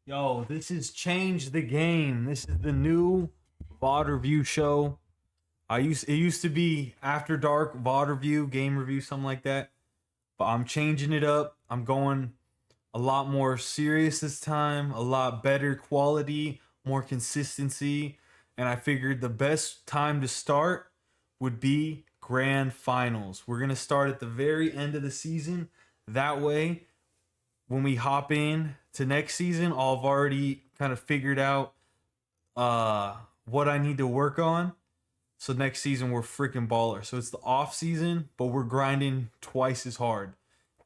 Yo, this is Change the Game. This is the new VOD review show. It used to be After Dark VOD review, game review, something like that. But I'm changing it up. I'm going a lot more serious this time, a lot better quality, more consistency. And I figured the best time to start would be grand finals. We're gonna start at the very end of the season. That way, when we hop in to next season, I've already kind of figured out what I need to work on. So next season we're freaking baller. So it's the off season, but we're grinding twice as hard.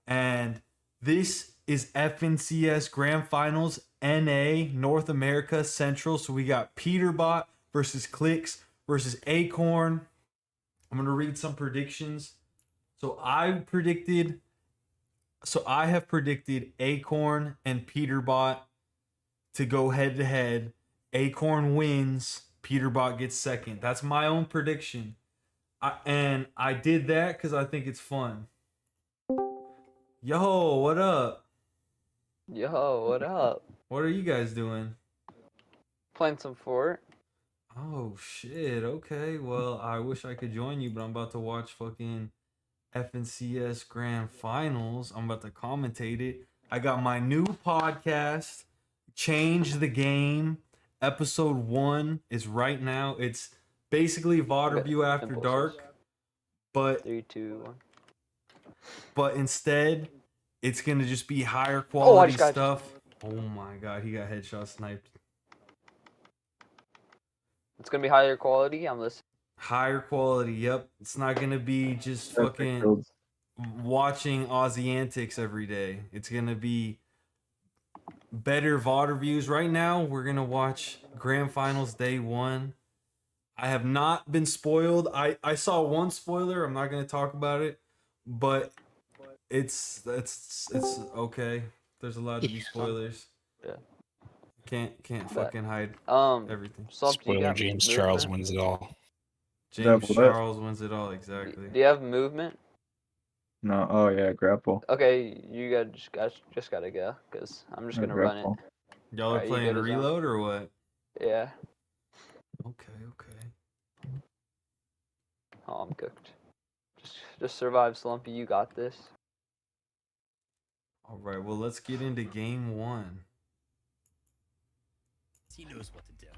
And this is FNCS Grand Finals NA North America Central. So we got Peterbot versus Clicks versus Acorn. I'm gonna read some predictions. So I have predicted Acorn and Peterbot to go head to head. Acorn wins, Peterbot gets second. That's my own prediction. I did that because I think it's fun. Yo, what up? Yo, what up? What are you guys doing? Playing some Fort? Oh shit, okay. Well, I wish I could join you, but I'm about to watch fucking FNCS Grand Finals. I'm about to commentate it. I got my new podcast, Change the Game. Episode 1 is right now. It's basically VOD review after dark, but 3, 2, 1. but instead it's gonna just be higher quality got stuff. Oh my god, he got headshot sniped. It's gonna be higher quality. I'm listening. Higher quality, yep. It's not gonna be just fucking watching Aussie antics every day. It's gonna be better VOD reviews. Right now, we're gonna watch Grand Finals Day 1. I have not been spoiled. I saw one spoiler. I'm not gonna talk about it, but it's okay. There's allowed to be spoilers. Yeah. Can't fucking hide everything. Spoiler: James Charles wins it all. James Charles wins it all, exactly. Do you have movement? No. Oh yeah, grapple. Okay, you just gotta go, cause I'm just gonna run it. Y'all are Alright, you playing good as well? reload or what? Yeah. Okay. Oh, I'm cooked. Just survive, Slumpy. You got this. All right. Well, let's get into game 1. He knows what to do.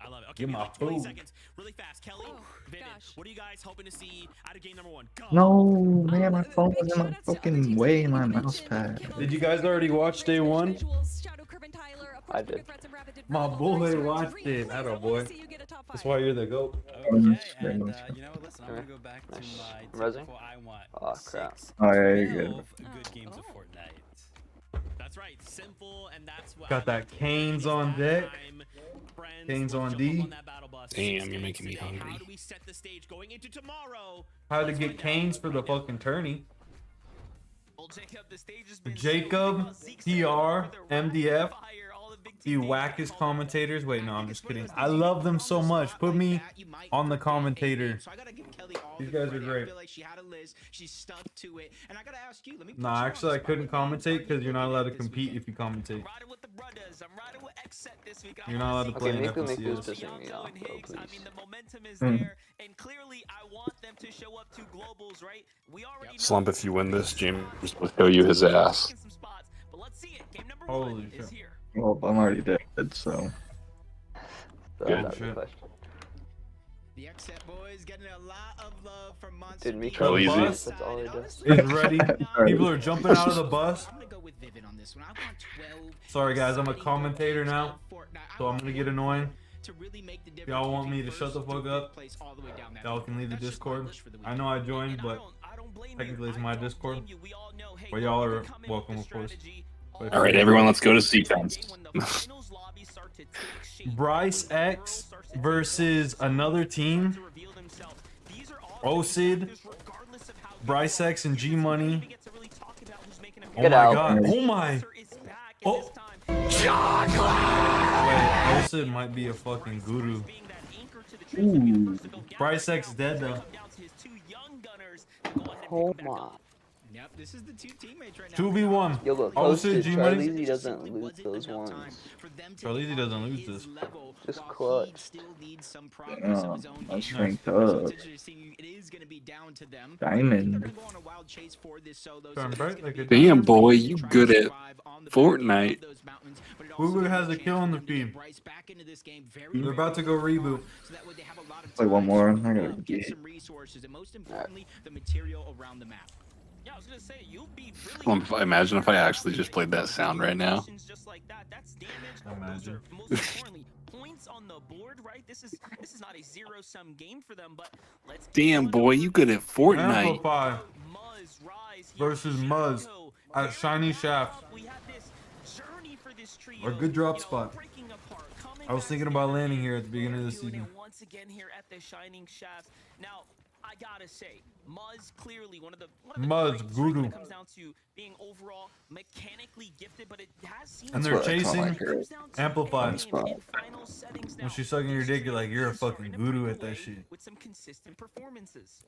I love it. Okay, Give we my have 20 food. seconds. Really fast. Kelly, Vivid, gosh. what are you guys hoping to see out of game number 1? Go. No, man, my Big phone was in shout my out to fucking other teams way, like my Invention, mouse pad. Killer, Did you guys already watch day 1? Visuals, Shadow, Curb, and Tyler, of course, I did. Threats and Rapid did My well. boy Nice watched round. it. Please, Atta I wanna boy. see you get a top That's five. why you're the GOAT. Okay, Yeah, and that's you know what? Listen, I'm gonna go back to Nice. my Resin? typical. I want Oh, crap. 6, Oh yeah, you're good. 12 good games of Oh. Fortnite. That's right. Simple, and that's what Got that Canes on deck. Canes on D. Damn, you're making me hungry. How do we set the stage going into tomorrow? How to get Canes for the fucking tourney. Well, Jacob, the stage has been Jacob, so big. TR, MDF. Fire, all the big You teams wackest all commentators. Wait, no, I'm Biggest just kidding. players I in the love league. them On so the much. spot Put like me that, you might on the forget a commentator. name. So I gotta give Kelly all These the guys are credit. great. I feel like she had a list. She stuck to it. And I gotta ask you, let me put Nah, you on actually, the I spot. couldn't What games commentate are because you you're not looking allowed at to this compete weekend? if you commentate. I'm riding with the brothers. I'm riding with Xset this week. I You're not allowed to wanna play see in Okay, Miku FNCS. Miku's pissing me off, bro, I please. mean, the momentum is Hmm. there, and clearly I want them to show up to globals, right? We already know Slump, if you win this, James will show you his ass. some spots, but let's see it. Game number Holy 1 is shit. here. Well, I'm already dead, so. Good. That's the Shit. question. The Xset boys getting a lot of love from Dude, Miku Go easy. That's all he does. Is ready. People are jumping out of the bus. I'm gonna go with Vivid on this one. I want 12. Sorry, guys, I'm a exciting commentator games now, of Fortnite. I so I'm want gonna get Fortnite annoying. to really make the difference Y'all want me between to shut the first fuck to up? fifth place all the way down that Y'all road. can leave the That's just my Discord. wish for the I know I weekend. joined, And but I don't blame technically you. it's my I don't Discord. blame you. We all know, hey, But y'all look, are you can come in with welcome, the of course. strategy. But All right, everyone, let's go to C-Fence. When the finals lobby start to take shape, Bryce when the world X starts to take versus shape, another start team. to reveal themselves. These are all Osid, factors regardless of how good Bryce you are. X, and G You Money. don't even get to really talk about who's making a Oh good Get my out. god. Nice. Oh my. answer is back, and Oh. this time, Wait, Osid might be a fucking guru. being that anchor to the troops and be the Ooh. first to go down Bryce right X now. dead though. Jacob down to his 2 young gunners to go ahead and Oh pick him back my. up. Yep, this is the two teammates right now. 2v1. Yo, but Oh, posted shit, G-Money? Charlize doesn't lose those ones. Charlize doesn't lose this. Just clutch. I strength up. Diamond. Turn bright like a Damn, boy, you good at Fortnite. Google has a kill on the feed. They're about to go reboot. Play one more. I gotta get. some resources and most importantly, the material around the map. Yeah, I was gonna say you'll be really Well, imagine if I actually just played that sound right now. Just like that. That's damage. Imagine. Most importantly, points on the board, right? This is not a zero-sum game for them, but let's get Damn, on boy, over you good at Fortnite. Amplify Muzz Rise here versus in Muzz Chicago. at Shiny Shaft. We have this journey for this trio, A good drop you know, spot. breaking apart, coming I was back thinking about together, landing here at the beginning of the doing it season. once again here at the Shining Shafts. Now, I gotta say, Muzz clearly one of the Muzz, greats, right, when Voodoo. it comes down to being overall mechanically gifted, but it has seen And its they're moments chasing when it comes down to Amplify. in final settings When now. she's sucking your dick, you're like, you're a These are fucking in a voodoo big at that way shit. with some consistent performances.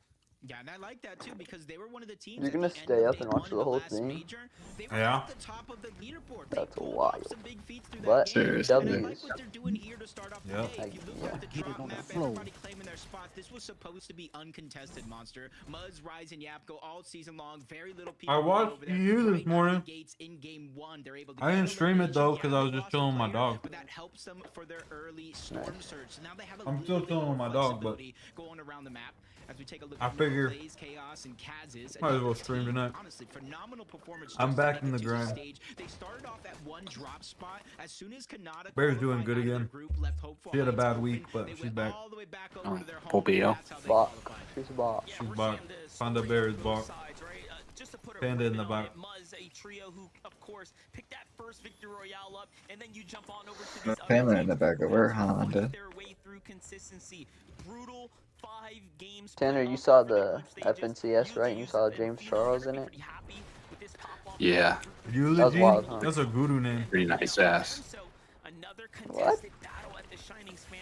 Yeah, and I like that too because they were one of the teams. You're at gonna the end stay of up day and watch one the of whole last thing? major. They were Yeah. at the top of the leaderboard. They That's pulled wild. off some big feats through that What? game. Seriously. And I W. like what they're doing here to start off Yep. the day. If you look at the Get it drop on the map, flow. everybody claiming their spots. This was supposed to be uncontested, Monster. Muzz, Rise, and Yap go all season long. Very little people. I win watched over there. you this Right out of the morning. gates in game one, they're able to I get didn't stream it, elimination. though, 'cause I was Yeah, just lost chilling a with my player, dog. But that helps them for their early storm surge. So now they have a I'm little still bit chilling more with my dog, but flexibility going around the map. As we take a look I at figure Blaze, Chaos, and Kaz's, might as well another stream team. tonight. Honestly, phenomenal performance I'm just back to in make the it to grind. stage. They started off at one drop spot. As soon as Kanata Bear's doing qualified, good neither again. group left hopeful She had a heights bad open. week, but They she's went back. all the way back over Oh, to their home, Popeo. and that's how they Bach. qualified. She's Bach. Yeah, She's we're back. seeing the Panda story Bear on is both back. sides, right? Just to put a Panda in ribbon the on back. it, Muzz, a trio who, of course, picked that first victory royale up, and then you jump on over to these Panda other in the teams back who of her have worked Honda. their way through consistency. Brutal 5 games. Tanner, you playoff saw for the the group stages. FNCS, right? You saw James Charles in it? Pretty happy with this pop-off Yeah. You That was legit? wild, huh? That's a voodoo name. Pretty nice ass. So another What? contested battle at the Shining Span.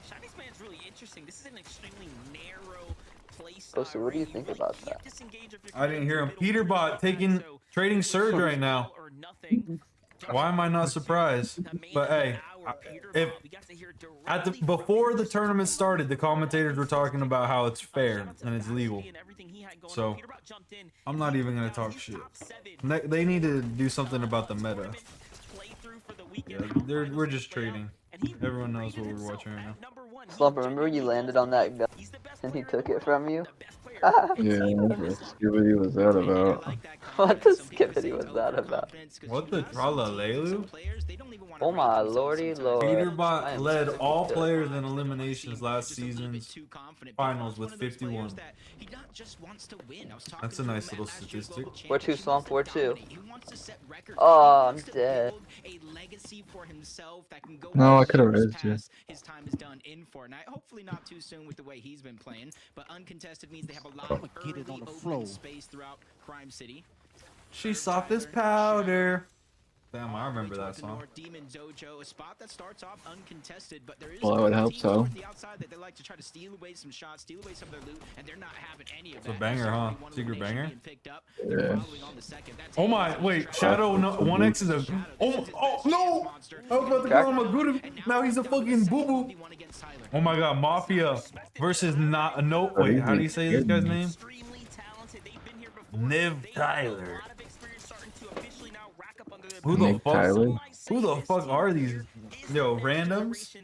Shining Span's really interesting. This is an extremely narrow place. Posted, what do you think about that? I didn't hear him. Peterbot taking trading Surge right now. Why am I not surprised? But hey, if at the before the tournament started, the commentators were talking about how it's fair and it's legal. So I'm not even gonna talk shit. They need to do something about the meta. Yeah, we're just trading. Everyone knows what we're watching right now. Slump, remember when you landed on that gun and he took it from you? Yeah, what skibidi was that about? What the skibidi was that about? What the tralalelu? Oh my lordy lord. I Peterbot am led sick all of it. players in eliminations last season's finals with 51. That's a nice little statistic. Where to, Slump? Where to? Oh, I'm dead. No, I could have read you. His time is done in Fortnite. Hopefully not too soon with the way he's been playing, but uncontested means they have a lot of Get it early on the open flow. space throughout Crime City. She's soft as powder. Damn, I remember that Towards the song. north, Demon Dojo, a spot that starts off uncontested, but there is Well, I would hope teams so. towards the outside that they like to try to steal away some shots, steal away some of their loot, and they're not having any of It's a that. banger, There's huh? already one Secret elimination banger? being picked up. They're Yeah. following on the second. That's Oh my, Hayes. wait, Shadow no, 1X is a. Oh no! I was about to call him a good. Now he's a fucking boo boo. Oh my god, Mafia versus not no. Wait, how do you say this guy's name? Niv Tyler. Who the Nick fuck? Tyler? Who the fuck are these? Yo, randoms?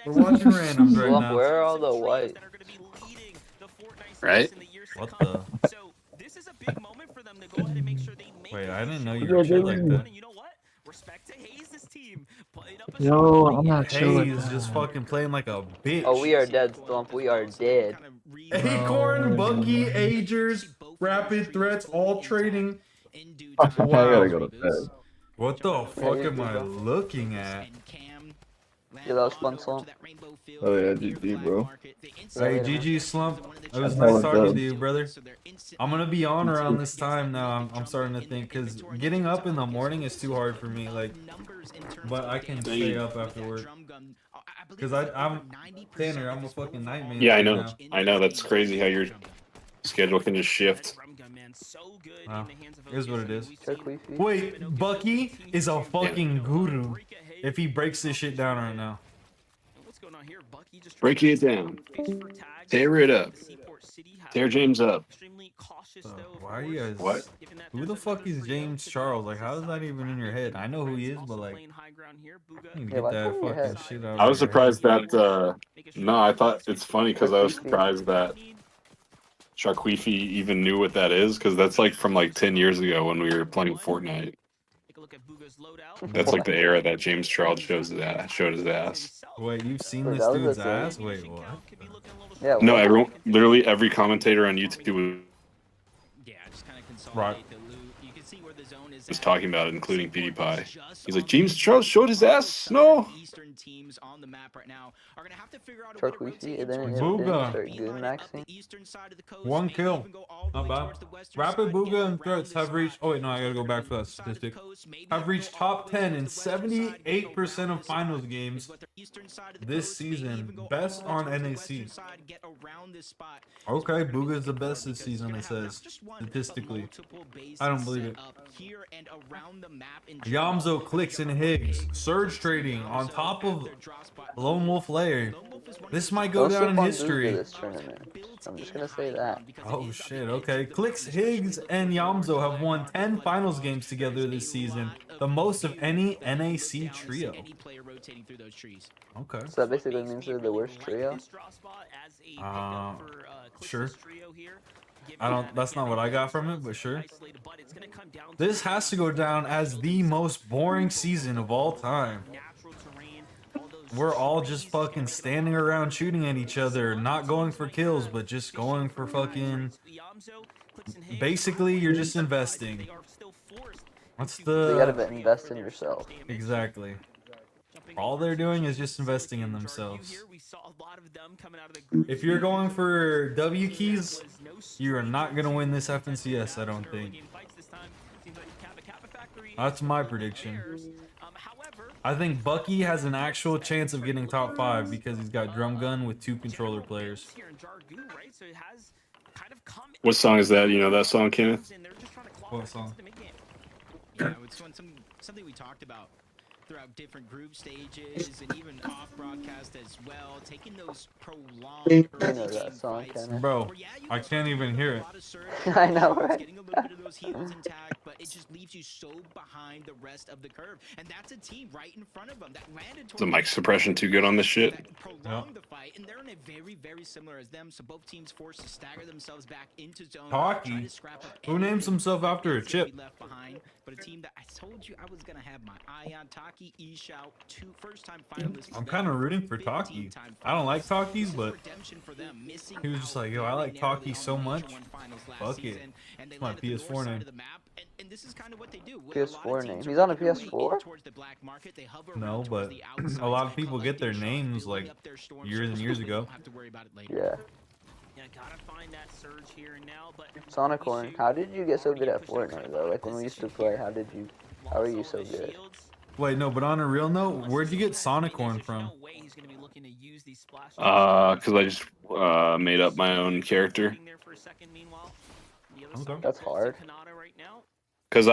We're watching randoms right Slump, now. where are all the white? Right? What the? So this is a big moment for them to go ahead and make sure they make Wait, it I didn't know sure you were chill like And that. you know what? Respect to Hayes' team. Putting up a Yo, strong I'm not fight. chill like Hayes just fucking playing like a bitch. Oh, we are dead, Slump. We are dead. Acorn, Bucky, Agers, Rapid Threats, all trading. I gotta go to bed. What the fuck am I looking at? Yeah, that was fun, Slump. Oh yeah, GG, bro. Hey, GG Slump. It was That nice was talking dope. to you, brother. I'm gonna be on around this time now. I'm starting to think because getting up in the morning is too hard for me. Like, but I can stay up after work. Cause I'm Tanner. I'm a fucking nightmare. Yeah, I right know. now. I know. That's crazy how your schedule can just shift. man. So good Wow. in the hands of Here's what it Focus. is. I mean, we've seen Turquoise. Wait, Bucky is a fucking guru. If he breaks this shit down right now. What's going on here? Bucky just Breaking it down. fish for tags. Tear it up. The Seaport City has Tear been James up. extremely cautious, Uh, though, of why are you course, guys? What? given that Who there's the fuck another is trio James to Charles? go. Like, how is that even in your head? I know who he is, Also but like, playing high ground here. Bugha you need to Yeah, get why that put your fucking head? shit out. I was of your surprised head. that. No, I thought it's funny because I was Turquoise. surprised that Sharkweefy even knew what that is because that's like from like 10 years ago when we were playing Fortnite. Take a look at Bugha's loadout. That's like the era that James Charles showed his ass. Wait, you've seen Wait, this that was dude's a thing? ass? Wait, what? Yeah, No, what? everyone, literally every commentator on YouTube Yeah, just kind of consolidate Right. the loot. You can see where the zone is was at. talking about it, including Seaport PewDiePie. is just He's like, on James the Charles showed his ass? No. Eastern teams on the map right now are gonna have to figure out a way to Turquoise, rotate and then in it towards Booga. the start beeline good up maxing. the eastern side of the coast, One maybe kill. even go all the Not way bad. towards the western Rapid side, get Booga and around threats this have reached. spot. Oh wait, no, I gotta go back for that Side of the statistic. coast, maybe Have even reached go all top the way 10 in towards the western side, get 78% around of this finals spot. games Is what their eastern side of the this coast, maybe season. even go all Best the way on towards the NAC. western side, get around this spot. Okay, Booga's the best this season, it says. Statistically. I don't believe it. Yamzo, Clicks, and Higgs. Surge trading on top of Lone Wolf Lair. This might go Don't down in sleep on Booga history. this tournament. I'm just gonna say that. Oh shit, okay. Clicks, Higgs, and Yamzo have won 10 finals games together this season. The most of any NAC trio. Okay. So that basically means they're the worst trio. Sure. I don't, that's not what I got from it, but sure. This has to go down as the most boring season of all time. We're all just fucking standing around shooting at each other, not going for kills, but just going for fucking... Basically, you're just investing. What's So you gotta the... invest in yourself. Exactly. All they're doing is just investing in themselves. If you're going for W keys, you are not going to win this FNCS, I don't think. That's my prediction. I think Bucky has an actual chance of getting top 5 because he's got Drum Gun with 2 controller players. What song is that? You know that song, Kenneth? What song? Yeah, it's something we talked about throughout different group stages and even off broadcast as well. Taking those prolonged You early know that game song, fights. Kenneth. Bro, Where, yeah, you I can can't still even put hear a it. lot of surge, I know, it's right? getting a little bit of those heals intact, but it just leaves you so behind the rest of the curve. And that's a team right in front of them that landed Is the mic suppression too good on this shit? that prolonged the fight, and they're in a very similar as them. So both teams forced to stagger themselves back into zone. Taki? try to scrap up Who any names himself after a that's gonna chip? be left behind, but a team that I told you I was gonna have my eye on. Taki, Eshao, 2 first-time finalists. I'm kind of rooting for Taki. I don't like Takis, but he was just like, yo, I like Taki so much. Fuck it. It's my PS4 name. And this is kind of what they do. PS4 name. He's on a PS4? No, but a lot of people get their names like years and years ago. Yeah. Yeah, gotta find that surge here and now, but Sonicorn, how did you get so good at Fortnite though? Like when we used to play, how are you so good? Wait, no, but on a real note, where'd you get Sonicorn from? Because I just made up my own character. Okay. That's hard. Because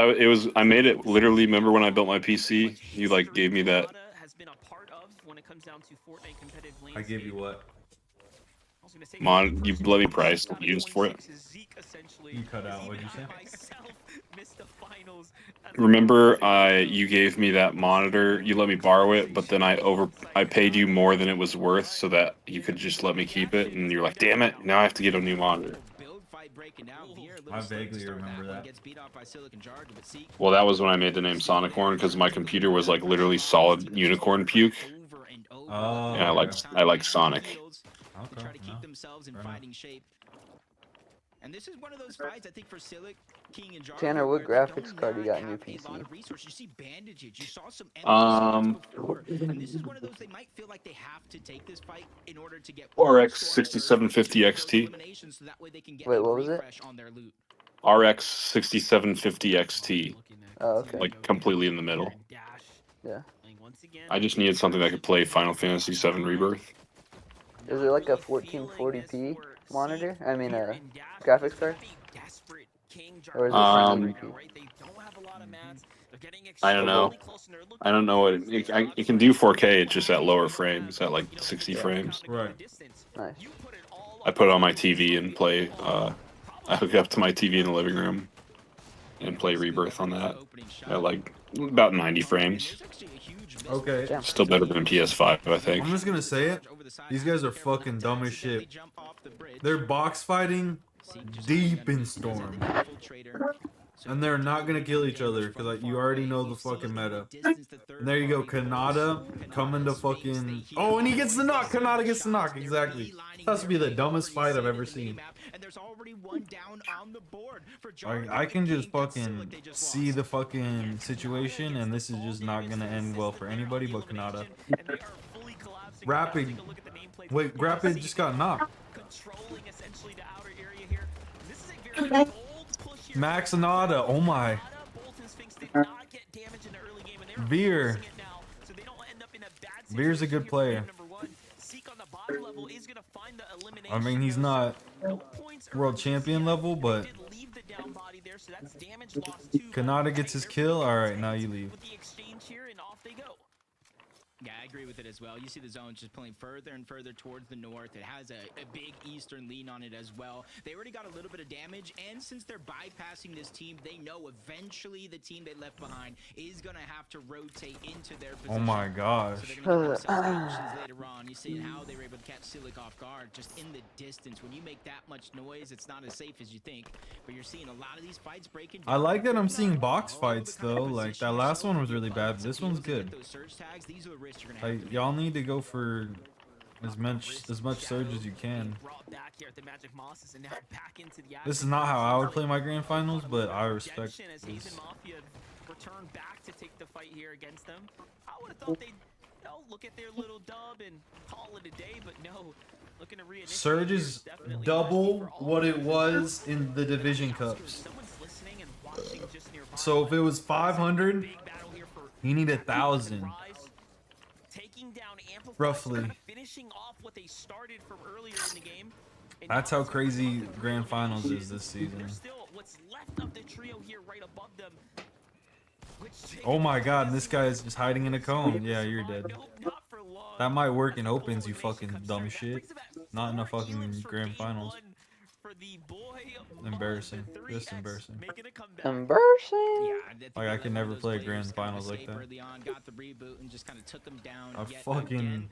I made it literally. Remember when I built my PC? You like gave me that. I gave you what? You let me price used for it. You cut out, what'd you say? Remember, you gave me that monitor. You let me borrow it, but then I paid you more than it was worth, so that you could just let me keep it. And you're like, damn it! Now I have to get a new monitor. I vaguely remember that. Well, that was when I made the name Sonicorn because my computer was like literally solid unicorn puke. Oh, And I like Sonic. To try to keep no. themselves in Fair enough. fighting shape. And this is one of those fights I think for Silic, King and Jarvan. Tanner, what where they graphics don't card you got in have your a lot PC? of resources. You see bandages, you saw some Um, and this is one of those they might feel like they have to take this fight in order to get RX 6750 XT. eliminations so that way they can get Wait, a what was it? refresh on their loot. RX 6750 XT. Oh, okay. Like completely in the middle. Yeah. I just needed something that could play Final Fantasy VII Rebirth. Is it like a 1440p monitor? I mean, graphics card? King, Or is it Um, PvP? right? They don't have a lot of mats. They're getting I don't know. extremely close, and they're looking I don't know what it can do 4K. It's just at lower frames, at like 60 Yeah. frames. Right. Nice. I put it on my TV and play. I hook it up to my TV in the living room and play Rebirth on that at like about 90 frames. Okay. Damn. Still better than PS5, I think. I'm just gonna say it. These guys are fucking dumb as shit. They're box fighting deep in Storm. And they're not gonna kill each other because like, you already know the fucking meta. And there you go, Kanata coming to fucking. Oh, and he gets the knock. Kanata gets the knock. Exactly. This has to be the dumbest fight I've ever seen. I can just fucking see the fucking situation, and this is just not gonna end well for anybody but Kanata. Rapid. Wait, Rapid just got knocked. Max Anada, oh my. Veer. Veer's a good player. I mean, he's not world champion level, but Kanata gets his kill. Alright, now you leave. Yeah, I agree with it as well. You see the zone just pulling further and further towards the north. It has a big eastern lean on it as well. They already got a little bit of damage, and since they're bypassing this team, they know eventually the team they left behind is going to have to rotate into their position. Oh my gosh. So they're going to give themselves options later on. You see how they were able to catch Silic off guard just in the distance. When you make that much noise, it's not as safe as you think. But you're seeing a lot of these fights breaking down. I like that I'm seeing box fights though. Like that last one was really bad, but this one's good. Like y'all need to go for as much surge as you can. This is not how I would play my grand finals, but I respect this. Return back to take the fight here against them. I would have thought they'd look at their little dub and call it a day, but no. Looking to reinitiate. Surge is double what it was in the division cups. So if it was 500, you need 1,000. Roughly. Finishing off what they started from earlier in the game. That's how crazy grand finals is this season. Still, what's left of the trio here right above them. Oh my god, this guy is just hiding in a cone. Yeah, you're dead. That might work in opens, you fucking dumb shit. Not in a fucking grand finals. Embarrassing. Just embarrassing. Embarrassing? Like I can never play grand finals like that. I fucking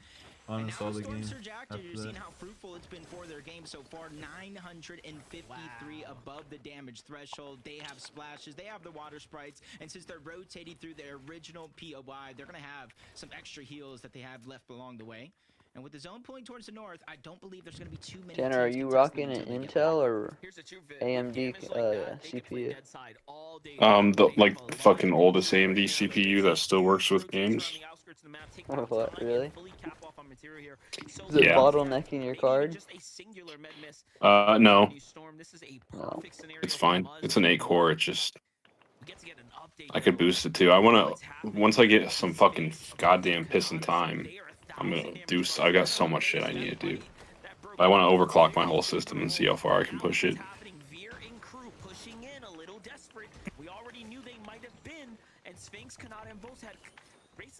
uninstalled the game after You're seeing that. how fruitful it's been for their game so far. 953 above the damage threshold. They have splashes, they have the water sprites, and since they're rotating through their original POI, they're gonna have some extra heals that they have left along the way. And with the zone pulling towards the north, I don't believe there's going to be too many. Tanner, are you rocking an Intel or AMD CPU? The like fucking oldest AMD CPU that still works with games. What, really? Is it Yeah. bottlenecking your card? No, No. it's fine. It's an 8 core. It's just I could boost it too. I wanna once I get some fucking goddamn piss and time, I'm gonna do. I got so much shit I need to do. But I want to overclock my whole system and see how far I can push it.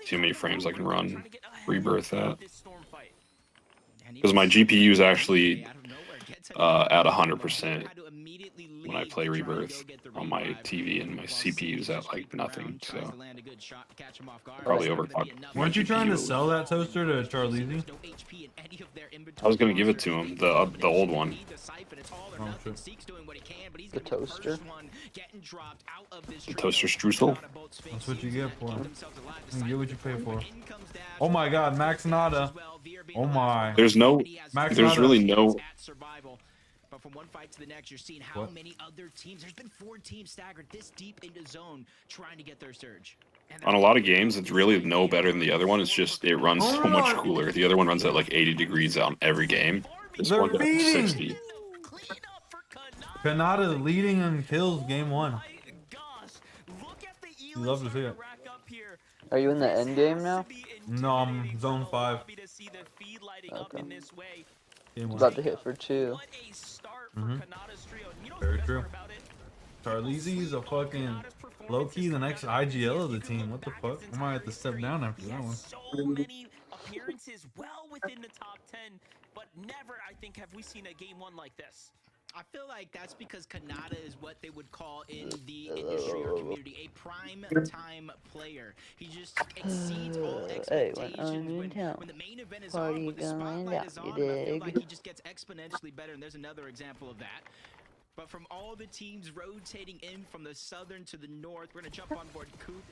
See how many frames I can run Rebirth at. Because my GPU is actually at 100% when I play Rebirth on my TV, and my CPU is at like nothing, so probably overclocked. Weren't you trying to sell that toaster to Charlize? I was gonna give it to him, the old one. Oh, shit. The toaster? The toaster streusel. That's what you get for it. You get what you pay for. Oh my god, Max Nada. Oh my. There's no, Max there's Nada. really no. But from one fight to the next, you're seeing how What? many other teams. There's been 4 teams staggered this deep into zone trying to get their surge. On a lot of games, it's really no better than the other one. It's just it runs so much cooler. The other one runs at like 80 degrees on every game. This They're one's at feeding. 60. Kanata leading in kills game 1. You love to see it. Are you in the end game now? No, I'm zone 5. Okay. Game 1. About to hit for 2. Mhm. Very true. Charlize is a fucking low-key the next IGL of the team. What the fuck? I might have to step down after that one. So many appearances well within the top 10, but never, I think, have we seen a game one like this. I feel like that's because Kanata is what they would call in the industry or community a prime time player. He just exceeds all Hey, when expectations I'm in when town, the main event is party on, when the going spotlight down, is you on. I feel dig? like he just gets exponentially better, and there's another example of that. But from all the teams rotating in from the southern to the north, we're gonna jump on board Coop.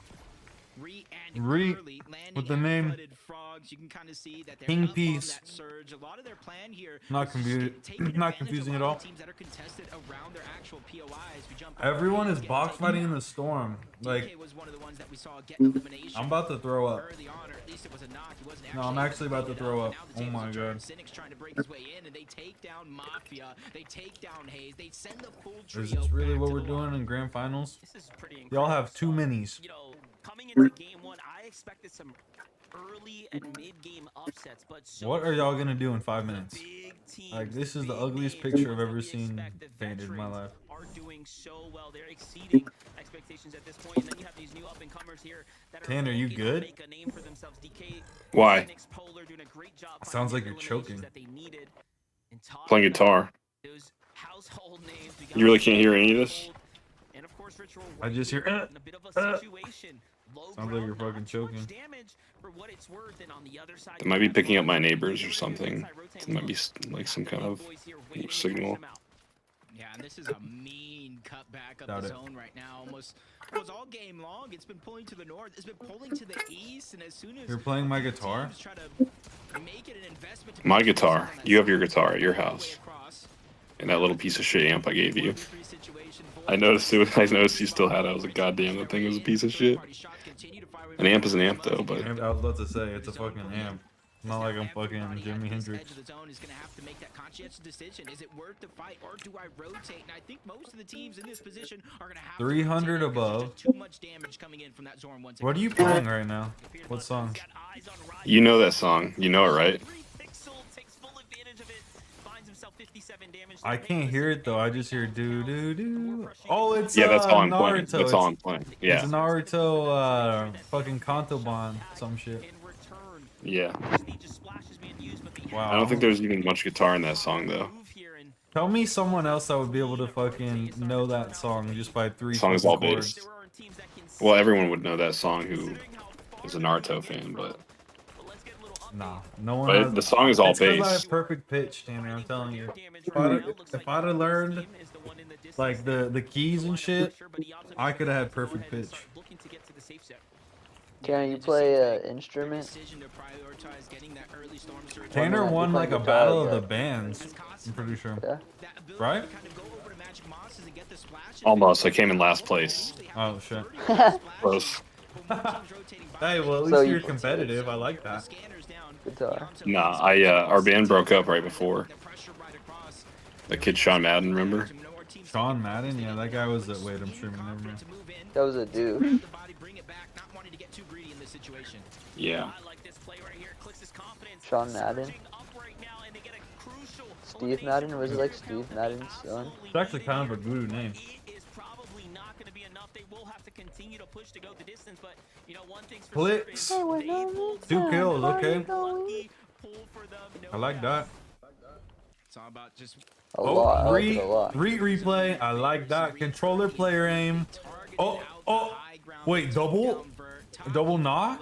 Ree and Ree, Curly landing with the at name Flooded Frogs. You can kind of see that they're King up on Peace. that surge. A lot of their plan here Not is just confused- taking not advantage confusing of at a lot all. of teams that are contested around their actual POIs. We jump on Everyone Ree, is getting box taken fighting in down. the storm. Like, DK was one of the ones that we saw get elimination. I'm about to throw up. Early on, or at least it was a knock. He wasn't No, I'm able actually about to clean it throw but up. now the Oh tables my are turned. God. Cynic's trying to break his way in, and they take down Mafia. They take down Hayes. They send the full trio is this really back what to we're the doing lobby. in grand finals? This is pretty Y'all incredible have two stuff. minis. You know, coming into game one, I expected some early and mid-game upsets, but so What are y'all far, gonna do in 5 the minutes? big teams, Like, this is the big ugliest names, picture ones I've that ever we seen expect, the painted in my veterans life. are doing so well. They're exceeding expectations at this point. And then you have these new up-and-comers here that are Tanner, you looking to good? make a name for themselves. DK, Why? Phoenix, Polar doing a great job Sounds finding like the you're eliminations choking. that they needed. And talk Playing about guitar. those household names. We got You really can't hear any of this? and of course, Ritual I just hear, in a bit of a situation. Low Sounds like ground, you're fucking not too much choking. damage for what it's worth, and on the other side, It you might be have picking up Ryan my with neighbors the or other something. inside rotating It might be look. like some The kind big of boys here waiting to signal. catch them out. Yeah, and this is a mean cutback of Doubt the it. zone right now. Almost was all game long. It's been pulling to the north. It's been pulling to the east, and as soon as You're playing my a few guitar? teams try to make it an investment to My put guitar. themselves on that You have your side, guitar at your all the way house. across. And that little piece of shit amp I gave you. 1v3 situation, I noticed it. I noticed you still had it. I was like, God damn, that thing was a piece of shit. An amp is an amp, though, but I was about to say, it's a fucking amp. Not like I'm fucking Jimi Hendrix. Edge of the zone is going to have to make that conscientious decision. Is it worth the fight, or do I rotate? And I think most of the teams in this position are going to have 300 to rotate because there's above. just too much damage coming in from that Zorn once What are you again. playing right now? What song? you know that song. You know it, right? I can't hear it though. I just hear do do do. Oh, it's Yeah, that's all I'm Naruto. playing. That's all I'm It's- playing. It's Yeah, Naruto, fucking Kantoban, some shit. yeah. Wow. I don't think there's even much guitar in that song, though. Tell me someone else that would be able to fucking know that song just by three Song is fucking all chords. bass. Well, everyone would know that song who is a Naruto fan, but Nah, no one. but has, the song is all it's 'cause I bass. have perfect pitch, Tanner. I'm telling you. If I'd have learned like the keys and shit, I could have had perfect pitch. Can you play an instrument? Tanner One won of them like a guitar, battle of yeah. the bands. I'm pretty sure. Yeah. Right? Almost. I came in last place. Oh shit. Close. Hey, well at least So you're you- competitive. I like that. Guitar. Nah, our band broke up right before. That kid Sean Madden, remember? Sean Madden, yeah, that guy was a wait. I'm streaming. Never mind. That was a dude. Yeah. Sean Madden. Steve Madden? Was it like Steve Madden's son? It's actually kind of a guru name. Clicks. 2 kills, okay. I like that. It's all about just A lot. I like it a lot. Replay. I like that. Controller player aim. Oh, wait, double knock?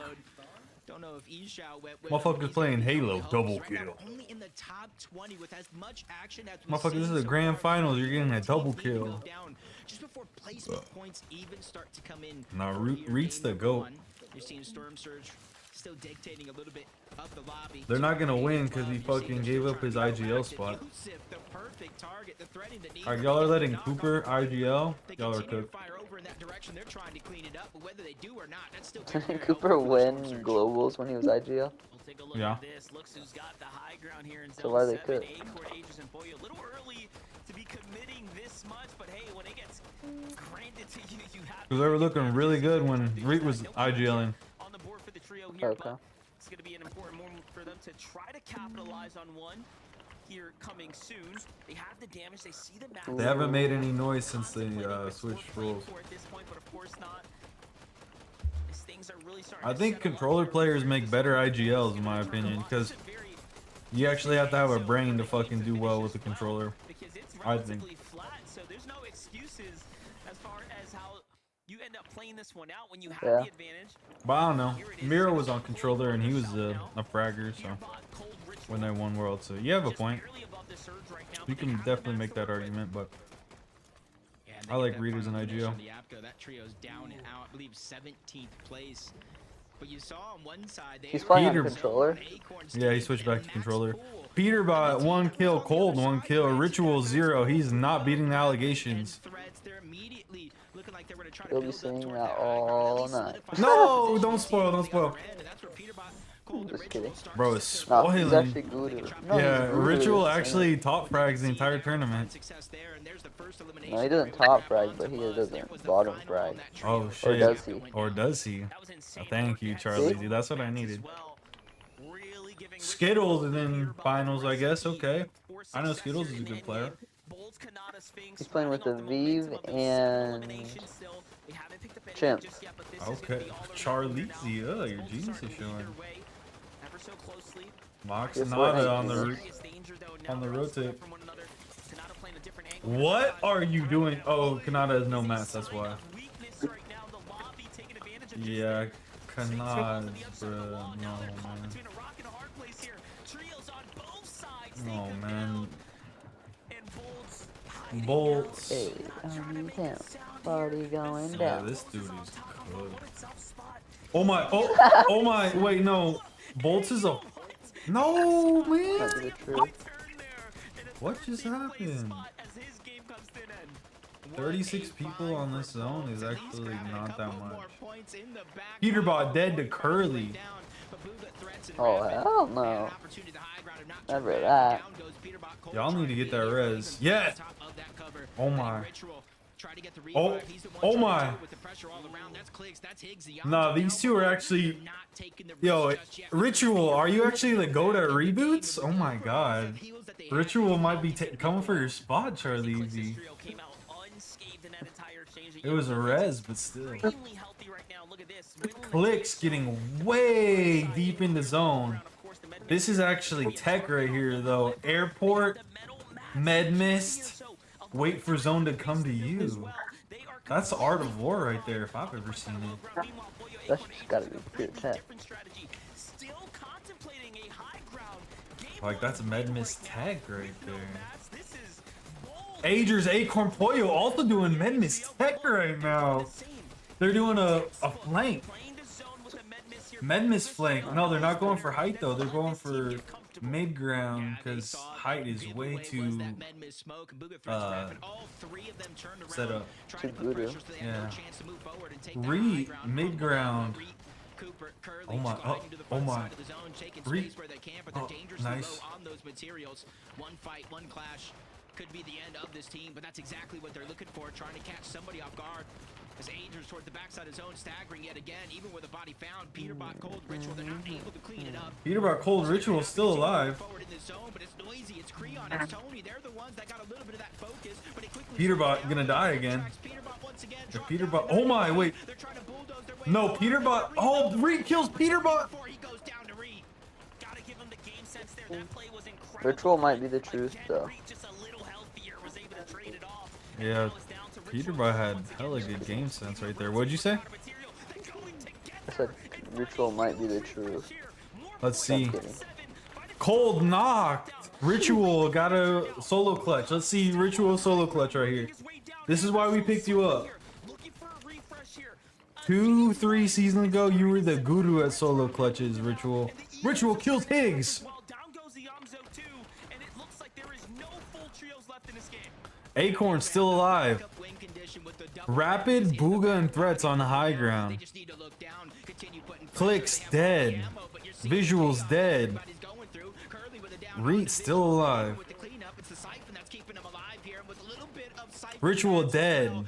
Don't know if Ishao went with Motherfuckers playing Halo, double Right now, kill. only in the top 20 with as much action as we've Motherfucker, this seen is a so grand far. finals. You're getting a double Teams leading kill. go down just before placement points even start to come in. Nah, for your Reed's game the number GOAT. one. You're seeing Storm Surge still dictating a little bit of the lobby. They're not gonna win because he You're seeing fucking them gave trying up to his go IGL back. spot. Yusuf, the perfect target, the threading the knee. Alright, y'all are letting Knock Cooper off. IGL. They Y'all are continue to cooked. fire over in that direction. They're trying to clean it up, but whether they do or not, that's still taking care of Cooper help for win Storm Surge. globals when he was IGL. We'll take a look Yeah. at this. Looks who's got the high ground here in So zone why they 7. could? Acorn, Aegis, and Boyo. A little early to be committing this much, but hey, when it gets granted to you, you have Because they were looking really good when Reed was IGLing. on the board for the trio here, Okay. but it's going to be an important moment for them to try to capitalize on one. here coming soon. They have the damage. They see the map. They haven't made any noise since they switched rules. At this point, but of course not. As things are really starting I to think settle up controller here. players make better IGLs in my opinion, because you actually have to have a brain to fucking do well with the controller. Because it's I think. relatively flat, so there's no excuses as far as how you end up playing this one out when you have Yeah. the advantage. But I don't know. Miro was on controller and he was a fragger, so when they won World, so you have a point. You can definitely make that argument, but Yeah, and I they like get that readers in final finish IGL. on the Apco. That trio's down and out. I believe 17th place. But you saw on one side they He's were playing on Peter- controller. Acorns yeah, he team, switched and back to that's controller. cool. Peter bought 1 kill, Cold 1 kill, Ritual 0. He's not beating the allegations. You'll be seeing that all night. No, don't spoil, don't spoil. Just kidding. Bro, it's No, he's spoiling. actually good. No, Yeah, he's good. Ritual actually top frags the entire tournament. No, he doesn't top frag, but he doesn't bottom frag. Oh Or shit. does he? Or does he? That was insane. Thank you, Charlie. Dude, that's what I needed. Well, really giving Skittles Ritual and then clear finals, I guess. recipe Okay. for I know success Skittles here is a in good the player. endgame. Bolts, Kanata, Sphinx He's playing with riding off the the momentum Vive of those and eliminations still. They haven't picked up anything Chimp. just yet, but this is gonna Okay. be all or nothing Charlie, now. your Bolts genius starting is to lead showing. their way ever so closely. Mox Guess what, Nada on the Anthony? Serious danger, though, now on the they're all split rotate. from one another. Kanata playing a different angle. What are you doing? Oh, Kanata has no mats, that's why. Weakness right now, the lobby taking advantage of just Yeah, the Kanata, Six on the bruh. wall. No, Now they're caught man. between a rock and a hard place here. Trios on both sides. No, take them man. down. And Bolts hiding Bolts. out. Hey, Not trying to make down. a sound Party here. going Yeah, down. this dude is good. It's up spot. Oh my, oh my, wait, no. Bolts is a, no, Might man. be the truth. Turn there. And a What just 13th place happened? spot as his game comes to an end. 36 What a people on this find for zone is Bolts, and he's actually grabbing a not that couple much. more points in the back. Peterbot dead to Curly. Down, but Booga threats and Oh, Rapid hell had no. an opportunity to high ground and not turn Never back. that. Down goes Peterbot. Cole Y'all need to trying get beat that it, res. even Yeah. top of that cover. Oh Letting my. Ritual try to get the Oh, revive. He's the one oh trying to my. do it with the pressure all around. That's Clicks, that's Higgs, the Nah, Yonzo these down two are below. actually, They're not taking the yo, risk just yet. Ritual, are you actually the GOAT at reboots? Oh my god. Heals that they Ritual have. might be coming for your spot, Charlie. Clicks' Easy. trio came out unscathed in that entire exchange. It was a res, but still. Extremely healthy right now. Look at this. Clicks getting way deep in the zone. This is actually tech right here, though. Airport, med mist, wait for zone to come to you. That's Art of War right there, if I've ever seen it. That's just gotta be pure tech. Like, that's med mist tech right there. Ager's Acorn Pollo also doing med mist tech right now. They're doing a flank. Medmis flank. No, they're not going for height though. They're going for mid ground because height is way too set up. Too good. Yeah. Re mid ground. Oh my! Oh my! Re. Oh, nice. One fight, one clash could be the end of this team, but that's exactly what they're looking for, trying to catch somebody off guard. As Angers toward the backside of zone, staggering yet again, even with a body found. Peterbot, Cold, Ritual, they're not able to clean it up. Peterbot, Cold, Ritual still alive. Forward in the zone, but it's noisy. It's Creon, it's Tony. They're the ones that got a little bit of that focus, but it quickly Peterbot gonna die again. Peterbot once again. If Peterbot, oh my, wait. They're trying to bulldoze their way No, forward. Peterbot. Oh, Reed kills Peterbot. Before he goes down to Reed. Gotta give him the game sense there. That play was incredible. Ritual might be the truth, though. Reed just a little healthier, was able to trade it off. Yeah, Peterbot had hella good game sense right there. What'd you say? I said Ritual might be the truth. Let's see. Just kidding. Cold knocked. Ritual got a solo clutch. Let's see Ritual solo clutch right here. This is why we picked you up. 2-3 seasons ago, you were the guru at solo clutches, Ritual. Ritual kills Higgs. Well, down goes the Yamzo too, and it looks like there is no full trios left in this game. Acorn still alive. Rapid, Booga, and threats on high ground. Clicks dead. Visuals dead. Reed still alive. Ritual dead.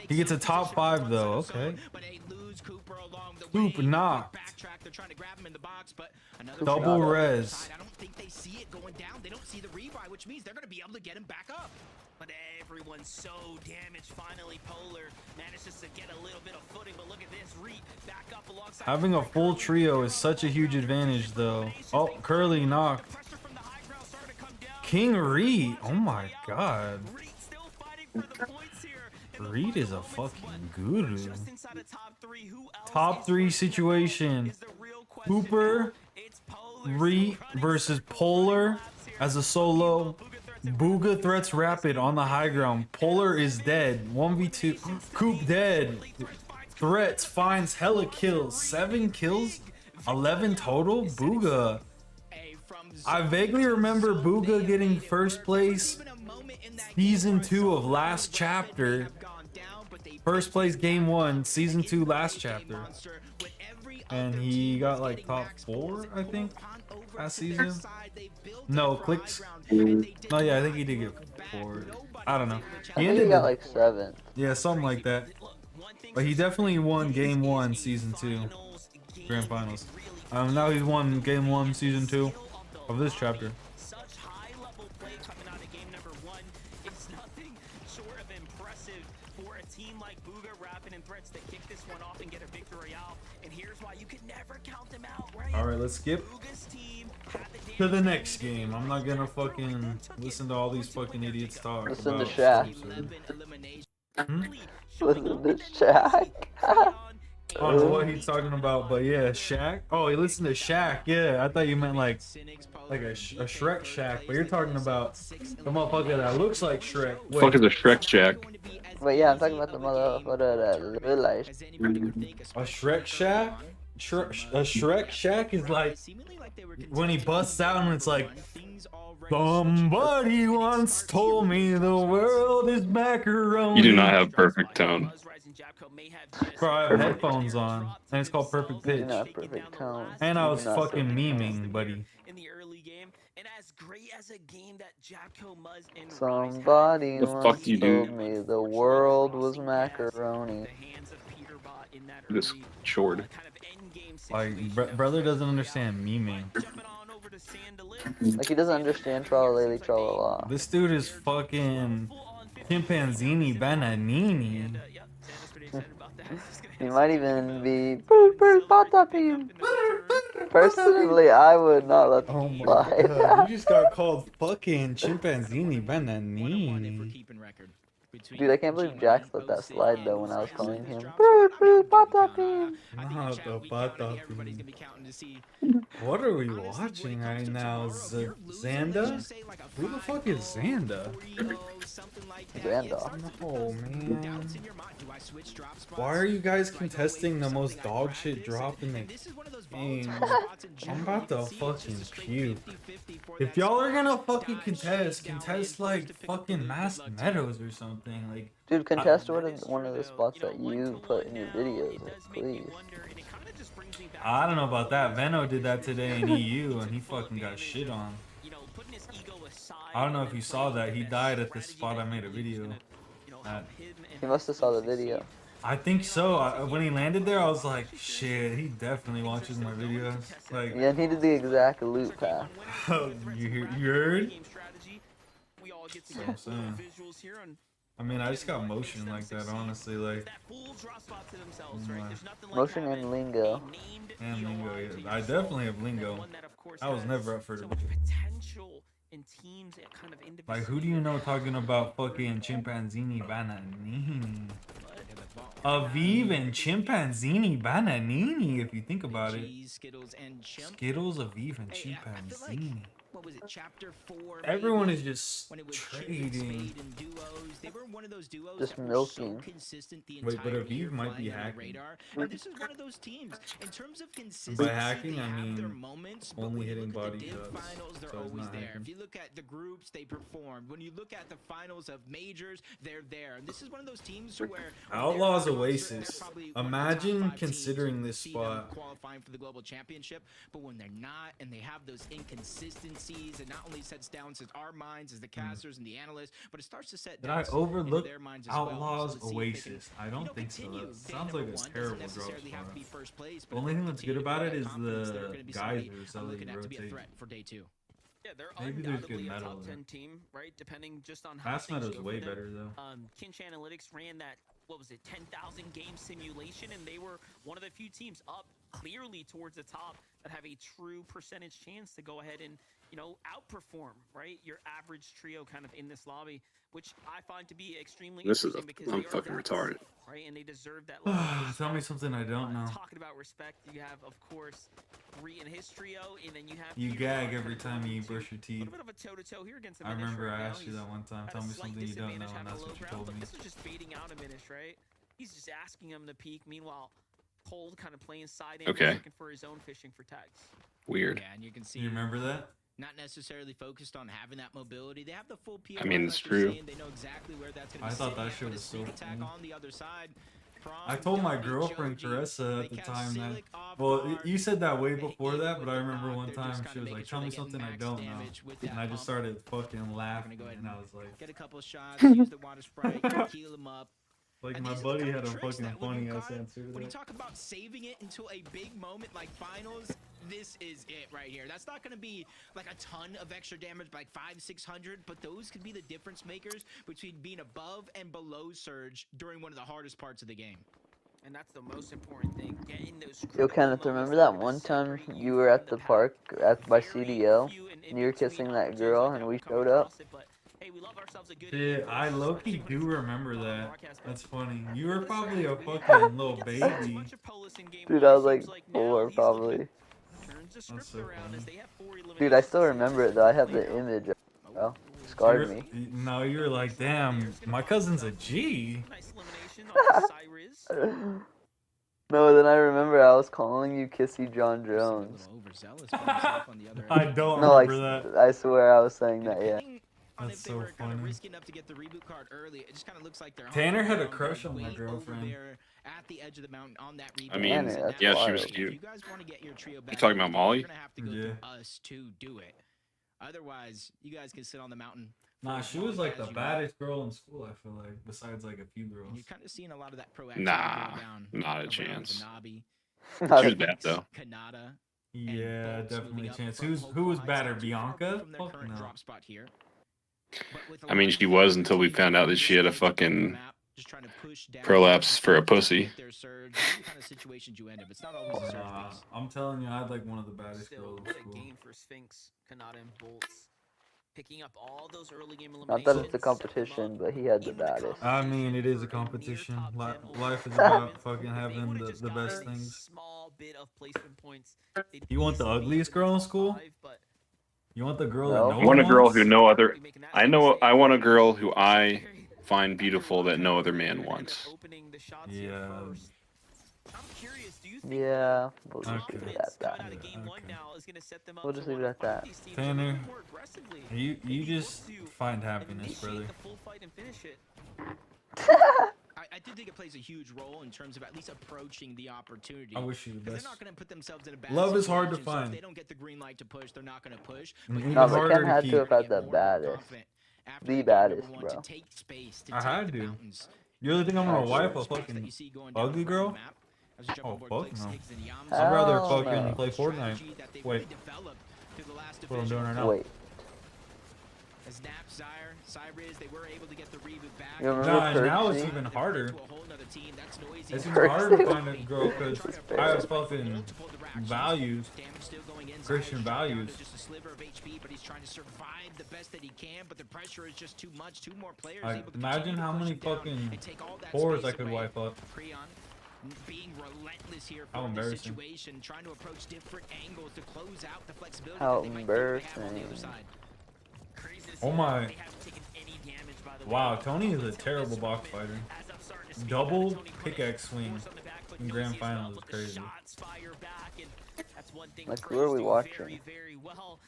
He gets a top 5 though. Okay. Coop knocked. trying to grab him in the box, but another Double shot. res. I don't think they see it going down. They don't see the rebuy, which means they're going to be able to get him back up. But everyone's so damaged. Finally, Polar manages to get a little bit of footing. But look at this. Reed back up alongside. Having a full trio is such a huge advantage, though. Oh, Curly knocked. Pressure from the high ground started to come down. King Reed. Oh my god. Reed still fighting for the points here. in the Reed is a final moments, fucking but guru. just inside of top three, who else Top is three running the situation. is the real question Hooper, now. It's Polar Reed still running versus circles, Polar running laps here. as a solo. Booga Booga threats Rapid on the high ground. Polar is dead. 1v2. Coop dead. Threats finds hella kills. 7 kills? 11 total? Booga. I vaguely remember Booga getting first place season 2 of last chapter. First place game 1, season 2 last chapter. And he got like top 4, I think, last season. No, clicks. No, yeah, I think he did get 4. I don't know. I He think he ended got the- like 7. yeah, something like that. But he definitely won game 1, season 2, grand finals. Now he's won game 1, season 2 of this chapter. Such high level play coming out of game number 1 is nothing short of impressive for a team like Booga, Rapid, and Threats that kick this one off and get a victory out. And here's why you can never count them out, right? All right, let's skip Booga's team had the to the damage next they needed. game. I'm not gonna fucking listen to all these fucking idiots talk Listen to about. Shaq. 11 eliminations. Hmm? Listen to Shaq. I don't know what he's talking about, but yeah, Shaq. Oh, he listened to Shaq. Yeah, I thought you meant like a Shrek Shaq, but you're talking about the motherfucker that looks like Shrek. Fuck is Wait, a Shrek Jack? But yeah, I'm talking about the motherfucker that real life. a Shrek Shaq? A Shrek Shaq is like when he busts out and it's like, somebody once told me the world is macaroni. You do not have perfect tone. Bro, I have headphones on, and it's called Perfect You Pitch. know, perfect tone. And I You was do not fucking perfect memeing, buddy. in the early game, and as great as a game that Jacko Muzz and Rise had, Somebody The once fuck you do? told me the world was macaroni. the hands of Peterbot in that This early, short. kind of endgame Like, situation. brother doesn't understand memeing. Jumping on over to Sandalip. Like he doesn't understand Tralala Tralala. This dude is fucking chimpanzini bananini. Yep, Sanda's pretty excited about that. He's gonna He hit might some even be Patapim. Personally, I would not let Oh them my slide. god, you just got called fucking chimpanzini 101 if we're bananini. keeping record. Dude, I can't believe Jax let that slide though when I was calling him. Patapim. Not the Patapim. Everybody's gonna be counting to see. What are we watching right now? Xanda? Who the fuck is Xanda? Xanda. Oh man. Why are you guys contesting the most dog shit drop in the game? I'm about to fucking puke. If y'all are gonna fucking contest like fucking Mass Meadows or something. Like, Dude, contest one of the spots that you put in your videos, please. I don't know about that. Veno did that today in EU and he fucking got shit on. I don't know if you saw that. He died at the spot I made a video at. He must have saw the video. I think so. When he landed there, I was like, shit, he definitely watches my videos. Like, Yeah, and he did the exact loop path. you heard? That's what I'm saying. I mean, I just got motion like that, honestly. Like, Motion and lingo. and lingo. Yeah. I definitely have lingo. I was never up for the. Like, who do you know talking about fucking chimpanzini bananini? Aviv and chimpanzini bananini, if you think about it. Skittles, and Chimp. Skittles, Aviv, and Yeah, I feel like- chimpanzini. What was it, chapter 4? Everyone maybe? is just When it was Chip and trading. Spade and duos. They were one of those duos Just that were so milking. consistent the Wait, but entire Aviv year, might be flying under the hacking. radar. And this is one of those teams. In terms of consistency, hacking, they I have their mean moments, but only when you hitting look at body the div shots, finals, they're so it's always not there. hacking. If you look at the groups, they performed. When you look at the finals of majors, they're there. And this is one of those teams where when they're Outlaws on the roster, Oasis. they're probably one of the top Imagine 5 teams. considering You this see them spot. qualifying for the global championship, but when they're not and they have those inconsistencies sees and not only sets down since our minds as the casters and the analysts, but it starts to set Did down I into overlook their minds as well. Outlaws So let's see if they can, Oasis? I don't think so. continue. That Day sounds number like a one terrible doesn't drop necessarily have to be spot. first place, The but only if thing they that's good continue to about build it that is confidence, they're the gonna be guys somebody who I'm sell looking you at to be a rotate. threat for day 2. Yeah, they're Maybe there's good undoubtedly a metal top there. 10 team, right? Depending just on how Fast things Metal's go way for them. better though. Kinch Analytics ran that, what was it, 10,000 game simulation, and they were one of the few teams up clearly towards the top that have a true percentage chance to go ahead and, you know, outperform, right, your average trio kind of in this lobby, which I find to be extremely This is interesting because I'm they are fucking vets, retarded. right, and they deserve that level of respect. Tell me something I don't know. Talking about respect, you have, of course, Ree and his trio, and then you have You Peter gag Rod every kind of time going you into brush your a teeth. little bit of a toe-to-toe here against the I Minish remember right I now. asked you He's that one time. at Tell a me slight something you don't know, disadvantage and having that's a what low you ground, told but me. this was just baiting out a Minish, right? He's just asking him to peek. Meanwhile, Cold kind of playing side in, Okay. looking for his own fishing for tags. Weird. Yeah, and you can see Do you remember that? not necessarily focused on having that mobility. They have the full POI. I mean, it's true. They know exactly where that's going I to be thought sitting that at, shit but a was so sneak attack cool. on the other side. I From told my Darby girlfriend Joji. Carissa They at the catch time that. Silic off Well, guard. you said that way They before hit that, with but I the remember knock. one They're time just she kinda was making like, sure "Tell they me get something I max don't know," damage with and that I just pump. started fucking We're gonna laughing, go ahead and I was like, Get a couple of shots, use the water sprite, heal him up. like And my these are the buddy kind had of a tricks fucking that funny ass Lucario, answer to when you that. talk about saving it into a big moment like finals, this is it right here. That's not going to be like a ton of extra damage, like 500-600, but those could be the difference makers between being above and below Surge during one of the hardest parts of the game. And that's the most important thing. Getting those Yo, critical Kenneth, moments remember that are that gonna one time separate you were from at the pack. park by Very CDL few and you were in-between kissing that opportunities girl like and that we will come showed up? across it, but, hey, we love ourselves a good Shit, in-verse, I low-key especially when do it's remember on the that. broadcast, but That's funny. You look were at this probably a guy. We fucking little get so baby. much of Polis in game Dude, one. I It was like seems like 4 now he's looking probably. to turn the script so around as funny. they have 4 Dude, I eliminations still to remember it just though. I have play the out. image. Oh, You scarred were- me. No, you were like, damn, my cousin's a G. Nice elimination off of Cyrus. No, then I remember I was calling you Kissy John Seemed a Jones. little overzealous for himself on the other I end. don't No, like, remember that. I swear I was saying that, yeah. Depending on That's if they so were kind of funny. risky enough to get the reboot card early, it just kind of looks like they're Tanner had a hunkering down, crush they're on my way over girlfriend. there at the edge of the mountain on that reboot. I mean, Tanner, So that's now, yeah, she was wild. if cute. you guys want to get your trio back, talking about Molly? You're gonna have to go Yeah. through us to do it. Otherwise, you guys can sit on the mountain. for Nah, as she was long like the as you want. baddest girl in school, I feel like, besides like a few And girls. you're kind of seeing a lot of that proactivity Nah, going down not a around chance. Vanabi, Not She was a- bad though. Kanata, Yeah, Bolts definitely moving a up chance. from Who Hopeful was Heights, badder, not too far Bianca? from their Fuck current no. drop spot here. But with a I mean, lot she of was until we teams found out that she had a this edge of the fucking map, just trying to push down prolapse for a to pussy. get their surge. These are the kind of situations you end up. It's not always a surge Nah, base. I'm telling you, I had like one of the baddest Still, girls in what a school. game for Sphinx, Kanata, and Bolts. Picking up all those early game Not eliminations. that it's a set them competition, up but he had the into baddest. I mean, it is a for near competition. top 10 Life is overall about wins. fucking If they having would've the just best gotten a things. small bit of placement points, they'd You want the easily be ugliest up in the girl in top school? 5, but You want the girl No. that no I want a one girl wants? who no other. be making that I big know. mistake. I want a girl who I Very- find very beautiful that no logical other that man they're gonna end up wants. opening the shots here Yeah. first. I'm curious, do you think Yeah, we'll just Okay. leave it confidence at that. coming out of game one Okay. now is gonna set them up We'll to just leave it wanna at fight that. these teams a little Tanner, bit more aggressively? You Maybe just look to find happiness, brother. initiate the full fight and finish it. I do think it plays a huge role in terms of at least approaching the opportunity. I wish you the Because best. they're not going to put themselves in a bad Love is hard to situation, so if find. they don't get the green light to push, they're not going to push. And But even No, but harder Ken to had keep. to have had get the more baddest. confident after The game baddest, number one bro. to take space, to I take had the to. mountains. You really think I'm gonna Actually, wipe a Spots that fucking you see going down ugly around girl? the map. As we jump Oh, on board fuck Clicks, no. Higgs, and Yams. I'd rather Hell fucking no. play Strategy Fortnite. that they Wait. really developed through the last That's what I'm doing right division. now. Wait, As Nap, Zyre, Cyrus, they were able to get the reboot back. You remember Nah, and now it's Percy? even harder. To a whole nother team. That's Noisy. It's even Percy. harder to find a girl because Percy. I have fucking Multiple directions. values. Damage still going in. Christian Zyre's shot down to values. Just a sliver of HP, but he's trying to survive the best that he can. But the pressure is just too much. Two more players. Like, able to imagine continue to how push many him down fucking and take all that whores space I could away. wipe up. Creon being relentless here How for this embarrassing. situation, trying to approach different angles to close out the flexibility How that they might feel they have on the other embarrassing. side. Crazy to Oh see my. that they haven't taken any damage, by the way. Wow, Tony is a Until terrible this box moment, fighter. as I'm starting to speak Double about Tony Punish, pickaxe swing force on the back foot, in Noisy grand as well, finals is but the crazy. shots fire back, and that's one thing Like, Pros who are we do watching? very, very well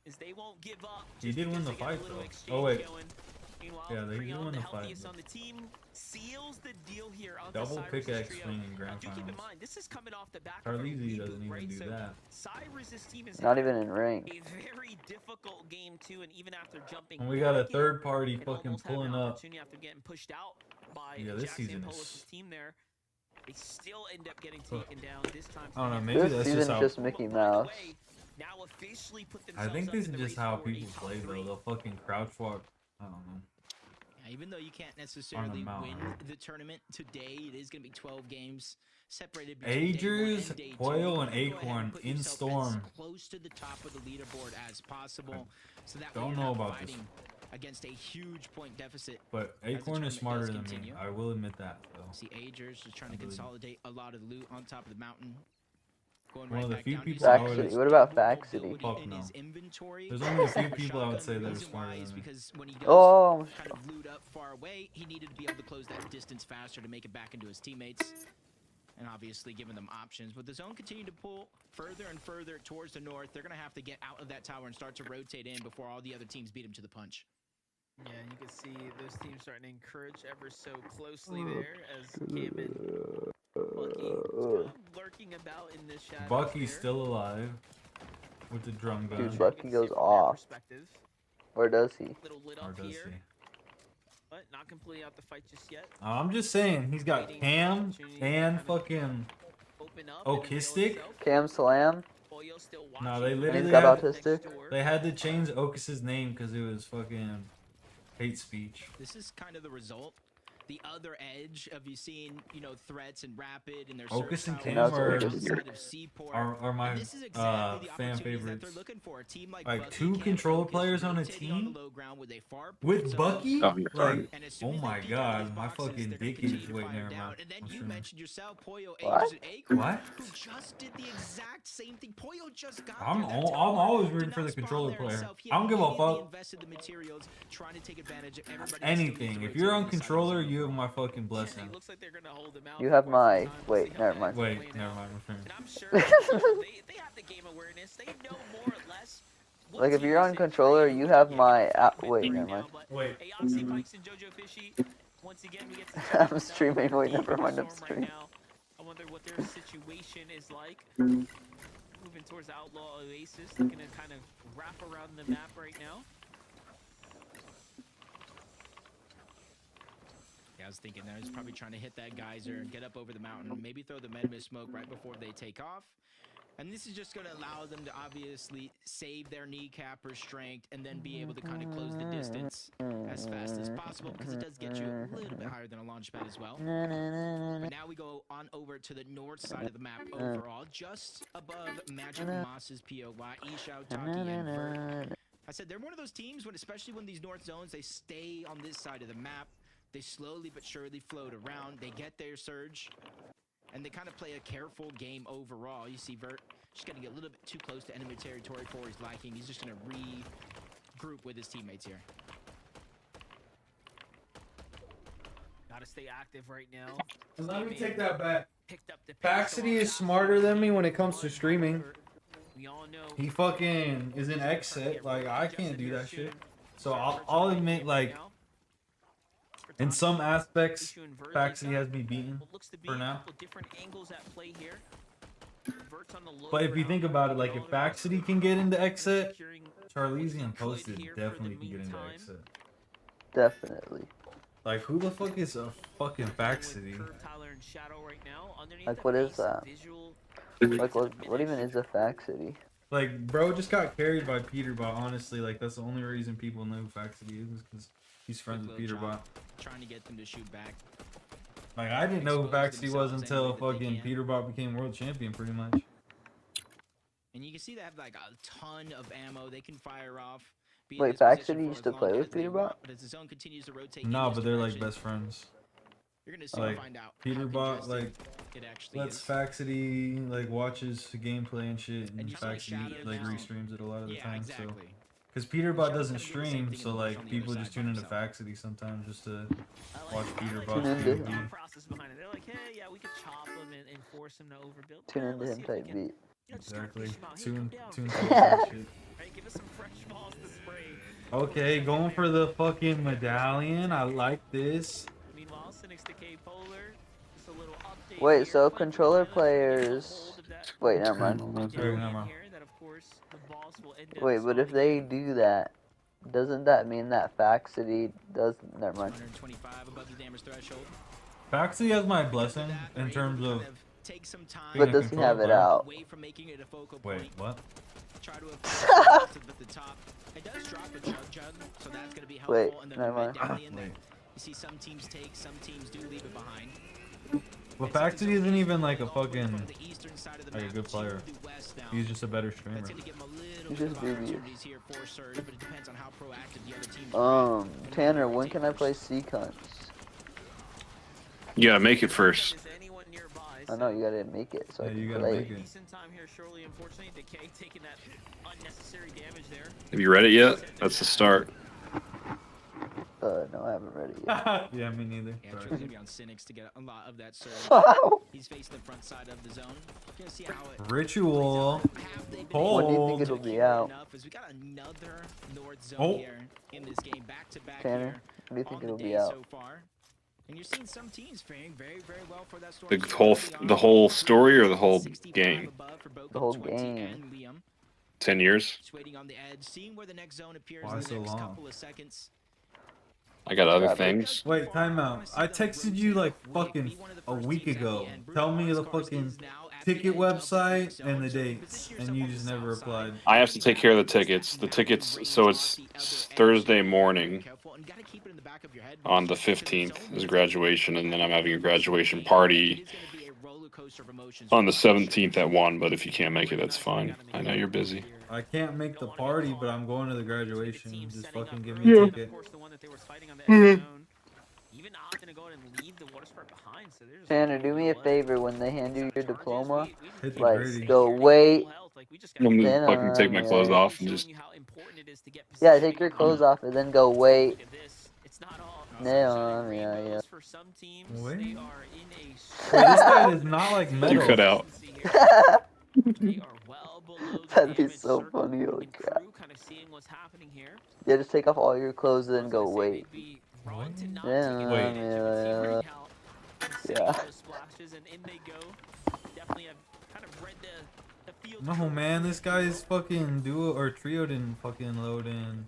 is they won't give up. He just did win because the they got a fight, little though. exchange Oh, wait. going. Meanwhile, Yeah, they Freon, win the the fight, healthiest but- on the team, seals the deal here on Double the Cyrus's pickaxe trio. swing in grand Now, do keep in finals. mind, this is coming off the back of a Charlize doesn't reboot, even right? do So that. Cyrus's team is Not even in rank. a very difficult game too, and even after jumping And we got a back in third party and fucking almost having pulling an up. opportunity after getting pushed out by Yeah, this Jackson season Polis' is- team there. They still end up getting Ugh. taken down this time. I don't know, maybe This that's season just how. just Mickey Mouse. Now officially put I themselves think up this in is the just race how for a people top play three. though. They'll fucking crouch walk. I don't know. Yeah, even though you can't necessarily mountain. win the tournament today, it is going to be 12 games separated between day one Agers, and day two. Poyo, You and wanna go ahead Acorn put in yourself Storm. as close to the top of the leaderboard as possible, so that way Don't you're know not about this fighting against a huge point deficit. But the Acorn is tournament smarter does than me. continue. I will admit that though. See, Agers just trying I to believe it. consolidate a lot of the loot on top of the mountain. Going One of the back few down to people I his would- double What about build Fact City? Fuck in no. his inventory. There's only a few For people I would shotgun, say the that are reason why smarter is than me. because when he goes Oh, kind of glued up far away, he needed to be able to close that distance faster to make it back into his teammates. And obviously giving them options. With the zone continuing to pull further and further towards the north, they're going to have to get out of that tower and start to rotate in before all the other teams beat them to the punch. Yeah, and you can see those teams starting to encourage ever so closely there as Cam and Bucky just kind of lurking about in the shadows. Bucky's there. still alive with the drum gun. Dude, You Bucky can see goes it from their off. perspective. where does he? Little lit Or up does here, he? but not completely out the fight just yet. I'm just saying, he's got Cam and fucking Open up and reveal Okistic. himself. Cam Slam? Poyo still No, watching they from literally He's got had- autistic? next door. They had to change Okus's name because it was fucking hate speech. This is kind of the result. The other edge of you seeing, you know, threats and Rapid and their Okus and search Cam That's are, Okus. outside of Seaport. are my And this is exactly the fan opportunities that favorites. they're looking for. A team like Like, Bucky, two Cam, control Okus players on a rotating on the team low ground with a far With point zone. Bucky? Oh, you're Like, right. And as soon oh as they my deep down god, those my boxes, fucking they're gonna dick continue is to waiting fire there, down. man. And then I'm you sure. mentioned yourself, Poyo, What? Agers, and Acorn, What? who just did the exact same thing. Poyo just got I'm there. That al- I'm tower always did rooting for not the spawn controller there player. himself. He I don't give a immediately fuck. invested the materials, trying to take advantage of everybody that still Anything. needs to If you're rotate on on the side of the controller, zone. you have my fucking Yeah, blessing. it looks like they're gonna hold him out You for have quite some my- time. We'll wait, see how never that mind. ends up Wait, playing never out. mind. we're And finished. I'm sure they have the game awareness. They know more or less. what Like, if team you're is on in controller, play, you who have can my get app- with wait, right never now, mind. but Wait. Aoxy Pikes and Jojo Fishy, once again, we get to check I'm out that streaming, wait, deep never mind, I'm storm right streaming. now. I wonder what their situation is like. Moving towards Outlaw Oasis, looking to kind of wrap around the map right now. Yeah, I was thinking that. He's probably trying to hit that geyser and get up over the mountain. Maybe throw the Medmist smoke right before they take off. And this is just going to allow them to obviously save their kneecapper strength and then be able to kind of close the distance as fast as possible, because it does get you a little bit higher than a launch pad as well. But now we go on over to the north side of the map overall, just above Magic Moss's POY, Ishao, Taki, and Vert. I said they're one of those teams when, especially when these north zones, they stay on this side of the map. They slowly but surely float around. They get their surge, and they kind of play a careful game overall. You see Vert just getting a little bit too close to enemy territory for his liking. He's just going to regroup with his teammates here. Gotta stay active right now. Let me take that back. Picked up the pace Faxity on is that smarter than me when it comes on to streaming. Vert. We all know He fucking is an X set. Like, I can't do that shit. So I'll admit, like, in some aspects, Faxity has me beaten for now. But if you think about it, like, if Faxity can get into X set, Charlize and Posted definitely can get into X set. Definitely. Like, who the fuck is a fucking Faxity? Like, what is that? Like, what even is a Fact City? Like, bro just got carried by Peterbot, honestly. Like, that's the only reason people know who Faxity is because he's friends with Peterbot. Trying to get them to shoot back. Like, I didn't know who Expose Faxity was themselves until any way that fucking they can. Peterbot became world champion, pretty much. And you can see they have like a ton of ammo they can fire off. Be in Wait, this Fact position City for used as to long play as with they Peterbot? want, but as the zone continues to rotate in Nah, this but they're like direction, best friends. You're gonna soon like, find out how Peterbot, congested like, it actually Let's is. Faxity like watches the gameplay and shit, and you see, like, Faxity Shadow like now. restreams it a lot of the Yeah, time. exactly. So, because Peterbot Shadow's doesn't gonna do the same stream, thing so and watch like on the people other just side tune by into himself. Faxity sometimes just to I watch like Peterbot Tune stream. into- thought process behind it. They're like, hey, yeah, we could chop him and force him to overbuild. Tune Yeah, into let's him see if we type can, beat. you know, just kinda Exactly. fish him out. Hey, Tune come down, tune fish to him out. that shit. Right, give us some fresh balls to spray. Okay, going for the fucking medallion. I like this. Meanwhile, Cynic's Decay Polar, just a little update Wait, here. so Might controller wanna get a players. hold of that Wait, never mind. Sorry, never mind. here, that of course the boss will end up Wait, but if they spawning do that, doesn't that mean that Fact City does? Never mind. 225 above the damage threshold. Faxi has my blessing in terms of. Take some time being But a does he have it controller player. out? away from making it a focal Wait, point. what? Try to avoid at the top. It does drop a jug, so that's going to be helpful. Wait, and then never the mind. medallion Wait. you see some teams take, some teams do leave it behind. But Faxi isn't even like a All the way fucking from the eastern side of the like a map good to player. the west now. He's just a better streamer. That's going to give him a little He's bit just of dubious. opportunities here for Surge, but it depends on how proactive the other teams are. Tanner, when can I play Sea Cunts? You gotta make it first. Is anyone nearby? I know you gotta make it, so Yeah, I you can gotta play. make it. Decent time here, surely. Unfortunately, Decay taking that unnecessary damage there. Have you read it yet? That's the start. No, I haven't read it yet. Yeah, me neither. Yeah, Sorry. Surge's going to be on Cynics to get a lot of that Surge. He's facing the front side of the zone. Gonna see how it Ritual. have they been able When do you Hold. think it'll be out? enough as we got another north zone Oh. here in this game, back to back Tanner, here when do you think on it'll the be day out? so far. And you're seeing some teams faring very, very well for that storm. The whole story or the whole 65 game? above for both The whole 20 game. and Liam. 10 years. Just waiting on the edge, seeing where the next zone appears Why in the so next long? couple of seconds. I got other Rabbit. things. Wait, time out. I texted you like fucking a week ago. Tell me the fucking ticket website and the dates, and you just never replied. I have to take care of the tickets. The tickets, so it's Thursday morning on the 15th is graduation, and then I'm having a graduation party on the 17th at 1, but if you can't make it, that's fine. I know you're busy. I can't make the party, but I'm going to the graduation. Just fucking give me a ticket. Of course, the one that they were fighting on the edge zone. Even opting to go ahead and leave the water sprite behind. So there's Tanner, do me a favor when they hand you your diploma. Hit the Like, gritty. go wait. I'm Then, gonna fucking take my clothes off and just. Yeah, take your clothes off and then go wait. It's not all. Yeah. For some teams, Wait. they are in a Wait, this guy is not like You metal. cut out. They are well below the That'd be damage so circle, funny, holy and crap. Crew kind of seeing what's happening here. Yeah, just take off all your clothes and then go I was gonna say wait. they'd be wrong to not Yeah, take advantage of a team yeah. right now and save Yeah. those splashes, and in they go. Definitely have kind of read the field. No man, this guy's fucking duo or trio didn't fucking load in.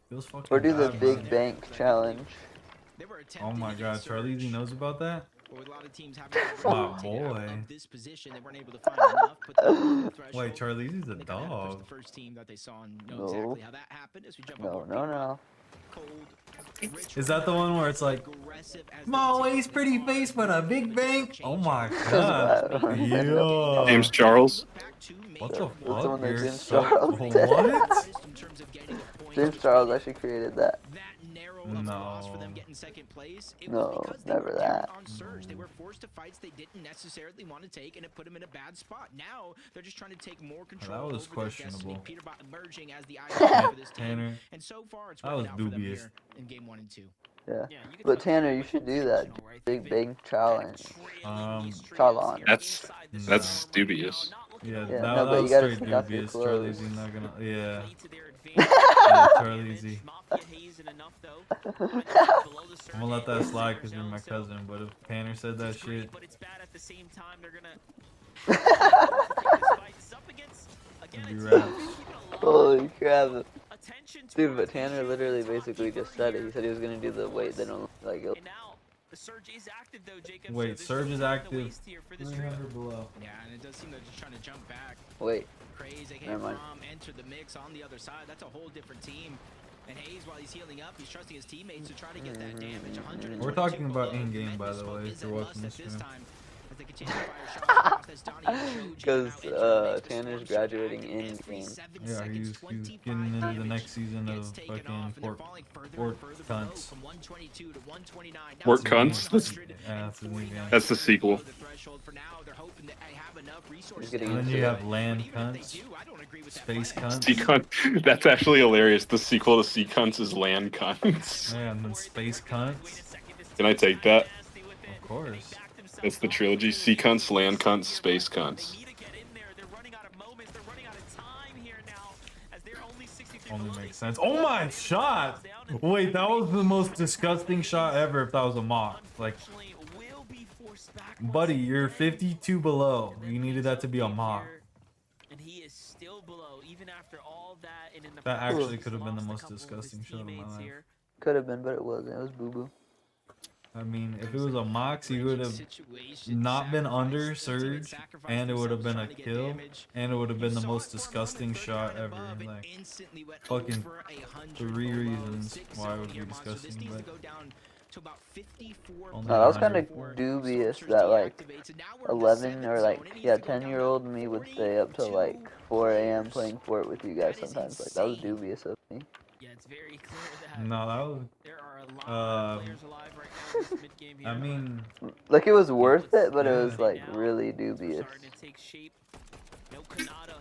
Feels fucking Or do the bad, big man. bank challenge. They were Oh attempting my to get god, Surge, Charlize knows about that? but with a lot of teams having to My rotate out boy. of this position, they weren't able to find enough. Put them over the threshold. Wait, Charlize's a They kinda had to push dog. the first team that they saw and know No. exactly how that happened as we jump No, over no, no. cold. Is that the one where it's like, Aggressive as I'm they always take pretty this face, on, but a but big just bank? Oh change my it. god. Wow. Yeah. James Charles. Back to make What it the work. That's the fuck? one that You're James so... Charles did. What? In terms of getting the points, James Charles actually created that. that narrow of a loss for them No. getting second place. It No, was because they never were down that. on Surge. They were forced to fights they didn't necessarily want to take, and it put them in a bad spot. Now they're just trying to take more control was over their destiny. questionable. Peterbot emerging as the icon for this team, Tanner. and so far it's That working was out for them dubious. here in game 1 and 2. Yeah. Yeah, you could But tell Tanner, very you much should do that intentional, right? big They've been bank challenge. trailing these trios Challenge. here That's- inside the that's storm right dubious. now, not looking Yeah, to that, no, that but you was gotta straight take off your dubious. clothes. Charlize not gonna... Yeah. play to their advantage. Yeah, Damage. Charlize. Mafia hazing enough, though. Below the I'm gonna let that surface, slide because you're zone, my so cousin, but if Tanner said that it's great, shit... but it's bad at the same time. They're gonna take this fight. It's up against, again, It'd a be team raps. who's keeping a lot Holy of crap. attention Dude, towards but the Tanner shield literally and top basically keeper just said it. here. He said he was gonna do the wait, then like And now the surge is active though, Jacob. so Wait, there's Surge no is time to active. waste here for this trio. 300 below. Yeah, and it does seem they're just trying to jump back. wait. Craze, aka Never mind. Rom, entered the mix on the other side. That's a whole different team. And Hayes, while he's healing up, he's trusting his teammates to try to get that damage. 122 We're talking about below. in-game, by the Tremendous way, focus if you're and watching must this at stream. time as they continue to fire shots across as Donnie and Joji Because now enter the mix. The Tanner's Storm graduating Surge active in-game. every 7 Yeah, seconds, he's 25 getting into the damage next season gets of taken fucking off, and they're Fort falling further and Fort further below, Cunts. from 122 to 129. Now Fort it's Cunts? 100 Yeah, that's the new game. That's the sequel. below the threshold. For now, they're hoping that they have enough resources getting to And then into you it. have land But even if cunts, they do, I don't agree with that space plan. cunts. Sea cunt. That's actually hilarious. The sequel to Sea Cunts is Land Cunts. Yeah, and then space cunts. Can I take that? Of course. It's the trilogy: Sea Cunts, Land Cunts, Space Cunts. They need to get in there. They're running out of moments. They're running out of time here now as They're only 63 Only below. makes They sense. still Oh have my damage shot! down, and Wait, that was the most disgusting shot ever if that was a mock. Like, unfortunately will be forced back buddy, once you're again. 52 below. And then You needed makes that to be a update mock. here, and he is still below even after all that, and in the That process, actually could have been the lost most a couple of his disgusting shot of my teammates life. here. Could have been, but it wasn't. It was boo boo. I mean, if it was a mox, he would have Situation, not been sacrifice, under ultimate surge, sacrifice and it would have themselves been a trying to get kill, damage. and it would have been the You most saw it for a moment, disgusting 39 shot ever. above, it Like, instantly went fucking over 100 3 below, reasons 6 why it zone would be here, Monster. This disgusting, needs to but go down to about 54 only No, that was kind 100. of dubious Stormsurge that like deactivates, and now we're in the 11 seventh or zone. like It needs yeah to go down to 10-year-old me would stay up till like 42 4 a.m. players. playing Fort with you guys That is sometimes. Like that was insane. dubious of me. Yeah, it's very clear that No, that was. there are a lot of players alive right now in this mid game here. I mean, Like it was worth it, but it Yeah. was like Now, really things are dubious. starting to take shape. No Kanata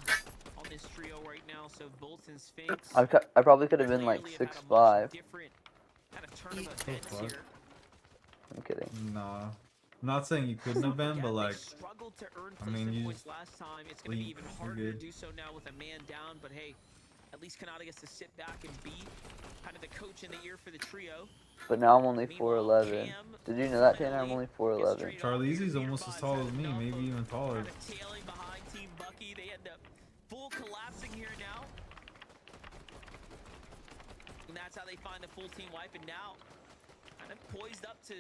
on this trio right now, so Bolton Sphinx. I probably could have been like clearly have had a 6'5". much different kind of turn of events fuck. here. I'm kidding. nah. I'm not saying you couldn't have been, Yeah, but they like, struggled to earn I mean, placement you points just last time. It's going to be sleep, even you're harder to good. do so now with a man down. But hey, at least Kanata gets to sit back and be kind of the coach in the ear for the trio. But now I'm only Meanwhile, 4'11". Cam Did you know that, Tanner? I'm only gets 4'11". straight off Charlize's here. almost as Peterbot's tall had as me, enough maybe of even taller. kind of tailing behind Team Bucky. They end up full collapsing here now. And that's how they find the full team wipe. And now kind of poised up to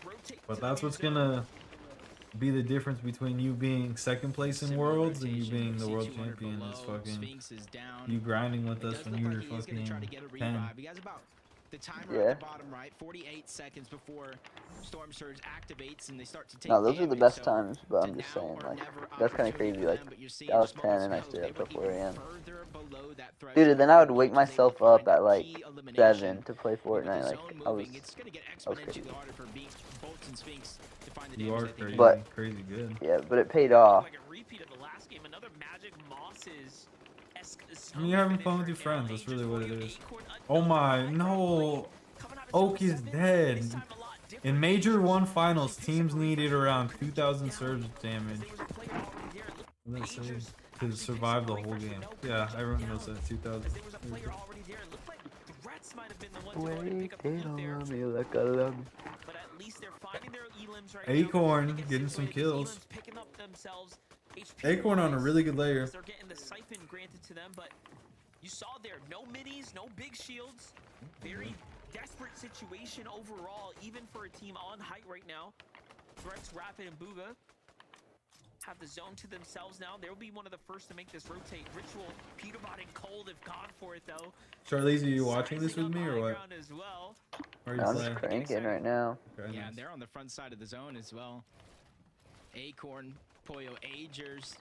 rotate. But to the that's new what's zone. gonna be the difference between you being second place in Similar Worlds and you rotation, being the see world 200 champion is below, fucking Sphinx is down. you grinding with It us does when look you like were he is gonna try to fucking get a 10. revive. He has about the timer Yeah. at the bottom right, 48 seconds before Storm Surge activates and they start to take No, those are the damage, best so times, but it's I'm a just now saying, or like, never that's kind of opportunity crazy. for Like, them, but you're seeing I was just 10 moments and I ago, stayed they up till were 4 even a.m. further below that Dude, threshold and then I would before wake Bolton's able myself to up find that at like key elimination. 7 to play With the Fortnite. Like, zone I was, moving, it's gonna get was exponentially crazy. harder for Bolton Sphinx to find the You damage are that they crazy, need. But- crazy good. yeah, but it paid off. Like a repeat of the last game, another Magic Mosses. I mean, you're having fun with your friends, that's really what it is. Oh my, no. Oak is dead. In Major 1 finals, teams needed around 2,000 surge damage. What did it say? To survive the whole game. Yeah, everyone knows that, 2,000. There was a player already there. It looked like Threats might have been the one to go ahead and Wait, pick up the they loot there. don't love me like I love me. But at least they're finding their elims right Acorn now. They're getting some situated. These kills. elims picking up themselves. HP Acorn on a wise, really good layer. They're getting the siphon granted to them, but you saw there, no minis, no big shields. Very desperate situation overall, even for a team on height right now. Threats, Rapid, and Booga have the zone to themselves now. They'll be one of the first to make this rotate. Ritual, Peterbot, and Cold have gone for it though. Charlize, are you watching this Sizing with up me or high what? ground as well. Or are you No, I'm playing? just cranking right now. Okay, Yeah, nice. and they're on the front side of the zone as well. Acorn, Poyo, Agers,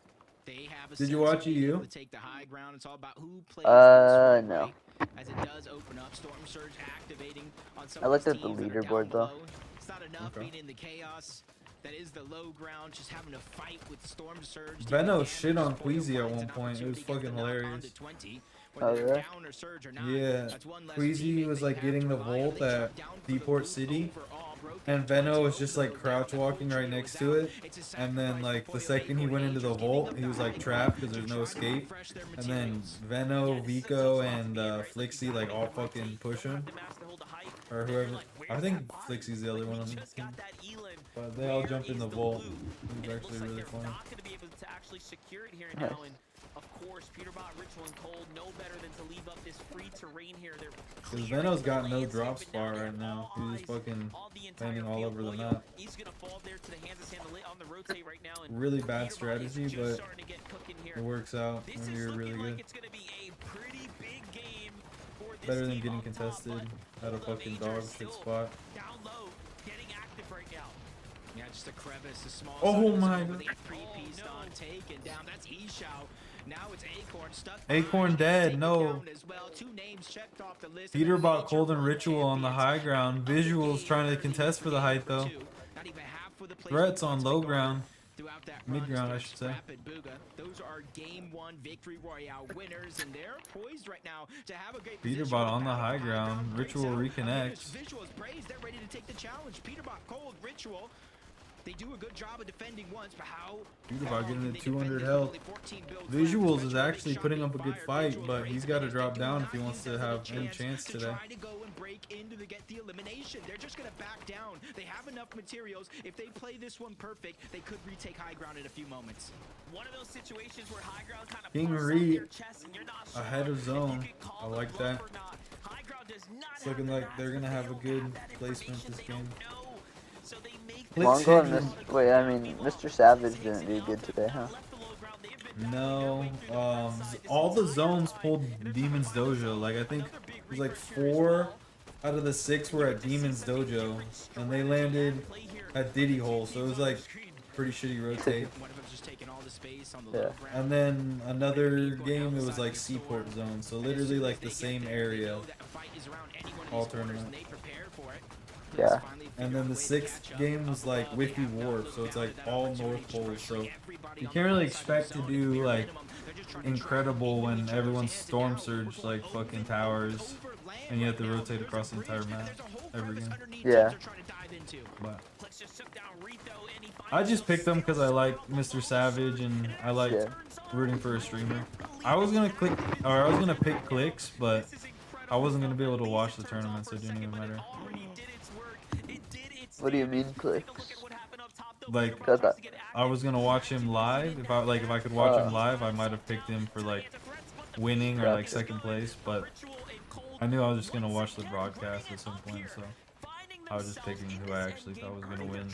they have a Did you sense of watch being EU? able to take the high ground. It's all about who plays this right No. way, as it does open up. Storm Surge activating on some I of looked these at the teams that are down leaderboard, though. below. It's not enough Okay. being in the chaos that is the low ground, just having to fight with Storm Surge. Venno doing shit damage. on Poyo Queasy at finds one an point. It was opportunity, gets the fucking knock on hilarious. to 20. Oh, Whether they're yeah? down or Surge or not, Yeah, that's one less Queasy teammate was that like you have getting to the rely on. vault They at jump down for the Deport loot City, overall. Broken and points Venno was over just the like loop. crouch The walking whole right trio next is to out. it, It's a and then sacrifice like for the Poyo, second he Acorn, went into the Agers, giving vault, them he the was like high trapped ground because there's to no try to escape, refresh their and then materials. Venno, Yeah, this is a Vico, tough spot to and be in, right? Like, Flixie you like gotta all make the right fucking take. push Don't have him, the mass to hold the height. or And then you're whoever. like, I where's think that body? Flixie's the other Like, one we on the just team, got that elim. but they all Where jumped in is the the vault. loot? It And was it actually looks like really they're funny. not going to be able to actually secure it here Nice. now. And of course, Peterbot, Ritual, and Cold know better than to leave up this free terrain here. They're Because clearing Venno's the got no landscape, drop and now spot they right have now. all He's just eyes fucking on the entire landing all field. over the Poyo, map. he's going to fall there to the hands of Sandali on the rotate right now. And Really bad Peterbot is strategy, just but starting to get cooking here. it works out This when is you're looking really like good. it's going to be a pretty big game for this Better than team getting up top, contested but at a Hold Up fucking Major dog is shit still spot. down low, getting active right now. Yeah, just a crevice, a small Oh zone my where God. they three-pieced on, taken down. That's Eshao. Now it's Acorn stuck. Acorn behind, dead, taken no. down as well. 2 names checked off the list. And then Peterbot, Major Cold, and won Ritual on the champions high ground. of the Visuals game. trying to 30 contest for the game height number though. 2. Not even half for the Threats on placement low points ground. throughout that Mid run. ground, I Storm, should say. Rapid, Booga. Those are game 1 victory royale winners, and they're poised right now to have a great position. Peterbot on the Battle high for ground. breaks Ritual out. reconnects. Visuals praised. They're ready to take the challenge. Peterbot, Cold, Ritual. They do a good job of defending once, but how? Peter how Bot getting can to they defend 200 this? health. Only 14 builds left. Visuals is Retro actually shot putting being up a good fired. fight, Visuals but are he's ace got to minutes. drop They do down not if he wants use to this as a have any chance chance to today. try to go and break into to get the elimination. They're just gonna back down. They have enough materials. If they play this one perfect, they could retake high ground in a few moments. One of those situations where high ground kind of King busts Marie out your chest and you're not sure ahead of if you zone. can call I the like bluff that. or not. High ground does not It's have looking the like math, they're but gonna they have a don't good have that placement information. this They game. don't know. So they make Let's Mongo and see. Mr. Wait, I mean, Mr. Savage didn't do good today, huh? No, all the zones pulled Demon's Dojo. Like, I think it was like 4 out of the 6 were at Demon's Dojo, and they landed at Diddy Hole, so it was like pretty shitty rotate. One of them's just taking all the space on the Yeah. low ground. And then another game, it was like Seaport Zone, so literally like the same area all tournament. Yeah. And then the 6th game was like Wiki Wharf, so it's like all North Poles, so you can't really expect to do like incredible when everyone's storm surge like fucking towers, and you have to rotate across the entire map every game. Yeah. But I just picked them because I like Mr. Savage and I like Yeah. rooting for a streamer. I was gonna pick clicks, but I wasn't gonna be able to watch the tournament, so it didn't even matter. What do you mean, clicks? Like, Got that. I was gonna watch him live. If I could watch him live, I might have picked him for like winning or like Gotcha. 2nd place. But I knew I was just gonna watch the broadcast at some point, so I was just picking who I actually thought was gonna win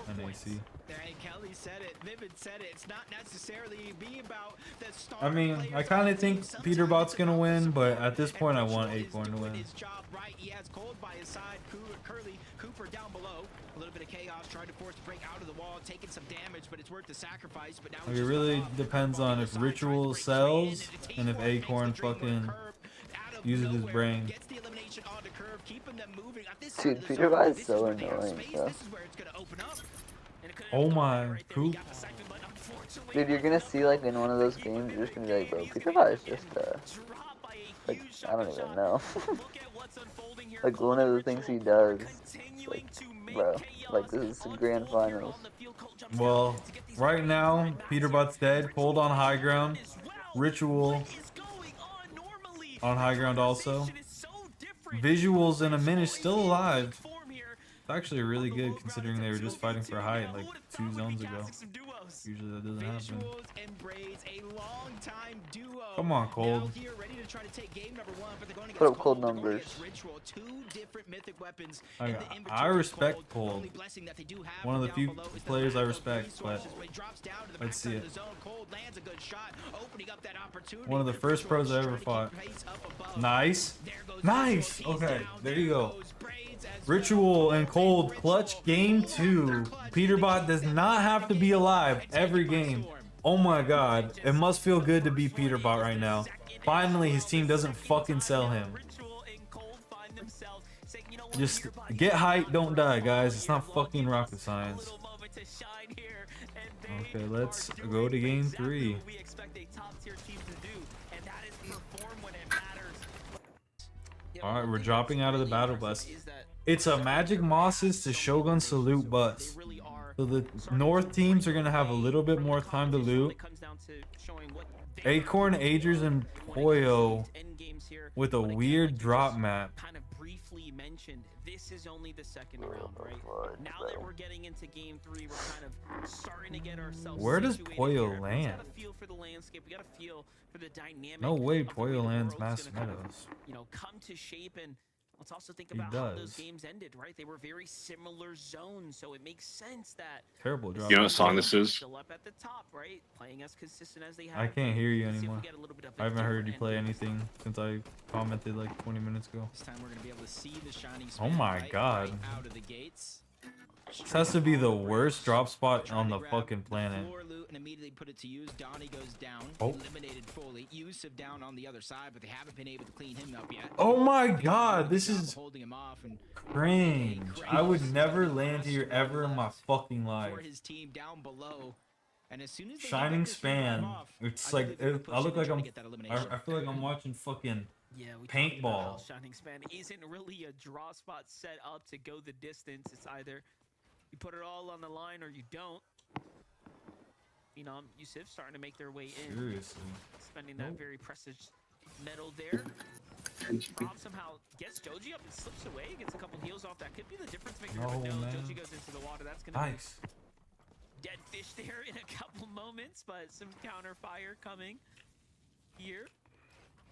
an AC. Hey, Kelly said it. Vivid said it. It's not necessarily be about the star I mean, I kind of think Peter Bot's gonna win, but at this point, I want Acorn to win. His job right. He has Cold by his side. Curly Cooper down below. A little bit of chaos. Tried to force the break out of the wall, taking some damage, but it's worth the sacrifice. But now Like, it really depends on if Ritual sells and if Acorn fucking uses his brain. Gets the elimination on the curve, keeping them moving. At this side Dude, of the Peter zone, Bot is this so where they have annoying, space. bro. This is where it's gonna open up. And it could've Oh gone my, right there. He Coop. got the second, but unfortunately, Dude, you're gonna see, like, in one of those games, you're just gonna be like, bro, Peter Bot is just, dropped by a like, huge I don't shot. even know. Look at what's unfolding here. Like, one of the things he does, Continuing to make bro, chaos like, this is some grand unfold here finals. on the field. Cole jumps Well, down to get these right guys now, right back. Peter Bot's dead. Cold on high ground. As well. Ritual What is going on normally? on high ground also. Conversation is so different. Visuals and Aminish still alive. Form here. It's actually really good considering they were just fighting for height like 2 zones ago. Usually that doesn't happen. Visuals and Braids, a long-time duo. Come on, Now Cold. here, ready to try to take game number 1, but they're going Put against up Cold They're going numbers. against Ritual, 2 different mythic weapons. I- in the I inventory of respect Cold. Only blessing that they do have One of the down few below is the players I lack of respect, but resources. When he drops down to the let's see backside it. of the zone, Cold lands a good shot, opening up that opportunity. One of the but first Ritual pros I ever trying to keep fought. pace up above. Nice. There goes Nice. Ritual. He's Okay, down. there you go. goes Braids as Ritual well. and Cold clutch game 2. Peter Bot does not have to be alive every game. Oh my god, it must feel good to be Peter Bot right now. Finally, his team doesn't fucking sell him. Just get height, don't die, guys. It's not fucking rocket science. Okay, let's go to game 3. Alright, we're dropping out of the battle bus. It's a Magic Mosses to Shogun Salute bus. So the North teams are going to have a little bit more time to loot. Acorn, Agers, and Poyo with a weird drop map. Kind of briefly mentioned, this is only the second round, right? Now that we're getting into game 3, we're kind of starting to get ourselves Where does situated Poyo here. We land? gotta feel for the landscape. We gotta feel for the dynamic. No way of the way Poyo the lands world's Mass gonna kind of, Meadows. you know, come to shape. And let's also think He about how those does. games ended, right? They were very similar zones, so it makes sense that Terrible drop You know map. what song this is? still up at the top, right? Playing as consistent as they have. I can't hear you See if we anymore. get a little bit of I a haven't heard you different play ending. anything since I commented like 20 minutes ago. This time we're going to be able to see the shining Oh span my right god. out of the gates. This has to be the worst drop spot on the fucking planet. Floor loot and immediately put it to use. Donnie goes down, Oh. eliminated fully. Yusuf down on the other side, but they haven't been able to clean him up yet. Oh my god, this Job is holding him off and cringe. I would never land here ever in my fucking for life. his team down below. And as soon as they Shining get this rebound span. off, It's I like believe they would I look push in like and try I'm. to get that elimination. I feel like I'm watching fucking. Yeah, we Paintball. talked about how Shining Span isn't really a draw spot set up to go the distance. It's either You put it all on the line or you don't. Phenom, Yusuf starting to make their way in. Seriously. Spending that very precious metal there. Rob somehow gets Joji up and slips away, gets a couple heals off. That could be the difference maker. No, but no, man. Joji goes into the water. That's gonna Nice. be dead fish there in a couple moments, but some counter fire coming here.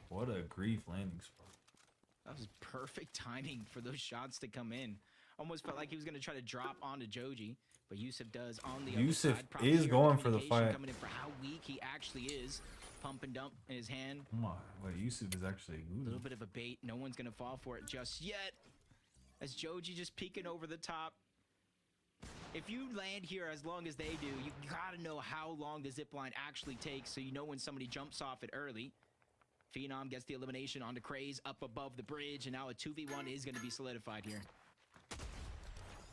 What a grief landing spot. That was perfect timing for those shots to come in. Almost felt like he was going to try to drop onto Joji, but Yusuf does on the Yusuf other side. Probably is hearing going for the communication fight. Coming in for how weak he actually is. Pump and dump in his hand. Come on. Wait, Yusuf is actually A good. little bit of a bait. No one's going to fall for it just yet. As Joji just peeking over the top. If you land here as long as they do, you got to know how long the zip line actually takes so you know when somebody jumps off it early. Phenom gets the elimination onto Craze up above the bridge, and now a 2v1 is going to be solidified here.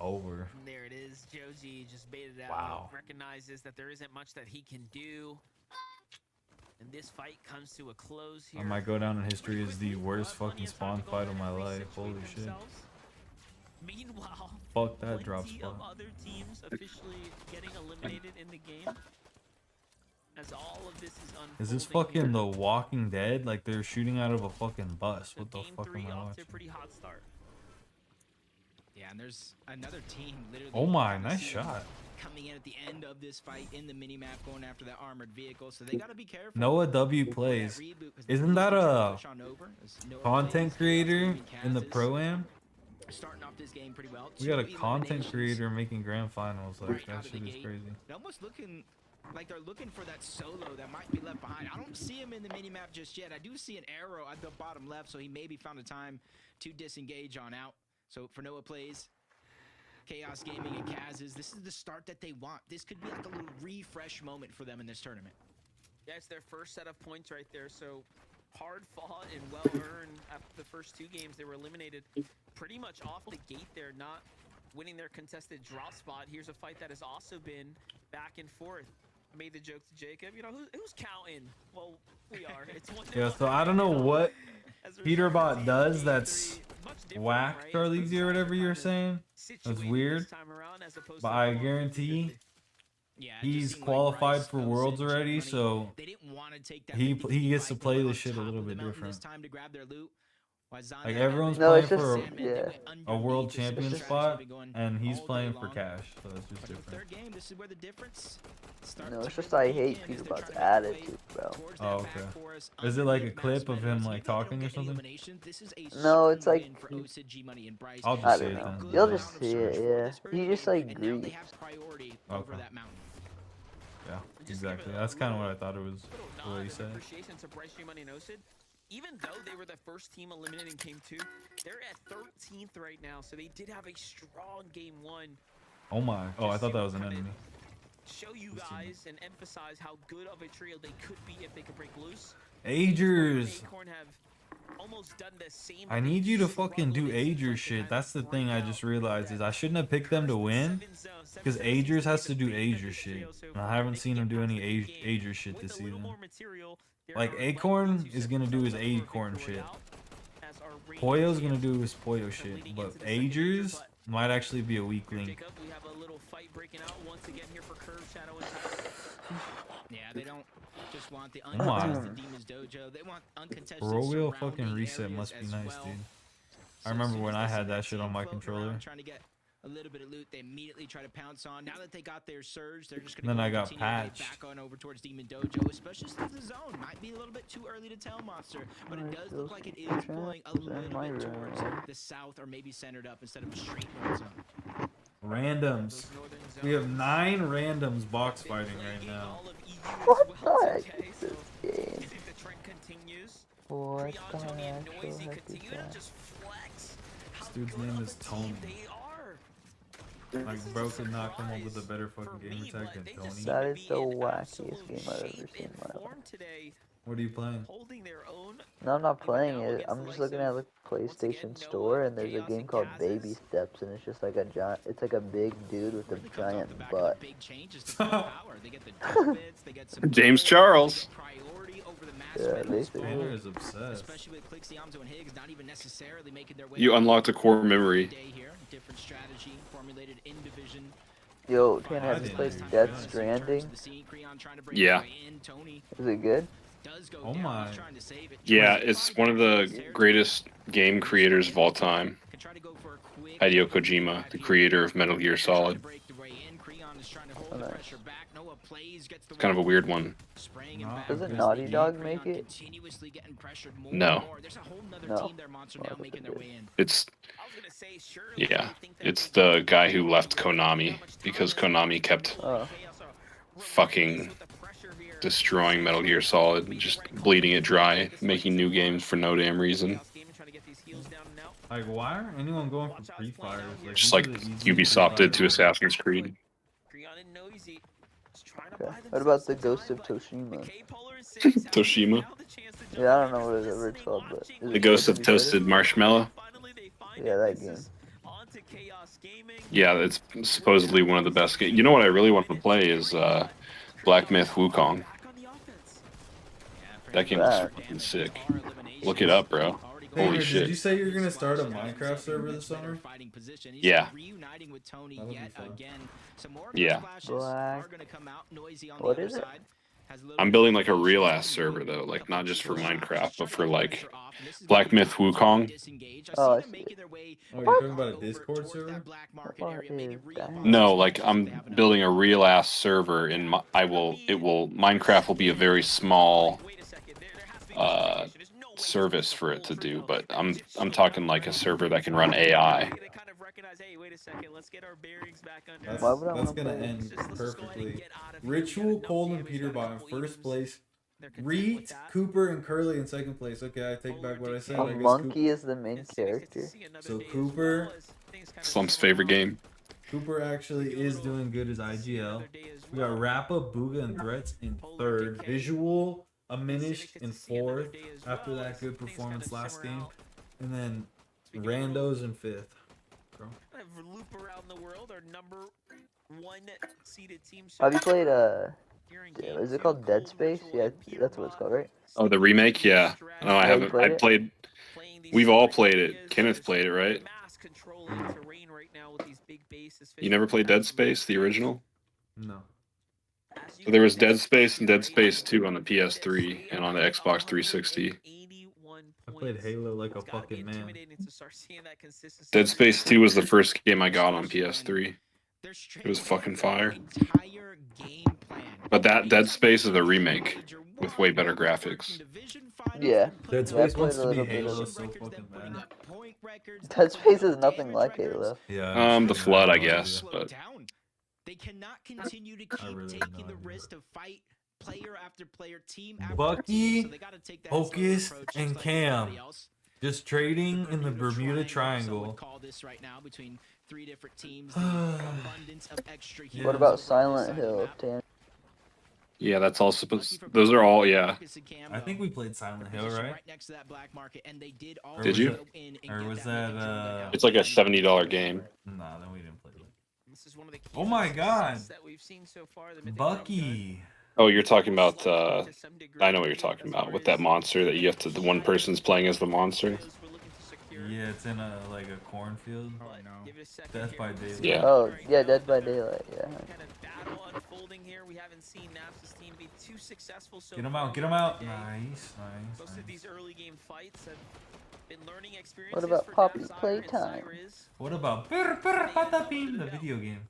Over. And there it is. Joji just baited out. Wow. Recognizes that there isn't much that he can do. And this fight comes to a close here. I might go down in history as the worst fucking spawn fight of my life. Holy shit. Meanwhile, Fuck that drop plenty of spot. other teams officially getting eliminated in the game. As all of this is unfolding. Is this fucking The Walking Dead? Like they're shooting out of a fucking bus. So What the game fuck 3 am I off to a watching? pretty hot start. Yeah, and there's another team literally. Oh my, kinda nice seen shot. Coming in at the end of this fight in the minimap, going after that armored vehicle, so they gotta be careful. Noah W for that plays. reboot, 'cause Isn't they that usually try to a push on over, as Noah content plays, creator Gaming in the Kaz is Pro-Am? starting off this game pretty well. We got a 2 content eliminations. creator making grand finals. Like Right out that of the shit is gate. crazy. They're almost looking like they're looking for that solo that might be left behind. I don't see him in the minimap just yet. I do see an arrow at the bottom left, so he maybe found a time to disengage on out. So for Noah plays, Chaos Gaming and Kaz's, this is the start that they want. This could be like a little refresh moment for them in this tournament. Yeah, it's their first set of points right there. So hard fought and well earned after the first 2 games. They were eliminated pretty much off the gate there, not winning their contested drop spot. Here's a fight that has also been back and forth. I made the joke to Jacob, you know, who's counting? Well, we are. It's 1-1 Yeah, so I don't know right now. what As a Peterbot result, does game that's 3, much different, whack, right? Charlize, or whatever you're Kind of saying. situated this weird, time around as opposed But to I 50-50. guarantee Yeah, it just he's seemed like qualified Bryce, for Felsen, Worlds Check already, Money, so they didn't want to take that he 50-50 gets to fight play going this on shit a top little of the bit mountain different. This time to grab their loot. While Zonda Like had everyone's that No, playing it's just- for Sandman, yeah. they went a underneath world this champion strategy spot, been going and he's all day playing for long. cash, so it's just But the different. third game, this is where the difference starts No, to it's just really I hate begin as they're Peterbot's trying to make their way attitude, bro. towards Oh, that back okay. for us Is it like a underneath clip Max of him Meadows. like Even if they don't talking or get any something? eliminations, this is a No, it's certain like- win for OC G Money and Bryce. I'll They just I have see don't it a know. then. good You'll amount just of see surge it, for yeah. this early He just game, like and now they griefs. have priority over Okay. that mountain. Yeah, Just give exactly. it a That's kind of little- what I thought it was. little The nod way he of said it. appreciation to Bryce G Money and Osid. Even though they were the first team eliminated in game 2, they're at 13th right now, so they did have a strong game 1. Oh my. Oh, I Just thought that to was an kinda enemy. Show you This team. guys and emphasize how good of a trio they could be if they could break loose. Agers. Acorn have almost done the same I need you to fucking do Ager shit. That's the thing I just realized is I shouldn't have picked them to win because Agers has to do Ager shit. And I haven't seen him do any Ager shit this season. Like Acorn is gonna do his Acorn shit. Poyo's gonna do his Poyo shit, but Agers might actually be a weak link. Jacob, we have a little fight breaking out once again here for Curve, Shadow, and Top. Yeah, they don't just want the Come on. uncontested Demons Dojo. They want uncontested Royal surrounding fucking reset must be areas nice, as well. dude. So I remember as soon when as I they had see that shit on team my floating controller. around trying to get a little bit of loot, they immediately try to pounce on. Now that they got their surge, they're just gonna Then go I got continue their way patched. back on over towards Demon Dojo, especially since the zone might be a little bit too early to tell, Monster. But it does look like it is pulling a little bit towards the south or maybe centered up instead of a straight north zone. Randoms. Northern We zone. have 9 randoms box They fighting play right game now. all of EU What as well, the heck okay, is so this game? I think the trend continues. What Creon, the Tony, and actual Noisy heck is continue to that? just flex how This dude's good name of is a team Tony. They are. Like, This is bro a could not come up with a surprise better fucking for gamer me, tag but than they just Tony. seem That to is be the in wackiest absolute game I've ever shape seen in and my life. form today, What are you playing? holding their own. No, I'm not Even playing now it. against I'm the just likes looking at of, the once again, PlayStation Noah, Store, and there's a Chaos, game and called Kaz's. Baby Steps, and it's just like a giant. It's like a big dude with a Really comes off the giant back butt. of the big changes to full power. They get the double bits, they get some James gold, Charles. they get priority over the Yeah, basically. Tanner is obsessed. Especially with Click, Siamzo, and Higgs not even necessarily making their way. You unlocked a core memory. Day here, different strategy formulated in division. Yo, Tanner, have you didn't played even Death realize. Stranding? Yeah. Is it good? Oh my. Yeah, it's one of the greatest game creators of all time. Hideo Kojima, the creator of Metal Gear Solid. Oh, nice. It's kind of a weird one. Doesn't Naughty Dog make it? No. No. It's yeah, it's the guy who left Konami because Konami kept Oh. fucking destroying Metal Gear Solid, just bleeding it dry, making new games for no damn reason. Like, why are anyone going for Free Fire? Just like Ubisoft did to Assassin's Creed. Okay. What about the Ghost of Toshima? Toshima. Yeah, I don't know what it's called, but is The it Ghost good? of Have you played it? Toasted Marshmallow. Yeah, that game. Yeah, it's supposedly one of the best games. You know what I really want to play is Black Myth Wukong. That game is fucking sick. Look it up, bro. Tanner, Holy did you shit. say you're gonna start a Minecraft server this summer? Yeah. That'll be fun. Yeah. Black. What is it? I'm building like a real ass server though, like not just for Minecraft, but for like Black Myth Wukong. Oh, I see. Oh, you're talking about a Discord server? What is that? No, like I'm building a real ass server in Minecraft will be a very small service for it to do, but I'm talking like a server that can run AI. That's, Why would I that's wanna gonna play it? end perfectly. Ritual, Cole, and Peterbottom first place. Reet, Cooper, and Curly in second place. Okay, I take back what I said. A I guess monkey is the main character. So Cooper- Slump's favorite game. Cooper actually is doing good as IGL. We got Rappa, Booga, and Threats in third. Visual, Aminish in fourth after that good performance last game. And then Randos in fifth. Bro. Loop around the world, our number 1 seeded team. Have you played is it called Dead Space? Yeah, that's what it's called, right? Oh, the remake? Yeah. No, I Yeah, you haven't. played I it? played. We've all played it. Kenneth played it, right? You never played Dead Space, the original? No. So there was Dead Space and Dead Space 2 on the PS3 and on the Xbox 360. I played Halo like a fucking man. Dead Space 2 was the first game I got on PS3. It was fucking fire. But that Dead Space is a remake with way better graphics. Yeah. Dead I Space played wants a to be little bit Halo of so fucking bad. Dead Space is nothing like Halo. Yeah. The Flood, I guess, but They cannot continue to keep really taking no the idea. risk to fight player after player, team after Bucky, team. So they gotta take that slower Hocus, approach, and just like Cam. everybody else. Just trading in the Bermuda Some Triangle. would call this right now between 3 different teams. The abundance of extra Yeah. What heroes about over Silent this side of the Hill, map. Tan? yeah, that's all supposed. Those are all, yeah. Focus and Cam, I think we played Silent Hill, position right? next to that black market, and they did all Did you? go in and Or get was that that, mid-control It's like a $70 game. Nah, then we didn't play it. This is one of the Oh my key God. success that we've seen so far, the mid-range Bucky. Oh, you're talking about. to some degree I know what you're talking about with that monster that you have to. The one person's playing as the monster. we're looking to secure. Yeah, it's in a like a cornfield. But give it a second Death here. by This is Daylight. Yeah. Oh, yeah, Dead by Daylight, yeah. kind of battle unfolding here. We haven't seen Naps' team be too successful so Get him far out, get him out. today. Nice, nice, Most of these nice. early game fights have been learning experiences. about for Poppy Napsire and Playtime? Cyrus. What about Patapim, the video game?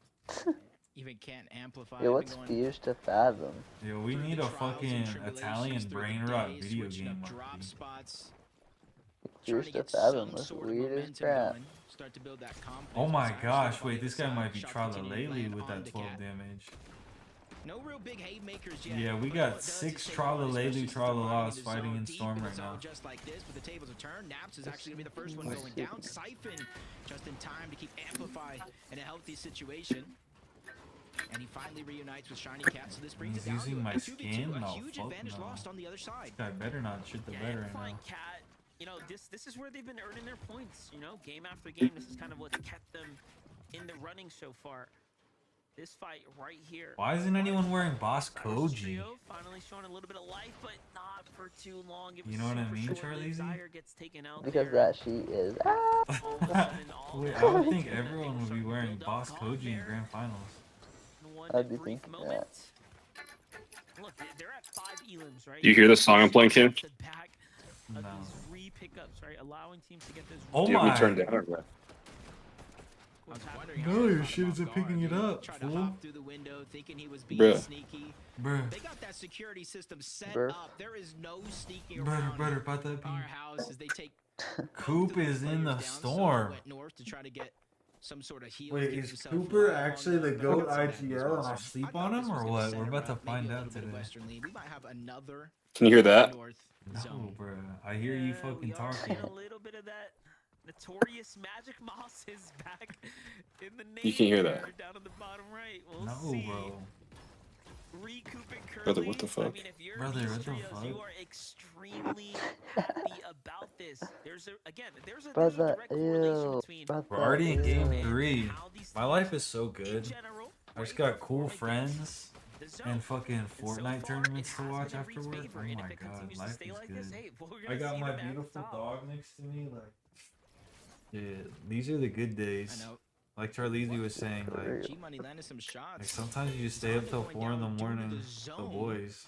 even can't amplify. Yo, what's Fears to Fathom? Yo, we need a fucking Italian brain rot video game. Drop Marky. spots. Fears to Fathom was weird as crap. Oh my gosh, wait, this guy might be Tralalele with that 12 damage. No real big haymakers yet. Yeah, we but got what does 6 is stabilize, especially Tralalele since they're running Tralalas the fighting zone in deep Storm in the right zone now. Just like this, with the tables are turned, Naps is actually gonna be the first one going down. Siphon just in time to keep Amplify in a healthy situation. And he finally reunites with Shiny Cat, so this brings He's it down using to my a 2v2, skin? a No, huge fuck advantage no. lost on the other side. This guy better not shit the bed right Amplify now. Cat, you know, this is where they've been earning their points. You know, game after game, this is kind of what's kept them in the running so far. This fight right here. Why isn't anyone wearing Boss Cyrus Koji? Trio finally showing a little bit of life, but not for too long. It was You know what I super mean, short-lived. Charlize? Zaire gets taken out Because there. that sheet is. All of a sudden, all Wait, that I would momentum think that they everyone were would be starting to wearing build up Boss gone Koji in there. grand finals. In one I'd be brief thinking that. moment. Look, they're at 5 elims, right? Do you hear this song I'm playing, Kim? Off the back of No. these re-pickups, right? Allowing teams to get this. Oh Do you have me my. turned down or what? I was happening. wondering No, how they your caught shit him off isn't guard. picking it He up, tried fool. to hop through the window thinking he was being Bruh. sneaky. Bruh. They got that security system set Bruh. up. There is no sneaking Brother, around brother, about that our beat. house as they take both Coop of those is in the players down. So storm. went north to try to get some sort of heal. Wait, give is himself Cooper a long actually the run. GOAT But that's bad news IGL and I also. sleep thought on this him, was or gonna what? center We're about to up maybe find a out little bit of today. Western League. We might have another Can you hear that? north No, zone. bro. I hear you Yeah, fucking we are seeing talking. a little bit of that. Notorious Magic Moss is back in the name. You can hear that. there, down on the bottom right. We'll No, see. bro. Recouping Curly. Brother, what the I fuck? mean, if you're Brother, these what the trios, you fuck? are extremely happy about this. There's a Brother, direct correlation ew. between Brother, We're already in game ew. 3. how these My teams life is so in good. general I just rate got cool perform against friends the zone. and fucking And so Fortnite far, tournaments it to has watch been in Reed's afterward. favor, Oh and my if it god, continues to life stay is like this, good. hey, we're I gonna got see my them at the beautiful top. dog next to me. Like, dude, these are the good days. I know. Like Charlize was saying, For like, real. G Money landed some shots. sometimes you just stay up till 4 in the morning. The zone. boys.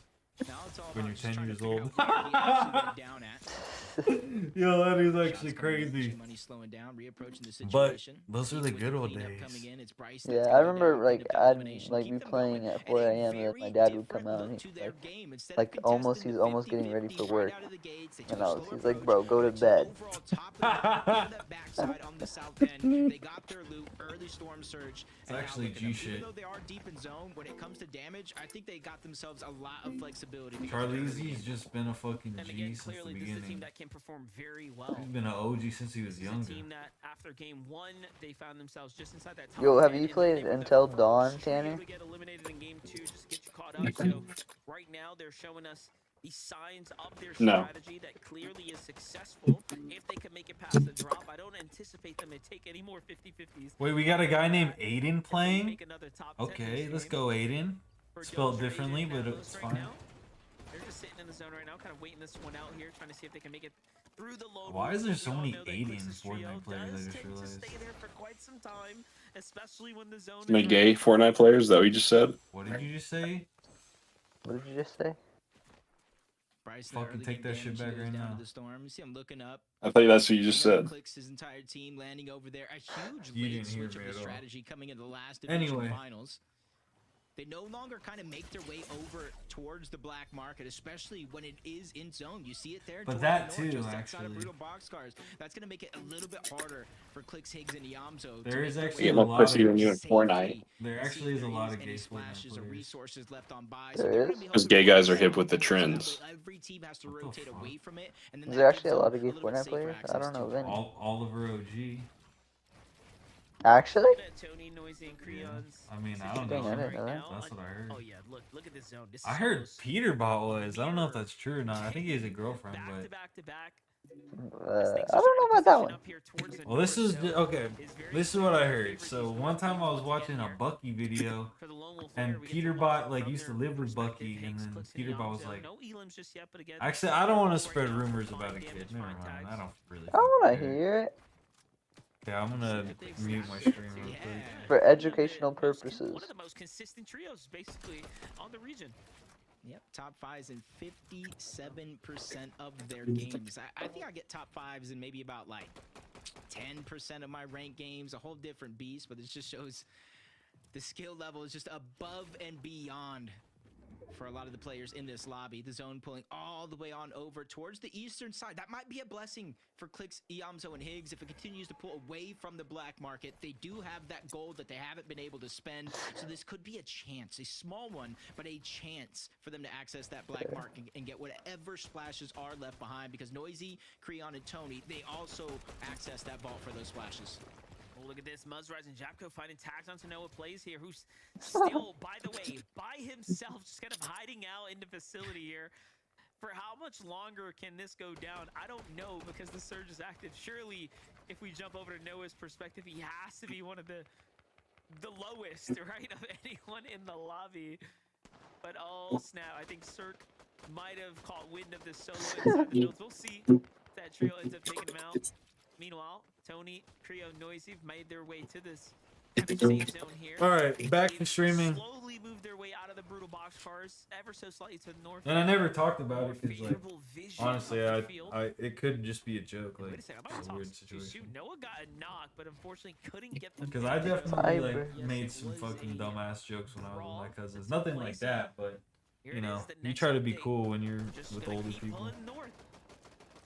Now it's all when about you're just 10 trying to years figure old. out where he actually went down at. Yo, that is Shots actually coming in, crazy. G-Money slowing down, reapproaching the But situation. those are Even the with good old cleanup days. coming in, it's Bryce Yeah, that's I coming remember down, like cleanup I'd elimination, like keep be them playing going. at 4 And a a.m. and very my dad would different come out look and to he's their like, game. Instead of like almost contesting he's the almost getting ready 50-50 for right work. out of the gates, they And took a I slower was, he's like, approach, bro, go to went the bed. overall top of the map, in the backside on the south end. They got their loot, early storm surge. It's and now actually look at them. G shit. Even though they are deep in zone, when it comes to damage, I think they got themselves a lot of flexibility. because of their early Charlize's game. just been a fucking And G again, since the clearly, this is a team beginning. that can perform very well. He's been an OG since he was This is a younger. team that after game 1, they found themselves just inside that top Yo, have 10, you and played they were the Until first Dawn, trio Tanner? to get eliminated in game 2, just get you caught up. So right now, they're showing us the signs of their No. strategy that clearly is successful. If they can make it past the drop, I don't anticipate them to take any more 50-50s. Wait, we got a guy named Aiden If they playing? make another top 10 Okay, this let's game, go Aiden. for Spelled Doja, differently, Aiden, and but Atlas it's right fine. now, they're just sitting in the zone right now, kind of waiting this one out here, trying to see if they can make it through the load. Why is there so We all many know that Aiden Clix's trio Fortnite players, I does just tend to realized. stay there for quite some time, especially when the zone is Many right. gay Fortnite players? Is that what you just said? What did you just say? What did you just say? Bryce, in the Fucking early take game that shit damage, he back goes right down to now. the storm. You see him looking up. I thought that's what you just said. Clicks his entire team landing over there. A huge You late didn't hear switch me of at the all. strategy coming into the last division Anyway. finals. They no longer kind of make their way over towards the black market, especially when it is in zone. You see it there. But towards that the north, too, just outside of actually. Brutal Boxcars. That's going to make it a little bit harder for Clicks, Higgs, and Yamzo. There to is make their actually way Get a more lot pussy of than you in safely Fortnite. There and see actually if is a there lot is of any gay splashes or Fortnite players. resources left on buy. There they're gonna is? be 'Cause hoping gay to guys are get hip with the some points out, trends. but every team has to What the rotate fuck? away from it, and then Is that there actually gives a lot them of gay little bit Fortnite safer players? I access don't know to of it. any. Oliver OG. Actually? Looking at Tony, Noisy, and Creons. I mean, I sitting don't in know. the zone I didn't right know that. now. That's what I heard. Oh yeah, look at this zone. This I is heard almost Peterbot was. I don't know if mirror that's true or not. I think he has a girlfriend, back but to back to back. I don't know about that one. well, this is okay. This is what I heard. So one time I was watching a Bucky video, and Peterbot like used to live with Bucky, and then Peterbot was like, no elims just yet, but again, actually, I don't want to spread rumors about a kid. Never mind. I don't really. I want to fucking care. hear it Yeah, I'm gonna mute my stream real quick. for educational purposes. One of the most consistent trios, basically, on the region. Yep, top fives in 57% of their games. I think I get top fives in maybe about like 10% of my ranked games. A whole different beast, but it just shows the skill level is just above and beyond for a lot of the players in this lobby. The zone pulling all the way on over towards the eastern side. That might be a blessing for Clicks, Iamzo, and Higgs if it continues to pull away from the black market. They do have that gold that they haven't been able to spend, so this could be a chance, a small one, but a chance for them to access that black market and get whatever splashes are left behind, because Noisy, Creon, and Tony, they also access that vault for those splashes. Oh, look at this. Muzzrise and Japco finding tags onto Noah Plays here, who's still, by the way, by himself, just kind of hiding out in the facility here. For how much longer can this go down? I don't know, because the surge is active. Surely, if we jump over to Noah's perspective, he has to be one of the the lowest, right, of anyone in the lobby. But oh snap, I think Cirque might have caught wind of this solo inside the builds. We'll see if that trio ends up taking him out. Meanwhile, Tony, Trio, Noisy have made their way to this safe zone here. All right, back to They've streaming. slowly moved their way out of the brutal boxcars, ever so slightly to the north. And I never talked about More it because, like, favorable vision honestly, of the field. it could just be a joke. Like, Wait a second, I'm it's a about weird to talk to situation. Noah got a knock, but unfortunately couldn't get the Because I finish. definitely Fiber. like made some fucking dumbass jokes when I was with my cousins. Nothing like that, but Here you it know, is, the you next try to be update. cool when you're Just with gonna older keep people. pulling north.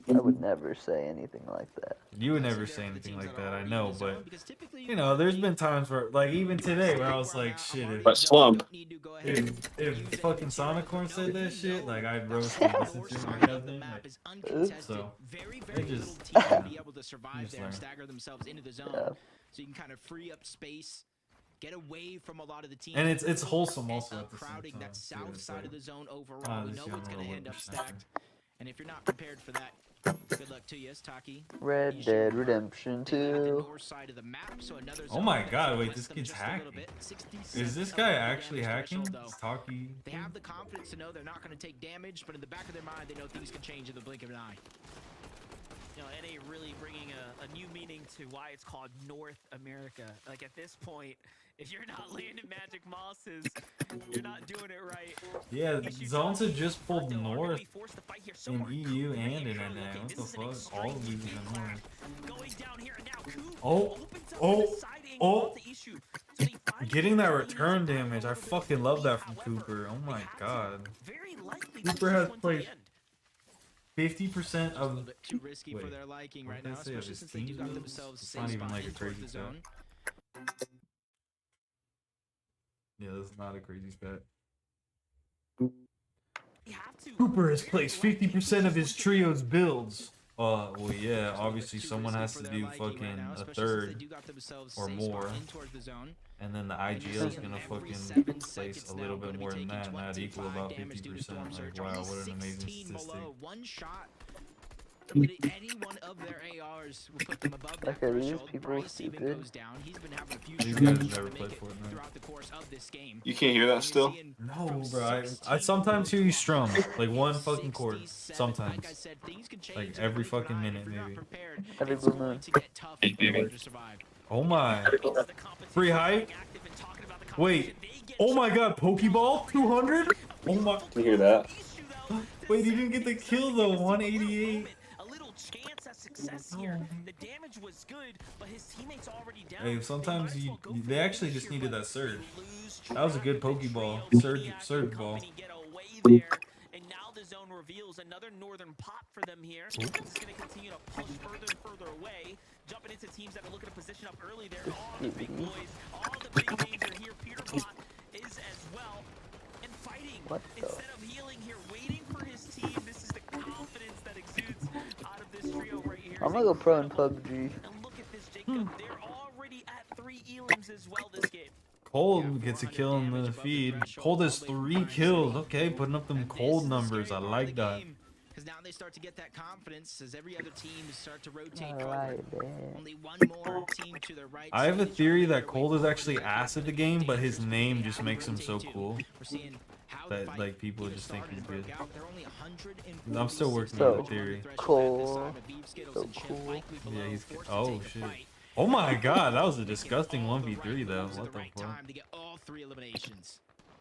I would never say anything like that. You would never say anything like that, I know, but you know, there's been times where, like, even today, where I was like, shit, But slump. if fucking Sonicorn said that shit, like, I'd roast him to my cousin. Like, so, Very, it very just, little team yeah, be able to survive just there and learn. stagger themselves into the zone. Yeah. So you can kind of free up space, get away from a lot of the teams. And it's wholesome also Up at the same crowding time, that too. south It's side like, of the zone overall. oh, We this know young it's going to little end up oversnap. stacked. And if you're not prepared for that, good luck to you, Taki. Red Dead Redemption They live at the 2. north side of the map, so another Oh zone my that god, wait, lets this them kid's just a little hacking. bit. 67 Is this above guy the actually damage hacking? threshold, though. It's Taki. They have the confidence to know they're not going to take damage, but in the back of their mind, they know things can change in the blink of an eye. You know, NA really bringing a new meaning to why it's called North America. Like, at this point, if you're not landing magic mosses, you're not doing it right. Yeah, Issue zones have Taki, just pulled Hunter are gonna north be forced to fight here. So in are EU Coop and in Curry. NA. Okay, What this the is an fuck? All of extremely these big are north. clash going down here, and now Coop Oh, opens up oh, to the side angle oh. off the issue. So they finally Getting that get the return easy damage, I back over fucking the love lead. that from However, Cooper. Oh they my had to god. very likely Cooper push has this one to played the end. 50% Just a little of. bit too risky for wait, their liking what right did I now, say, of especially his since they do team got moves? themselves It's safe not even spot like a in towards crazy the stat. zone. Yeah, that's not a crazy stat. You have to Cooper has very placed likely 50% of his push trio's builds. Well, yeah, Just a little bit obviously too someone risky has for to their do liking right fucking now, a especially since third, they do got themselves or safe spot more. in towards the zone. and then the And you're IGL is seeing gonna every fucking 7 place seconds a now little gonna bit be more than taking that, and that'd equal 25 about damage due to 50%. Storm Like, Surge. wow, Only what an amazing 16 statistic. below. One shot. Literally any one of their ARs will put them above that Okay, these threshold. people Bryce even stupid. goes down. He's been having a few These struggles guys to never make played it Fortnite. throughout the course of this game. You can't hear that And you're still? seeing No, from bro. I 16 sometimes hear you strum like one 67. fucking chord. Sometimes. Like I said, things can change Like, in the every blink of an fucking eye, and minute, if you're not maybe. prepared, Every it's blue going moon. to get tough Hey, for you baby. to survive. Oh my. It's the competition Free hype? being active and talking about the Wait. competition. They get Oh my shot. god, Pokeball 200? Oh my. You hear that? Issue, though, Wait, he didn't get the kill though. 188. a little chance at success here. The damage was good, but his teammates already down. Hey, They sometimes might as you- well go for they the actually finish just here, needed but that surge. they lose That was a track good of the Pokeball. trio. Surge Maniac ball. Company get away there, and now the zone reveals another northern pop for them here. This is going to continue to push further and further away, jumping into teams that are looking to position up early there. All the big boys, all the big names are here. Peterbot is as well, and fighting What the? instead of healing here, waiting for his team. This is the confidence that exudes out of this trio right here. I'm It's gonna go pro in incredible. PUBG. And look at this, Jacob. They're already at 3 elims as well this game. Cold gets a kill in the feed. Cold has 3 kills. Okay, putting up them And this cold is the numbers. I scary part of like the that. game, 'cause now they start to get that confidence as every other team start to rotate Alright, forward. man. Only one more team to the right. I have a slowly trying to theory make that their way Cold is forward. actually They're ass at the looking game, but his dangerous, name they just have makes him rotate so too. cool We're seeing how the that fight like people even just think started he's and good. broke out. They're only 146 I'm still working on the on theory. threshold at this Cool. time, and Beef, Skittles, So and Chip cool. likely Yeah, below, he's. forced to Oh take the shit. fight. Oh my god, that was a Making disgusting all the right 1v3 though. moves at What the right fuck? time to get all 3 eliminations.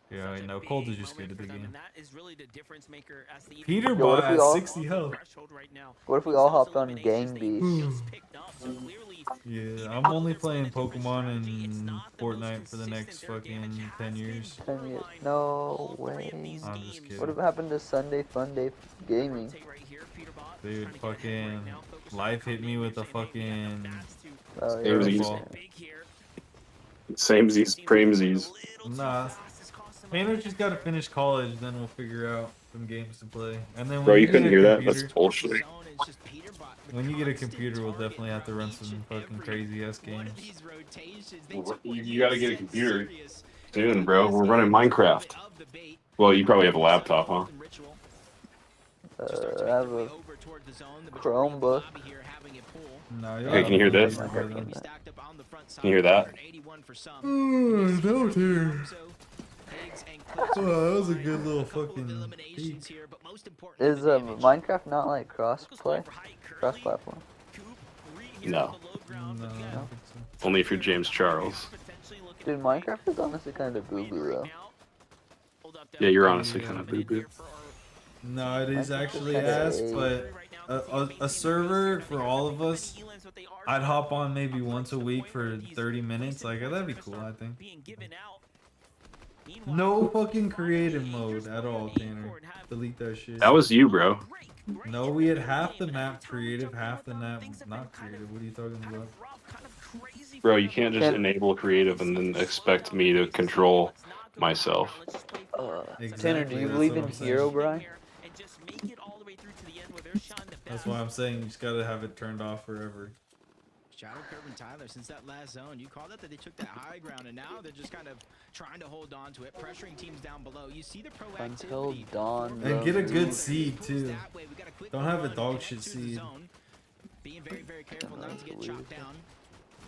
Yeah, I Such a know. Cold is big just good moment at the for them, game. and that is really the difference maker as the Peter Yo, what if bought we all- 60 health. threshold right now. What if we It's all those hopped on eliminations Gang that you Beast? just picked up, so clearly, Yeah, even I'm though only they're playing running a different Pokemon strategy, it's and not the most Fortnite for the next consistent. Their damage fucking has 10 been years. 10 years. borderline No all 3 of way. these I'm just games. kidding. What happened to Sunday Fun Day Gaming? Rotate right here, Peterbot Dude, trying to get ahead right fucking now, focus on life the hit me with a combination, maybe have fucking enough bats to Oh, It yeah. was that's easy. fine. big here. Same Z's, Pramesies. Nah. Painter just gotta finish college, then we'll figure out some games to play. And then Bro, when you get couldn't a hear that? computer- That's bullshit. Zone is just Peterbot, the When you get a constant computer, we'll target definitely have to throughout run each some and fucking every crazy ass one of games. these rotations. They Well, took what you gotta get a said computer serious. soon, bro. We're running Minecraft. Of the bait. Well, you probably have a laptop, huh? Ritual. I have a towards the zone. The Chromebook. lobby here having it pull. No, Hey, can you hear this? Gonna be stacked up on the front side. Can you hear that? 181 for some. No, dude. So, Higgs and Clips Oh, that was a are good little a couple of fucking eliminations peek. here, but most importantly, Is the damage. Minecraft not like cross-play? Cross-platform? No. No, I don't think so. Only if you're James Charles. Dude, Minecraft is honestly kind of boo-boo though. Yeah, you're honestly kind of boo-boo. No, it is I think actually it's kinda ass, a- but a server for all of us, I'd hop on maybe once a week for 30 minutes. Like, that'd be cool, I think. No fucking creative mode at all, Tanner. Delete that shit. That was you, bro. No, we had half the map creative, half the map not creative. What are you talking about? Bro, you can't just enable creative and then expect me to control myself. Tanner, do Exactly, you that's believe what in I'm saying. Herobrine? That's why I'm saying you just gotta have it turned off forever. Shadow Curve and Tyler, since that last zone, you called it that they took that high ground, and now they're just kind of trying to hold on to it, pressuring teams down below. You see the Until proactivity. dawn. And get a bro. good seed too. That way, we got a quick Don't have a run dog back shit to the seed. zone. Being very, very careful not to get chopped down.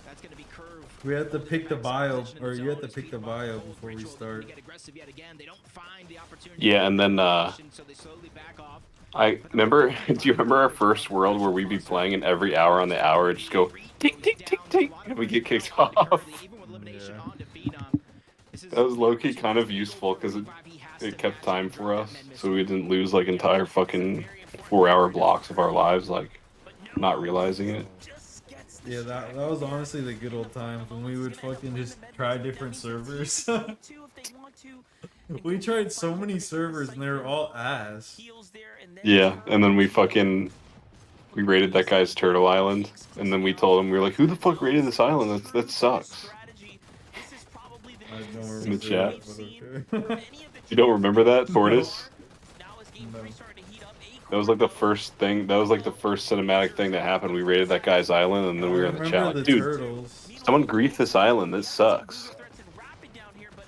That's going to be curved. We have to pick the bio, Position in or the you have zone to is pick the being bio controlled. before we Ritual start. to get aggressive yet again. They don't find the opportunity Yeah, and then so they slowly back off. I remember. Do you remember our first world where we'd be playing and every hour on the hour it'd just go tick tick tick tick and we get kicked off? That was low key kind of useful because it kept time for us, so we didn't lose like entire fucking 4-hour blocks of our lives, like not realizing it. Yeah, that was honestly the good old times when we would fucking just try different servers. We tried so many servers and they were all ass. Yeah, and then we raided that guy's Turtle Island, and then we told him, we were like, who the fuck raided this island? That sucks. I don't remember In the chat. that, but okay. You don't remember that, Tortoise? No. That was like the first thing. That was like the first cinematic thing that happened. We raided that guy's island, and then we were in the chat Remember like, the dude, turtles. someone grief this island. This sucks.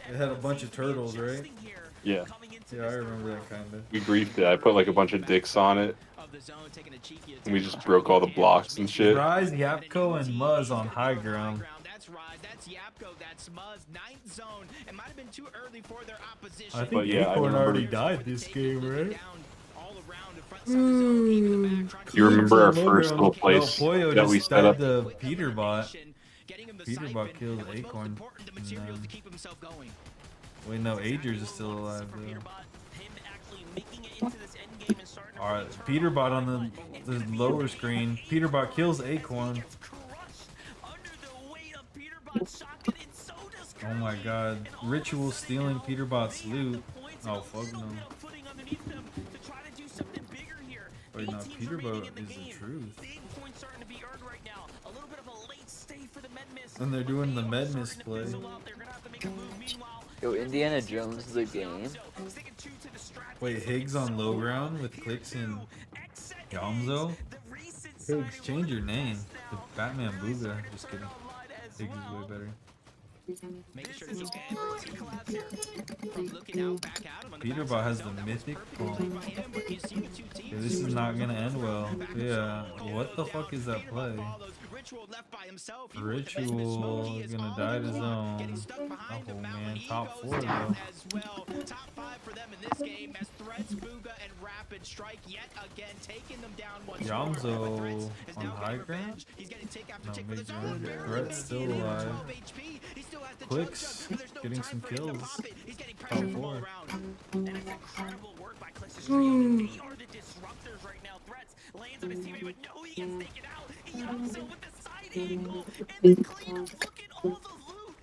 It had a bunch of turtles, right? Yeah, Yeah, I remember that kind of. we griefed it. I put like a bunch of dicks on it, and we just broke all the blocks and shit. Rise, Yapko, and Muzz on high ground. That's Rise, that's Yapko, that's Muzz, 9th zone. It might have been too early for their opposition. I think But yeah, I Acorn remember- already died this game, right? You remember our Low first ground. little place No, Poyo that just we set up? died to Peterbot. Peterbot killed Acorn. Wait, no, Agers is still alive though. Alright, Peterbot on the lower screen. Peterbot kills Acorn. Oh my god. Ritual stealing Peterbot's loot. Oh fuck no. Wait, no, Peterbot is the truth. And they're doing the Medmis play. Yo, Indiana Jones the game. Wait, Higgs on low ground with clicks and Yamzo? Higgs, change your name to Batman Booga. Just kidding. Higgs is way better. Peterbot has the mythic bomb. Yeah, this is not gonna end well. Yeah, what the fuck is that play? Ritual is gonna die to zone. Oh man, top 4 though. Top 5 for them in this game as Threads, Booga, and Rapid strike yet again, taking them down once more. Yamzo on high ground? No, mid ground. Threat's still alive. Clicks, getting some kills. Top 4. And it's incredible work by Click's stream. They are the disruptors right now. Threats lands on his teammate, but no, he gets taken out. Yamzo with the side angle and the cleanup. Look at all the loot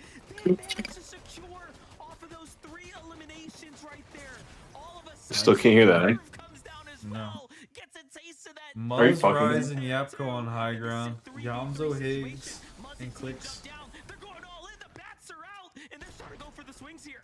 they managed to secure off of those 3 eliminations right there. All of a sudden, Still can't hear that, eh? comes down as No. well. Gets a taste of that. Are you Muzz, fucking Rise, me? and Yapko on high ground. Yamzo, Higgs, and Clicks. They're going all in. The bats are out, and they're starting to go for the swings here.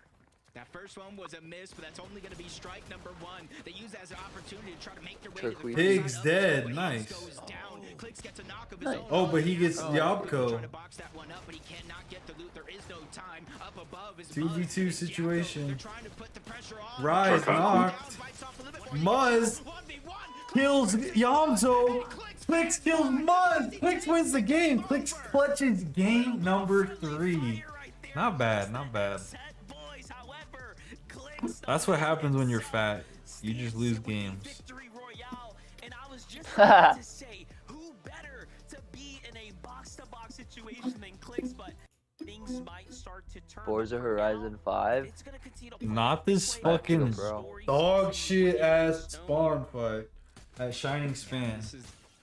That first one was a miss, but that's only going to be strike number 1. They use that as an opportunity to try to make their way Turquoise. to the Higgs dead, nice. goes down. Clicks gets a knock of his Nice. own. Oh, but he gets Trying Yapko. to box that one up, but he cannot get the loot. There is no time. Up above is 2v2 Muzz. situation. They're trying to put the pressure on. Rise Okay. knocked. Bites off a little bit. Muzz. 1v1. kills Yamzo. Clicks kills Muzz. Clicks wins the game. Clicks clutches game number 3. Not bad, not bad. That's what happens when you're fat. You just lose games. Victory Royale, and I was just about to say, who better to be in a box-to-box situation than Clicks, but things might start to turn. Forza Horizon 5. It's gonna continue to Not this play out fucking bro. dog shit ass spawn fight at Shining Span.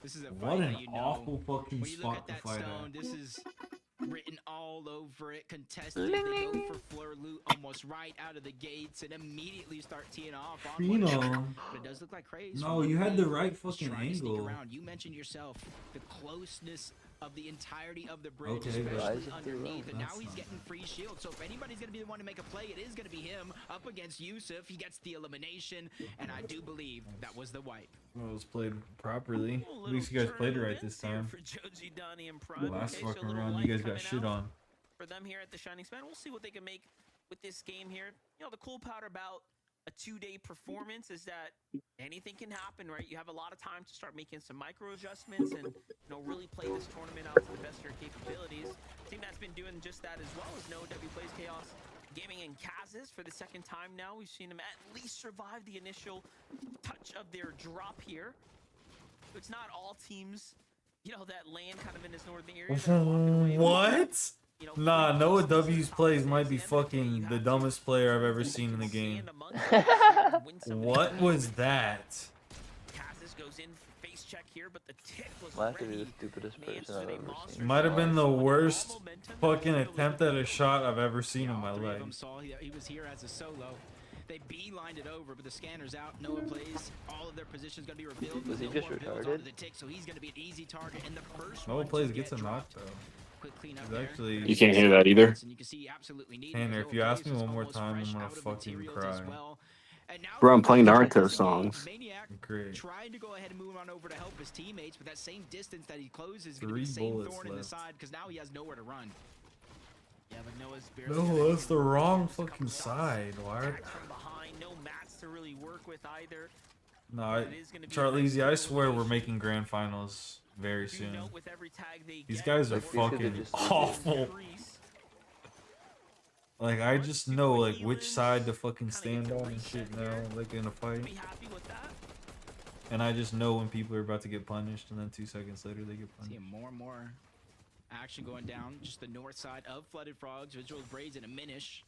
This is a fight What an that you know. awful fucking When you look spot at to that fight stone, at. this is written all over it. Contested. They go for floor loot almost right out of the gates and immediately start teeing off. On one shot. Phenom. But it does look like Craze. No, you had the right fucking Trying to sneak angle. around. You mentioned yourself the closeness of the entirety of the bridge, Okay, especially Horizon underneath. Zero. And now That's he's not- getting free shield. So if anybody's gonna be the one to make a play, it is gonna be him up against Yusuf. He gets the elimination, and I do believe that was the wipe. Well, it was played properly. A At least you guys little played it turn of right this events here time. for Joji, Donnie, and Prime. The last Okay, so a fucking little run, life you guys got coming shit out on. for them here at the Shining Span. We'll see what they can make with this game here. You know, the cool part about a 2-day performance is that anything can happen, right? You have a lot of time to start making some micro adjustments and, you know, really play this tournament out to the best of your capabilities. Team that's been doing just that as well as No W Plays Chaos Gaming and Kazis for the second time now. We've seen them at least survive the initial touch of their drop here. It's not all teams, you know, that land kind of in this northern area. that are walking away with, What? you know, Nah, free Noah kills W's and plays top might six, be and then you fucking the have dumbest to player I've ever who seen in the can game. stand amongst them, win some of What these was games. that? Kazis goes in for face check here, but the tick was Might have to be ready. the stupidest Man, person I've sitting ever monster seen. Might have been the shots. worst All momentum, fucking but attempt at a shot I've ever seen in All my three of life. them saw he was here as a solo. They beelined it over, but the scanner's out. Noah plays. All of their positions gonna be revealed. Was he No just more builds retarded? onto the tick, so he's gonna be an easy target. And the first Noah one to plays get gets a knock dropped. though. Quick cleanup He's there. actually- You can't hear that either. And you can see he absolutely needed it. Tanner, if Noah you ask Plays me was one more almost time, I'm fresh gonna out of fucking materials as cry. well. And now Bro, I'm playing Maniac Naruto songs. Great. tried to go ahead and move on over to help his teammates, but that same distance that he closes is going to 3 be the same bullets thorn in the left. side because now he has nowhere to run. Yeah, but Noah's barely No, that's the wrong fucking side. Why? Attack from behind, no mats to really work with either. No, It is gonna be a Charlize, I nice swear we're rotation. making grand finals very Do soon. note with every tag they These get, guys are Like, these could fucking just- awful. increase. Like I just know like which side to fucking stand on and shit now, like in a Be fight. happy with that. And I just know when people are about to get punished, and then 2 seconds later they get punished. seeing more and more action going down just the north side of Flooded Frogs. Visuals, Braids, and a Minish.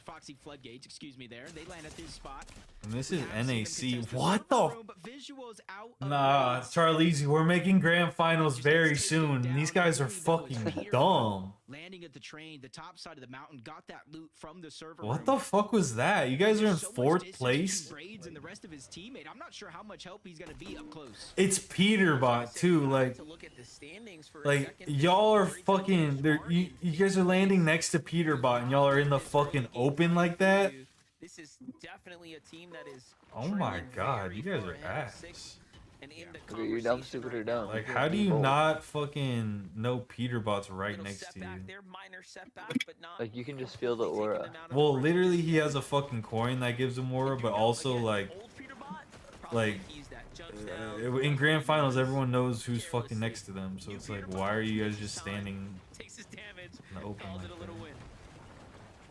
Foxy Floodgates, excuse me there. They land at this spot. And this We is have seen them NAC. contest the What server the? room, but Visuals out of Nah, range. Charlize, we're making grand finals Just very gets taken soon. And down. these guys are Really, though, it's fucking Peter dumb. Landing at the train, the top side of the mountain, got that loot from the server What room. the fuck was that? You guys are in There's so much 4th distance place? between Braids and the rest of his teammate. I'm not sure how much help he's gonna be up close. It's Peterbot too. Like, To look at the standings for a like second. y'all are Braids and fucking. There, you guys are landing next to Peterbot, and y'all are in the fucking open like that. This is definitely a team that is. Oh my trailing god, very you guys far are ahead of ass. six and in the Okay, you're dumb, conversation stupid, right or dumb. now. Like, Yeah, how do you both. not fucking know Peterbot's right Little next to you? setback there, minor setback, but not Like, you can just feel the completely aura. taking them out of Well, the race. literally, he has a fucking coin that gives him aura, You but know, also again, like, old Peterbot, probably like, keys that jumps in down, grand finals, runs everyone knows who's fucking carelessly. next to them. So New it's like, Peterbot why are you guys takes just his time, standing takes his damage, in the open calls like it a little that, win.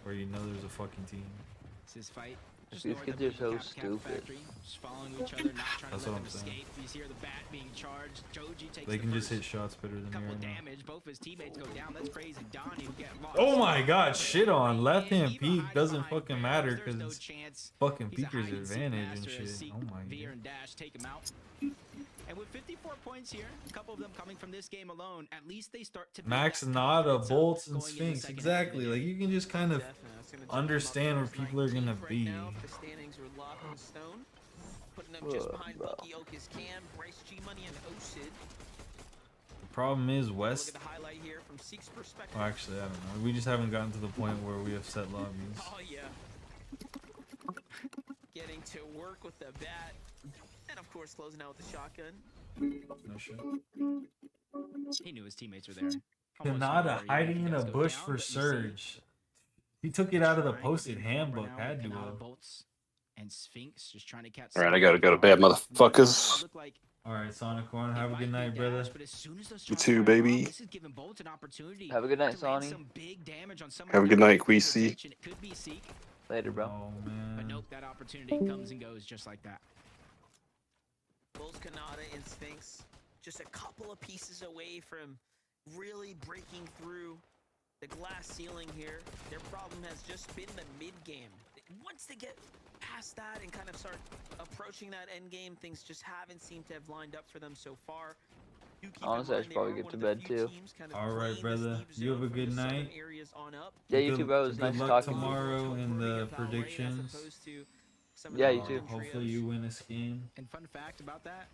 where you know there's a fucking team? It's his fight. Just These north kids of are the so Cap stupid. Factory, just following each other, not trying That's to let what them I'm saying. escape. He's here, the bat being charged. Joji takes They the can just first hit shots better than me couple right now. damage. Both his teammates go down. That's crazy. Donnie will get lost. Oh my god, shit on. Left hand Even peek hiding doesn't behind fucking barriers, matter there's because no it's chance. fucking He's a Peeker's hide and seek advantage and master as shit. Seek, Oh my Veer god. and Dash take him out. And with 54 points here, a couple of them coming from this game alone, at least they start to build Max that Nada, confidence up Bolts, and going into the Sphinx. second half of the Exactly. game. Like, you can just kind of Definitely, that's gonna jump them up understand where towards people are gonna 19th right be. now. The standings are locked in stone, putting them just Ugh, behind bro. Bucky, Okus, Cam, Bryce, G Money, and Osid. The problem is Look West. at the highlight here from Seek's perspective. Well, actually, I don't know. We just haven't gotten to the point where we have set lobbies. Oh yeah. Getting to work with the bat, and of course closing out with the shotgun. No shit. He knew his teammates were there. Almost Kanata nowhere, hiding you in a guys go bush down, for but you see Surge. He took it out of the trying to posted do handbook. more now Had with to Kanata have. Bolts And Sphinx just trying to catch. All right, I gotta go to bed, motherfuckers. Look like All right, Sonic One. it Have a might good be night, brother. dash, but as soon as those You shots too, fire baby. off, this is giving Bolt an opportunity Have a good night, to land Sonny. some big damage on someone Have a who's good not night, paying Queasy. attention. It could be Seek, Later, bro. Oh but man. nope, that opportunity comes and goes just like that. Both Kanata and Sphinx just a couple of pieces away from really breaking through the glass ceiling here. Their problem has just been the mid game. Once they get past that and kind of start approaching that end game, things just haven't seemed to have lined up for them so far. Do keep in Honestly, I mind should they probably are get one to of the bed, few too. teams kind of All right, playing this brother. deep You have zone a from good the southern night. areas on up. Yeah, you too, bro. It was Good nice luck talking to you. tomorrow in the As predictions. opposed to some of Yeah, the you bottom too. Hopefully trios. you win a skin. And fun fact about that,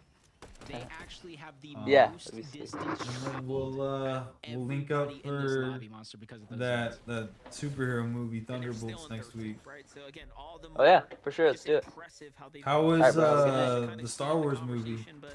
they actually have the Yeah, most that'd be sick. distance And then traveled we'll link everybody up in this for lobby monster because of those that zones. superhero movie And they're still Thunderbolts in next 13th, week. right? So again, all the Oh yeah, more for sure. Let's just do it. impressive how they've How been was Alright, bro, have a good able night. to the see Star the Wars movie? conversation, but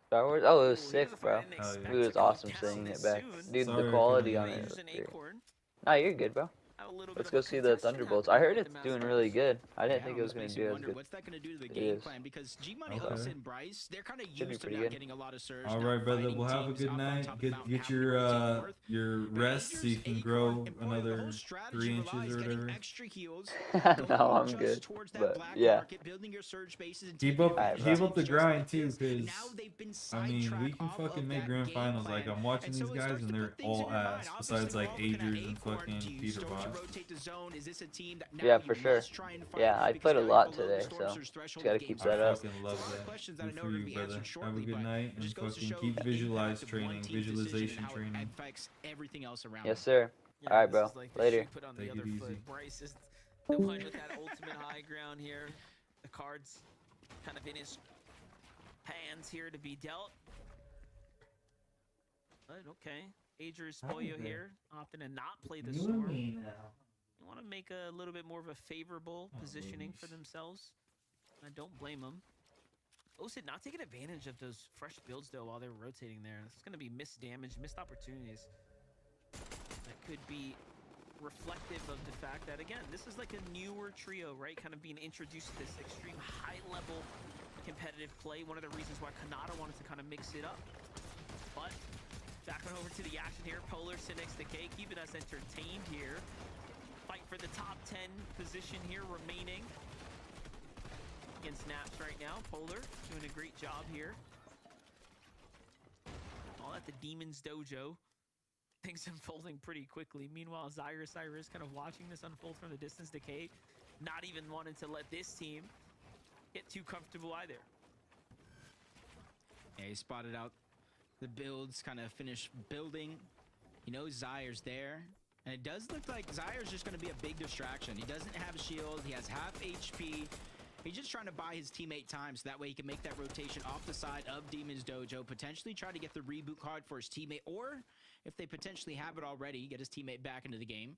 Star Wars. Oh, it was ooh, here's sick, a fight bro. I didn't Hell yeah. expect It was to go awesome down seeing this it back. soon. Dude, Sorry, the I quality couldn't on hear it you. Use was an great. acorn. Nah, you're good, bro. Have a little Let's bit go of a see the contestant Thunderbolts. happening I heard with it's the doing Masters. really good. I didn't Yeah, think it was almost gonna makes do you as wonder good. what's that going to do to the It game is. plan, because G Money, Okay. Us, and Bryce, they're kind of Should be used to pretty not good. getting a lot of surge. All not right, brother. fighting Well, have a teams good up on night. top of Get Mount get Happy your rotating north. your But rest so you Rangers, can Acorn, grow and Boyo, the another whole strategy 3 inches relies or getting whatever. extra heals, No, going I'm just good. towards that But black yeah. market, building your surge bases, and Keep taking up, Alright, advantage bro. keep up the just grind like too, this. because Now they've been I mean we sidetracked can off fucking of make that grand game finals. Like plan. I'm watching And these so it guys starts and to they're put things in all your mind. ass. Obviously, Besides we're like all looking at Agers and Acorn. fucking Do you Peter start to Boss. rotate the zone? Is this a team that now Yeah, you for sure. must try and fight Yeah, I because played a now lot you're below the today, storm so surge threshold just gotta of game keep I that up. fucking so love a lot of that. questions that I Good know for are going you, to be brother. answered Have a shortly, good but night it and just goes to fucking show keep the visualize impact of one training, team's decision visualization and how training. it affects everything else around Yes, it. sir. Yeah, Alright, this bro. is like the Later. shoe put on Take the other it easy. foot. Bryce is the one with that ultimate high ground here. The cards kind of in his hands here to be dealt. But okay, Agers Boyo here opting to not play the storm. You want to make a little bit more of a favorable positioning for themselves. I don't blame them. Osid not taking advantage of those fresh builds though while they're rotating there. It's going to be missed damage, missed opportunities. That could be reflective of the fact that, again, this is like a newer trio, right? Kind of being introduced to this extreme high-level competitive play. One of the reasons why Kanata wanted to kind of mix it up. But back on over to the action here. Polar, Cynics, Decay keeping us entertained here. Fight for the top 10 position here remaining against Naps right now. Polar doing a great job here. All at the Demon's Dojo. Things unfolding pretty quickly. Meanwhile, Cyrus kind of watching this unfold from the distance. Decay not even wanting to let this team get too comfortable either. Yeah, he spotted out the builds, kind of finished building. He knows Zyr's there. And it does look like Zyr's just going to be a big distraction. He doesn't have a shield. He has half HP. He's just trying to buy his teammate time so that way he can make that rotation off the side of Demon's Dojo, potentially try to get the reboot card for his teammate, or if they potentially have it already, get his teammate back into the game.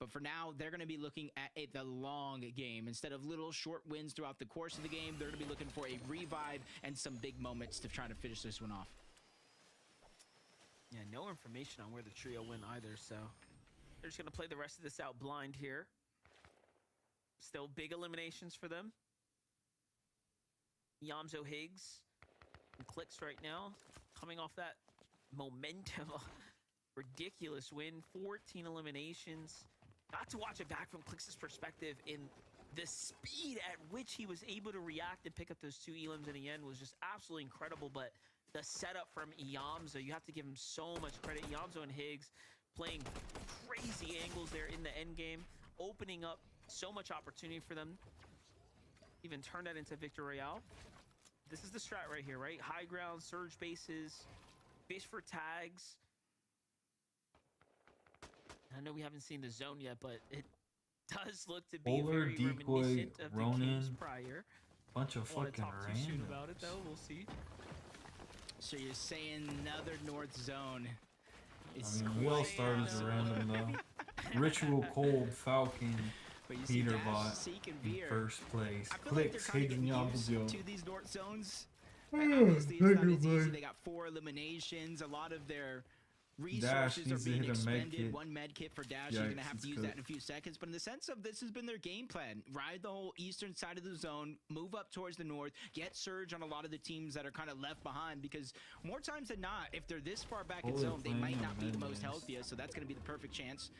But for now, they're going to be looking at the long game. Instead of little short wins throughout the course of the game, they're going to be looking for a revive and some big moments to try to finish this one off. Yeah, no information on where the trio went either, so they're just going to play the rest of this out blind here. Still big eliminations for them. Yamzo Higgs and Clicks right now, coming off that momentum. Ridiculous win, 14 eliminations. Got to watch it back from Clicks' perspective in the speed at which he was able to react and pick up those 2 elims in the end was just absolutely incredible. But the setup from Yamzo, you have to give him so much credit. Yamzo and Higgs playing crazy angles there in the end game, opening up so much opportunity for them. Even turn that into Victor Royale. This is the strat right here, right? High ground, surge bases, base for tags. I know we haven't seen the zone yet, but it does look to be Polar, very Decoy, reminiscent of the games Ronin. prior. Bunch of I don't want to fucking talk too soon about it randoms. though. We'll see. So you're saying another North Zone is I mean, we all start as a random though. Ritual Cold, Falcon, but you see Peter Dash, Bot Seek, and in Veer. first place. I feel like Clicks, they're kind of Hayden getting used Yamazo. to these North Zones. Obviously, it's not as easy. They got 4 eliminations. A lot of their Resources are needs to being hit a med expended. kit. One med kit for Dash. He's gonna Yikes, have it's to use cooked. that in a few seconds. But in the sense of this has been their game plan: ride the whole eastern side of the zone, move up towards the north, get surge on a lot of the teams that are kind of left behind. Because more times than not, if they're this far back in Holy zone, they might flame, not be the man, most yes. healthiest. So that's gonna be the perfect chance.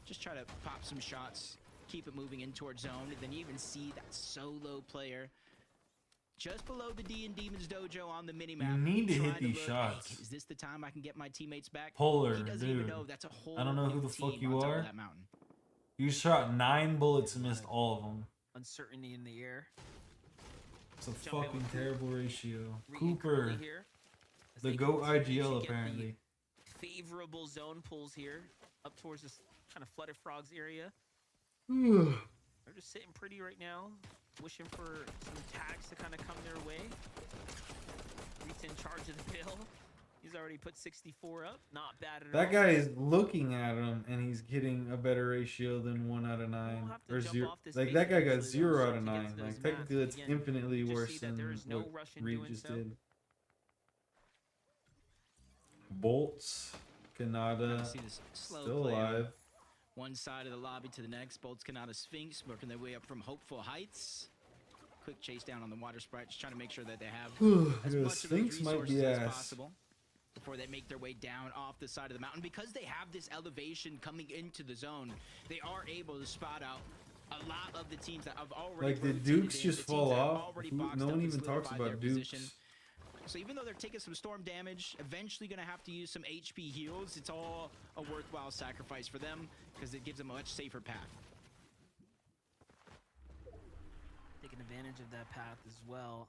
Just try to pop some shots, keep it moving in towards zone, and then you even see that solo player just below the D and Demons Dojo on the minimap. You need to hit trying these look, shots. "Hey, is this the time I can get my teammates back?" Polar, He doesn't even dude. know that's a whole I don't know who new the fuck team you on top of are. that mountain. You shot 9 bullets and missed all of them. Uncertainty in the air. It's a Jump in fucking with terrible ratio. Regan Cooper, Curley here, as the they GOAT continue to IGL get the apparently. Favorable zone pulls here up towards this kind of Flooded Frogs area. Ugh. They're just sitting pretty right now, wishing for some tags to kind of come their way. Reed's in charge of the bill. He's already put 64 up. Not bad at all. That guy is looking at him and he's getting a better ratio than 1 out of 9 have to or jump 0. off this Like base that guy got eventually, though, 0 so out of to get 9. to those Like technically, maps, that's again, infinitely you just worse see that than there is no what rush in Reed doing just so. did. Bolts, Kanata, See this slow still play on alive. one side of the lobby to the next. Bolts Kanata Sphinx working their way up from Hopeful Heights. Quick chase down on the water sprite, just trying to make sure that they have as The much of those Sphinx might resources be as ass. possible before they make their way down off the side of the mountain. Because they have this elevation coming into the zone, they are able to spot out a lot of the teams that have already Like the rotated Dukes in, just the teams fall that have off. already Who- boxed no up one and even talks solidified about their Dukes. position. So even though they're taking some storm damage, eventually going to have to use some HP heals. It's all a worthwhile sacrifice for them because it gives them a much safer path. Taking advantage of that path as well.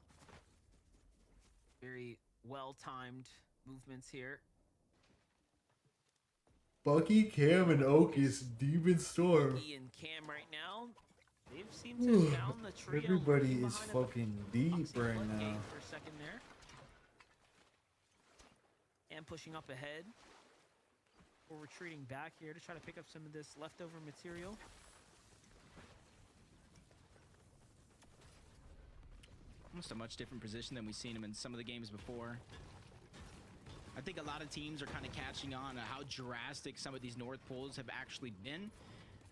Very well-timed movements here. Bucky, Cam, and Oak is Demon Storm. Bucky and Cam right now, they've seemed to have found the trio. Everybody lurking is behind a fucking deep boxy right floodgate now. For a second there. And pushing up ahead. We're retreating back here to try to pick up some of this leftover material. Almost a much different position than we've seen him in some of the games before. I think a lot of teams are kind of catching on to how drastic some of these North Poles have actually been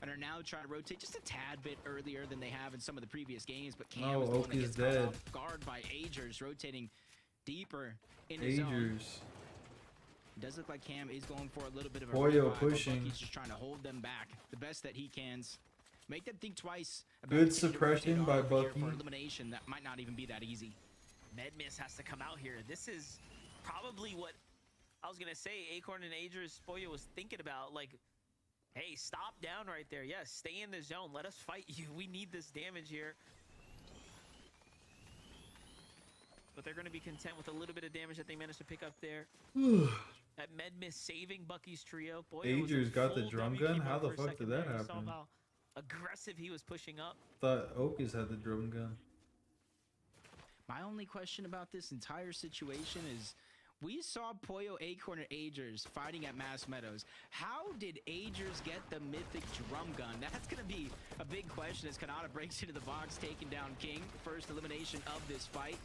and are now trying to rotate just a tad bit earlier than they have in some of the previous games. But Cam Oh, is the one Oak that is gets caught dead. off guard by Agers, rotating deeper in his zone. Agers. It does look like Cam is going for a little bit of a Boyo revive, but pushing. Bucky's just trying to hold them back the best that he can. Make them think twice about Good continuing to suppression rotate by on over here Bucky. for elimination that might not even be that easy. Medmiss has to come out here. This is probably what I was gonna say. Acorn and Agers Spoyo was thinking about. Like, hey, stop down right there. Yes, stay in the zone. Let us fight you. We need this damage here. But they're gonna be content with a little bit of damage that they managed to pick up there. That Medmiss saving Bucky's trio. Boyo was in Agers got the full drum W gun? came How out the for a fuck second did that there. You saw happen? how aggressive he was pushing up. Thought Oakes had the drum gun. My only question about this entire situation is we saw Pollo, Acorn, and Agers fighting at Mass Meadows. How did Agers get the mythic drum gun? That's going to be a big question as Kanata breaks into the box, taking down King. First elimination of this fight.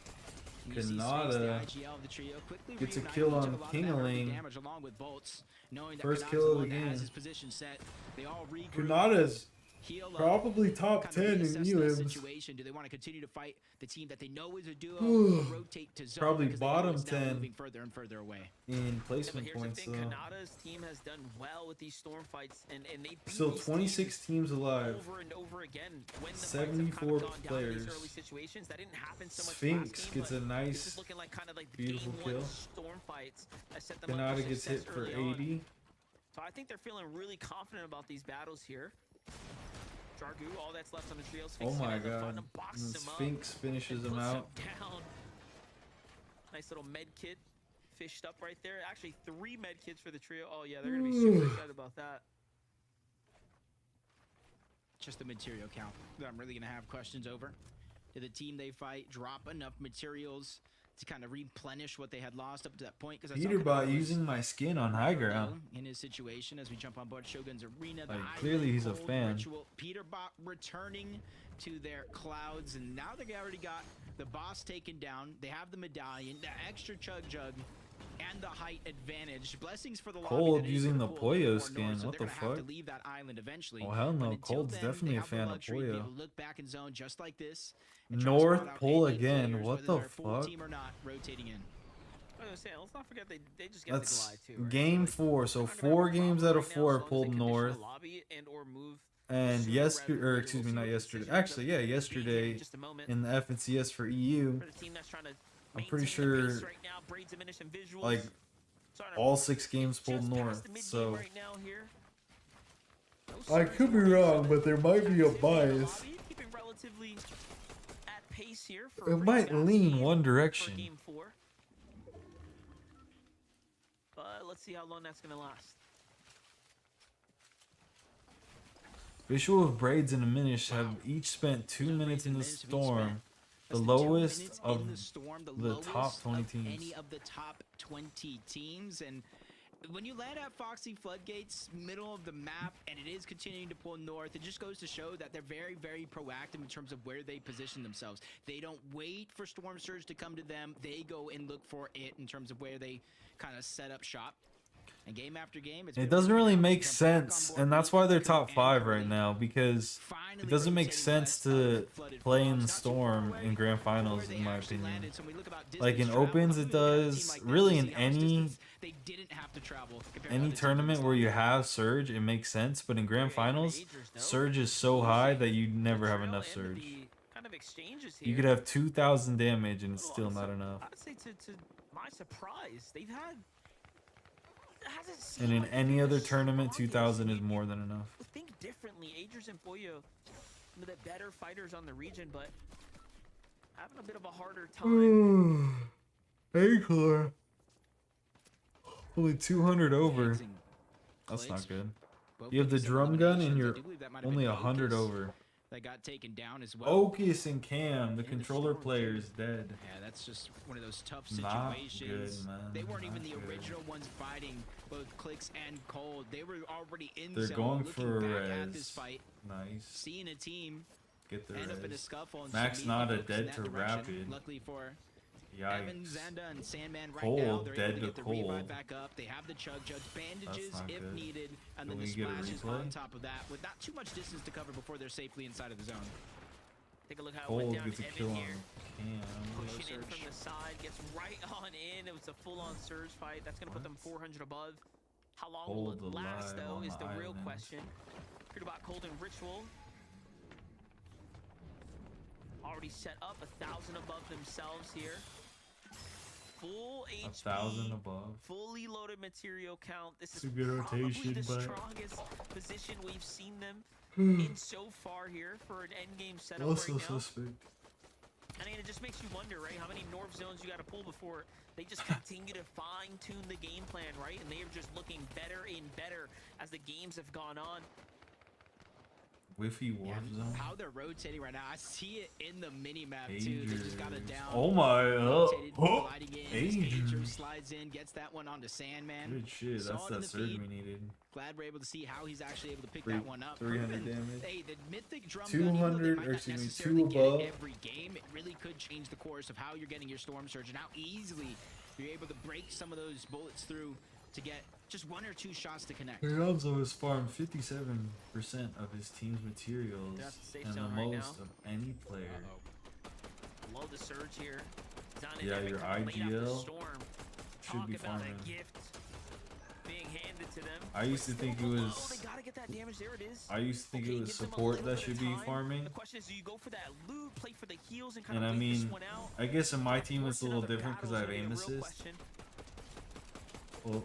And you see Sphinx, the Kanata IGL of the trio, quickly gets a reunited. kill He on took a lot of that early Kingaling. damage along with Bolts, knowing that First Kanata's kill the of the one that has game. his position set. They all regroup. Kanata's Heal up, probably top kind 10 of in reassess that elims. situation. Do they want to continue to fight the team that they know is a duo, or rotate to zone? Probably because they know bottom it's now 10. moving further and further away. In Yeah, but placement here's points the thing, though. Kanata's team has done well with these storm fights, and they beat Still these 26 teams alive. over and over again when the 74 fights have kind of gone down in players. these early situations. That didn't happen so much Sphinx last game, gets but a this nice, is looking like kind of like the beautiful game kill. one storm fights that set them up Kanata for gets success hit for early on. 80. So I think they're feeling really confident about these battles here. Jargu, all that's left on the trio. Oh Sphinx my gonna god. find him, And boxes then him up, Sphinx finishes and him puts out. down. Nice little med kit fished up right there. Actually, 3 med kits for the trio. Oh yeah, they're gonna be super excited about that. Just the material count that I'm really going to have questions over. Did the team they fight drop enough materials to kind of replenish what they had lost up to that point? Because Peterbot using my skin on high ground. in his situation as we jump on board Shogun's arena. The Like, High clearly he's a Gold fan. Ritual. Peterbot returning to their clouds, and now they already got the boss taken down. They have the medallion, the extra chug jug, and the height advantage. Blessings for the lobby Cold that is using gonna the pull a little Poyo more skin. north, so What they're the gonna have fuck? to leave that island eventually. Oh hell But no, until Cold's then, definitely they a have the fan of luxury to be able Poyo. to look back in zone just like this. and try to North spot out pull any again. players, What whether the they're full fuck? team or not, rotating in. I was gonna say, let's not forget they just get That's the glide too. Right? game Like, 4. So they're not gonna have a 4 games problem out of right now 4 as long as pulled they condition the north. lobby and or move And sooner yesterday, rather or than excuse later. me, We'll not see what yesterday. decisions Actually, yeah, end up being here yesterday in just a moment. in the FNCS for EU, For the team that's trying to I'm pretty maintain the pace sure right now, Braid's diminishing visuals. like Starting to all 6 games just pulled past north. the mid-game So right now here. I could be wrong, but there might be a bias. Keeping relatively at pace here for It might lean one for direction. game 4. But let's see how long that's gonna last. Visual of Braids and Diminish have each spent 2 minutes in the storm, the lowest of the top 20 teams. Any of the top 20 teams, and when you land at Foxy Floodgates, middle of the map, and it is continuing to pull north, it just goes to show that they're very, very proactive in terms of where they position themselves. They don't wait for Storm Surge to come to them. They go and look for it in terms of where they kind of set up shop. And game after game, It doesn't really make sense, and that's why they're top 5 right now, because it doesn't make sense to play in the Storm in Grand Finals, in my opinion. Like in Opens, it does. Really, in any tournament where you have Surge, it makes sense, but in Grand Finals, Surge is so high that you never have enough Surge. Kind of exchanges You here. could have 2,000 damage, and it's still not enough. I'd say to my surprise, they've had. hasn't And seemed in like any the other tournament, strongest. 2,000 is more than enough. Think differently. Agers and Poyo, some of the better fighters on the region, but having a bit of a harder time. Acor. Only 200 over. That's not good. You have the drum gun and you're only 100 over. That got taken down as well. Ocus and Cam, the controller player, is dead. Yeah, that's just one of those tough Not situations. good, man. They weren't even Not the good. original ones fighting both Clicks and Cold. They were already in They're zone, going looking for a back at res. this fight, Nice. seeing a team Get the end up in a res. scuffle. And Max some Nada meaningful dead focus to in that direction. Rapid. Luckily for Evan, Yikes. Zanda, and Sandman right Cold, now, they're dead able to get to the revive Cold. back up. They have the chug jugs, bandages not if good. needed, and Can then the we get a splashes replay? on top of that with not too much distance to cover before they're safely inside of the zone. Take a look how it went Cold down gets to a Evan kill on here. Cam. Pushing in from the side, gets right on in. It was a full-on surge fight. That's going to put them 400 above. How long will Cold it last, alive though, on is the the real island. question. Heard about Cold and Ritual. Already set up 1,000 above themselves here. Full HP. 1,000 above. Fully loaded material count. This It's is a good probably rotation, the but- strongest position we've seen them in so far here for an endgame setup Also right now. suspect. I mean, it just makes you wonder, right? How many North zones you got to pull before they just continue to fine-tune the game plan, right? And they are just looking better and better as the games have gone on. Whiffy Warp Yeah, Zone. how they're rotating right now, I see it in the mini map too. They just got it Agers. down. Oh my, rotated, oh, sliding in. Agers Agers. slides in, gets that one onto Sandman. Good shit, Saw that's it in that the surge feed. we needed. Glad we're able to see how he's actually able to pick Three- that one up. 300 Proven. damage. Hey, the mythic drum 200, gun, even though they or might not excuse me, necessarily 2 get it above. every game, it really could change the course of how you're getting your Storm Surge and how easily you're able to break some of those bullets through to get just 1 or 2 shots to connect. Alonso has farmed 57% of his team's materials That's the safe and the zone right most now. of any player. Below the surge here. Dynamic Yeah, your coming late out the IGL storm. should Talk be about farming. a gift being handed to them. I used to Still think it below, was- They gotta get that damage. There it is. I used to think Okay, it was gives them a support little that bit should of be time. farming. The question is, do you go for that loot, play for the heals, and kind And of I wait this mean, one out? I guess in my team it's Force a little another different because I battle have is aim gonna be a real assist. question. Well,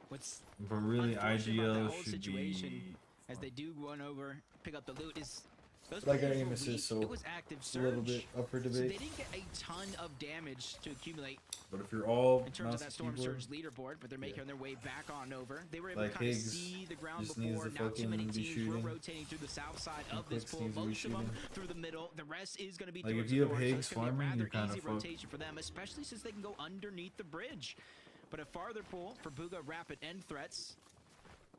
What's but really unfortunate about that IGL whole should situation be as they do run over, pick up the loot is those But I got players aim were assist, weak. so it was active it's a little surge. bit up for So they debate. didn't get a ton of damage to accumulate But if you're all in terms mouse of that and Storm keyboard, Surge leaderboard, but they're making their way back on over. They were able Like to kind of Higgs see the ground just needs before. to Not too many fucking be teams were shooting. rotating through the south side And of this Clicks pool. needs to be Most of them shooting. through the middle. The rest is going to be Like, towards if you the have north. So Higgs it's gonna be a farming, you're rather kinda easy fucked. rotation for them, especially since they can go underneath the bridge. But a farther pull for Bugha, Rapid, and Threats.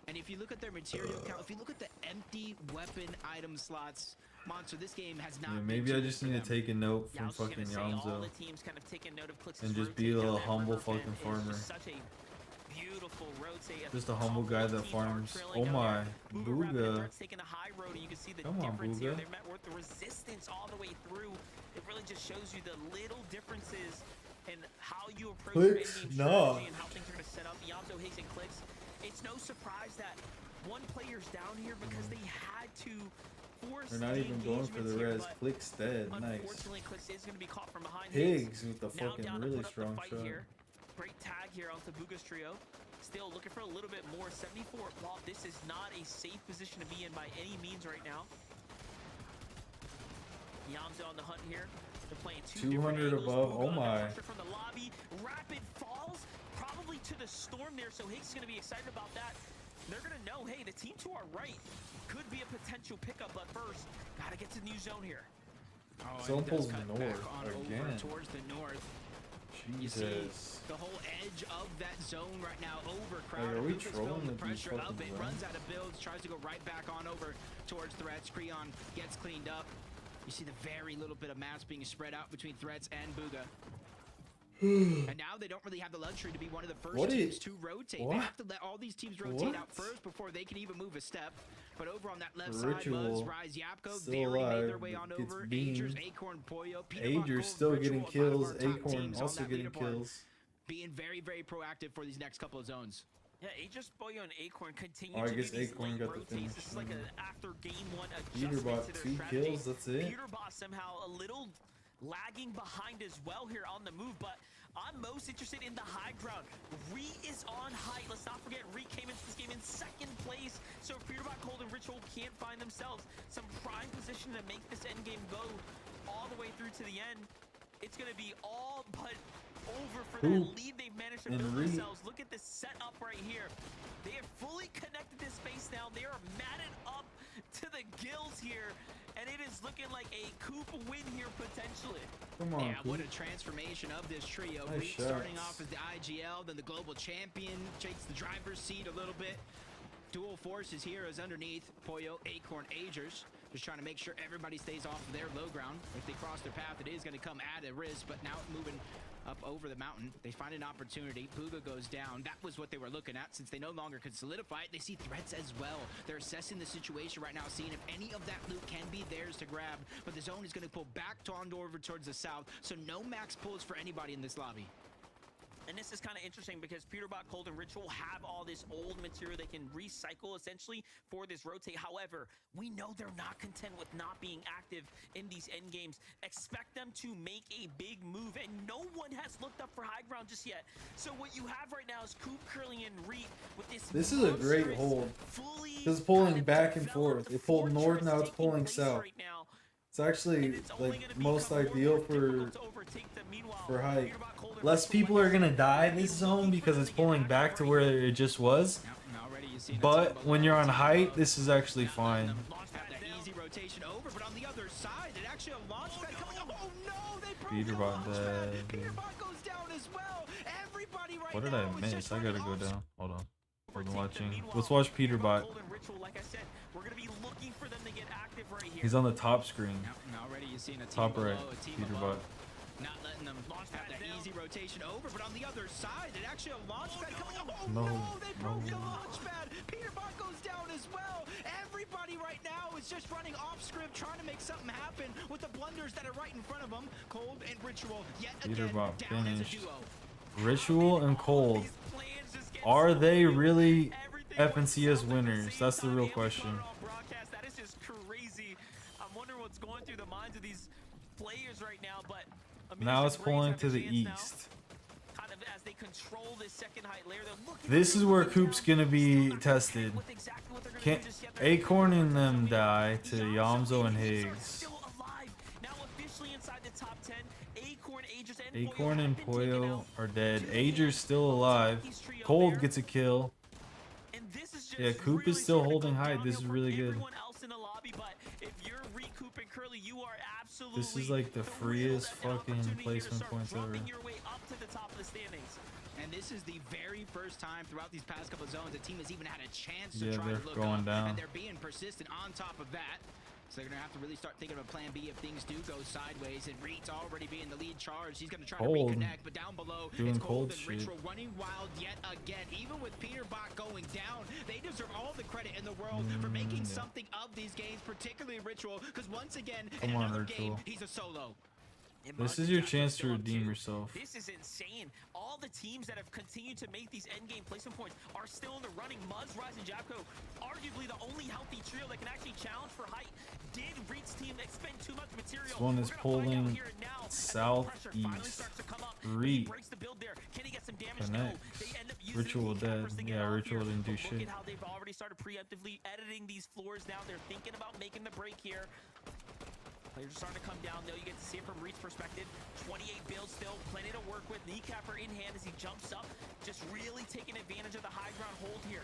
And if you look at their material count, if you look at the empty weapon item slots Monster, this game has not Yeah, been maybe too I good just for need them. to take a note Yeah, I from was just fucking gonna say, all Yamzo the teams kind of taking note of Clix's and just rotate be a down little that humble river bend. fucking It's farmer. just such a beautiful rotate. Just a humble guy that Teams are farms. trailing Oh down my, there. Booga Rapid and Booga. Threats taking a high road, and you can see the Come on, difference here. Booga. They're met with the resistance all the way through. It really just shows you the little differences in how you approach your Clix, in-game nah. strategy and how things are going to set up. Yamzo, Higgs, and Clix. It's no surprise that one player's down here because they had to force They're not the even going for the engagements here, res. but Click's dead. Nice. unfortunately, Clix is going to be caught from behind. Higgs with the now fucking down to really put up the strong fight shot. here. Great tag here onto Booga's trio. Still looking for a little bit more. 74 ball. This is not a safe position to be in by any means right now. Yamzo on the hunt here. They're playing 200 above. Oh my. Pressure from the lobby. Rapid falls probably to the storm there. So Higgs is going to be excited about that. They're going to know, hey, the team to our right could be a potential pickup. But first, got to get to the new zone here. Oh, and Zone it does pulls cut north back on again. over towards the north. You see Jesus. the whole edge of that zone right now Like, overcrowded. are we Booga's trolling feeling the with these pressure of fucking it, zones? runs out of builds, tries to go right back on over towards Threats. Creon gets cleaned up. You see the very little bit of mass being spread out between Threats and Booga. And now they don't really have the luxury to be one of the first What teams is- to rotate. what? They have to let all these teams rotate out What? first before they can even move a step. But over on that left Ritual, side, Buzz, Rise, Yapko, still Very made their alive, way but on gets over. beamed. Agers, Acorn, Poyo, Peter Ager's Buckle, still Ritual, getting a lot of kills. our top Acorn teams on also that getting leaderboard. kills. Being very, very proactive for these next couple of zones. Yeah, Aegis, Boyo, and Acorn continue Oh, I to guess do these Acorn late got the rotates. finish. This is like an after game one Peter adjustment bought to their 2 strategy. kills. That's it. Peterbot somehow a little lagging behind as well here on the move, but I'm most interested in the high ground. Ree is on height. Let's not forget, Ree came into this game in second place. So if Peterbot, Cold, and Ritual can't find themselves some prime position to make this end game go all the way through to the end, it's going to be all but over for Who? that lead they've managed to And build Ree- themselves. Look at this setup right here. They have fully connected this space now. They are matted up to the gills here, and it is looking like a Coop win here potentially. Come on, Yeah, what a Coop. transformation of this trio. Nice Reek starting shots. off as the IGL, then the global champion, takes the driver's seat a little bit. Dual forces here is underneath Poyo, Acorn, Agers. Just trying to make sure everybody stays off of their low ground. If they cross their path, it is going to come at a risk, but now moving up over the mountain. They find an opportunity. Booga goes down. That was what they were looking at. Since they no longer could solidify it, they see threats as well. They're assessing the situation right now, seeing if any of that loot can be theirs to grab. But the zone is going to pull back over towards the south, so no max pulls for anybody in this lobby. And this is kind of interesting because Peterbot, Cold, and Ritual have all this old material they can recycle essentially for this rotate. However, we know they're not content with not being active in these end games. Expect them to make a big move, and no one has looked up for high ground just yet. So what you have right now is Coop, Curling, and Reek with this. This is a great monstrous, hold. fully This is pulling kind of back and developed forth. It pulled north, now it's fortress pulling taking place south. right now. It's actually And it's only like gonna most become more ideal and more difficult for to overtake them. Meanwhile, height. Peterbot, Cold, and Less Ritual, people like are I gonna said, die they'll this be zone looking because for it's them to get pulling active back to right where here. it just was. Now already you've seen a But team when you're on below, height, team this is actually above. fine. Have that easy rotation over, but on the other side, it actually a launch pad coming up. Oh no, they broke the Peterbot launch pad. dead. Peterbot goes down as well. Everybody right What did now I is miss? just I gotta running go off down. Hold on. Wasn't Overtake them. watching. Meanwhile, Let's watch Peterbot, Peterbot. Cold, and Ritual, like I said, we're gonna be looking for them to get active right here. He's on the top screen. Now already you've seen a team Top below, right. a team Peterbot. above. Not letting them have that easy rotation over, but on the other side, it actually a launch pad coming up. Oh No, no, they broke the no. launch pad. Peterbot goes down as well. Everybody right now is just running off script, trying to make something happen with the blunders that are right in front of them. Cold and Ritual yet again Peterbot down finished. as a duo. Ritual and Cold. These plans just get Are so they weird. really Everything FNCS went south at the winners? same That's the time, real and we caught it question. on broadcast. That is just crazy. I'm wondering what's going through the minds of these players right now, but I mean, Now the it's Braves pulling have to a the chance now, east. kind of as they control this second height layer. They're looking This for is the where movement Coop's down. gonna Still be not content tested. with exactly what they're gonna Can't do just yet. They're Acorn looking and for them something. die to Yamzo and Higgs are Higgs. still alive. Now officially inside the top 10. Acorn, Aegis, and Acorn Poyo and have been taken Poyo out. are dead. Two Ager's hits still of alive. Tucky's trio Cold there. gets a kill. And this is just Yeah, Coop is really still starting to holding go height. This downhill is for really good. everyone else in the lobby, but if you're Recoup and Curly, you are absolutely This is like the thrilled freest at the fucking opportunity here to placement start points ever. dropping your way up to the top of the standings. And this is the very first time throughout these past couple of zones a team has even had a chance to Yeah, try they're to look going up, down. and they're being persistent on top of that. So they're going to have to really start thinking of a plan B if things do go sideways. And Reed's already being the lead charge. He's going to try to Cold. reconnect, but down below, Doing it's Cold cold and shit. Ritual running wild yet again. Even with Peterbot going down, they deserve all the credit in the world for making something of these games, particularly Ritual, because once again, in Come on, another game, Ritual. he's a solo. This is your chance to redeem yourself. This is insane. All the teams that have continued to make these end game placement points are still in the running. Muzz, Rise, and Japco, arguably the only healthy trio that can actually challenge for height. Did Reed's team expend too much material? This one is We're gonna find out pulling here and now as the pressure finally southeast. starts to come up. He Reed breaks the build there. Can he get some damage? connects. No. They end up using Ritual the dead. cappers to get Yeah, off Ritual here. didn't do But shit. Look at how they've already started preemptively editing these floors now. They're thinking about making the break here. Players are starting to come down, though. You get to see it from Reed's perspective. 28 builds still, plenty to work with. Kneecapper in hand as he jumps up, just really taking advantage of the high ground hold here.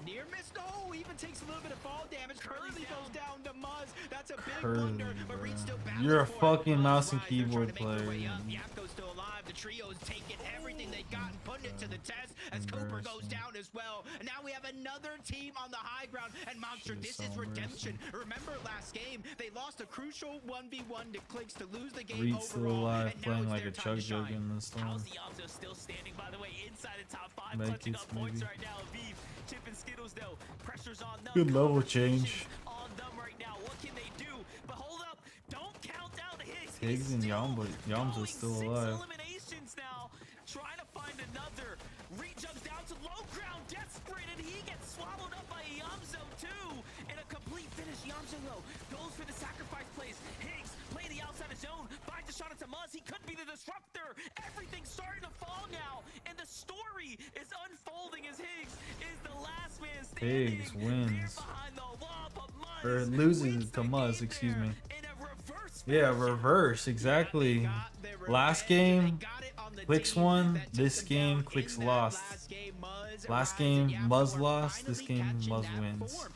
Near miss. No, even takes a little bit of fall damage. Curly's Curly goes down to Muzz. That's a big Curly, blunder, but Reed's still battling You're a for it. fucking Muzz mouse and Rise, they're trying keyboard to make their way player. up. Yapko's still alive. The trio's taking everything they got and putting it to the test as Cooper goes down as well. And now we have another team on the high ground. And Monster, Shit this is is so redemption. Remember last game, they lost a crucial 1v1 to Clicks to lose the game Reed's still overall. alive, and now playing it's like their a time chug to jug shine. in the storm. How's the Yamzo still standing, by the way, inside the top 5, Med clutching kits, up points maybe. right now. Aviv, Chip and Skittles, though. Pressure's on them. Good level Conversations change. on them right now. What can they do? But hold up. Don't count down Higgs. Higgs He's and still Yamza's going still 6 alive. eliminations now. Trying to find another. Reed jumps down to low ground. Desperate, and he gets swallowed up by Yamzo, too. And a complete finish. Yamzo, though, goes for the sacrifice plays. Higgs playing the outside of zone. Finds a shot into Muzz. He could be the disruptor. Everything's starting to fall now. And the story is unfolding as Higgs is the last man standing. Higgs wins. There behind the wall, but Muzz Or loses wins to the Muzz, game excuse there me. in a reverse Yeah, fashion. reverse, exactly. Last game, Clicks won. This game, Clicks lost. Last game, Muzz lost. This game, Muzz wins.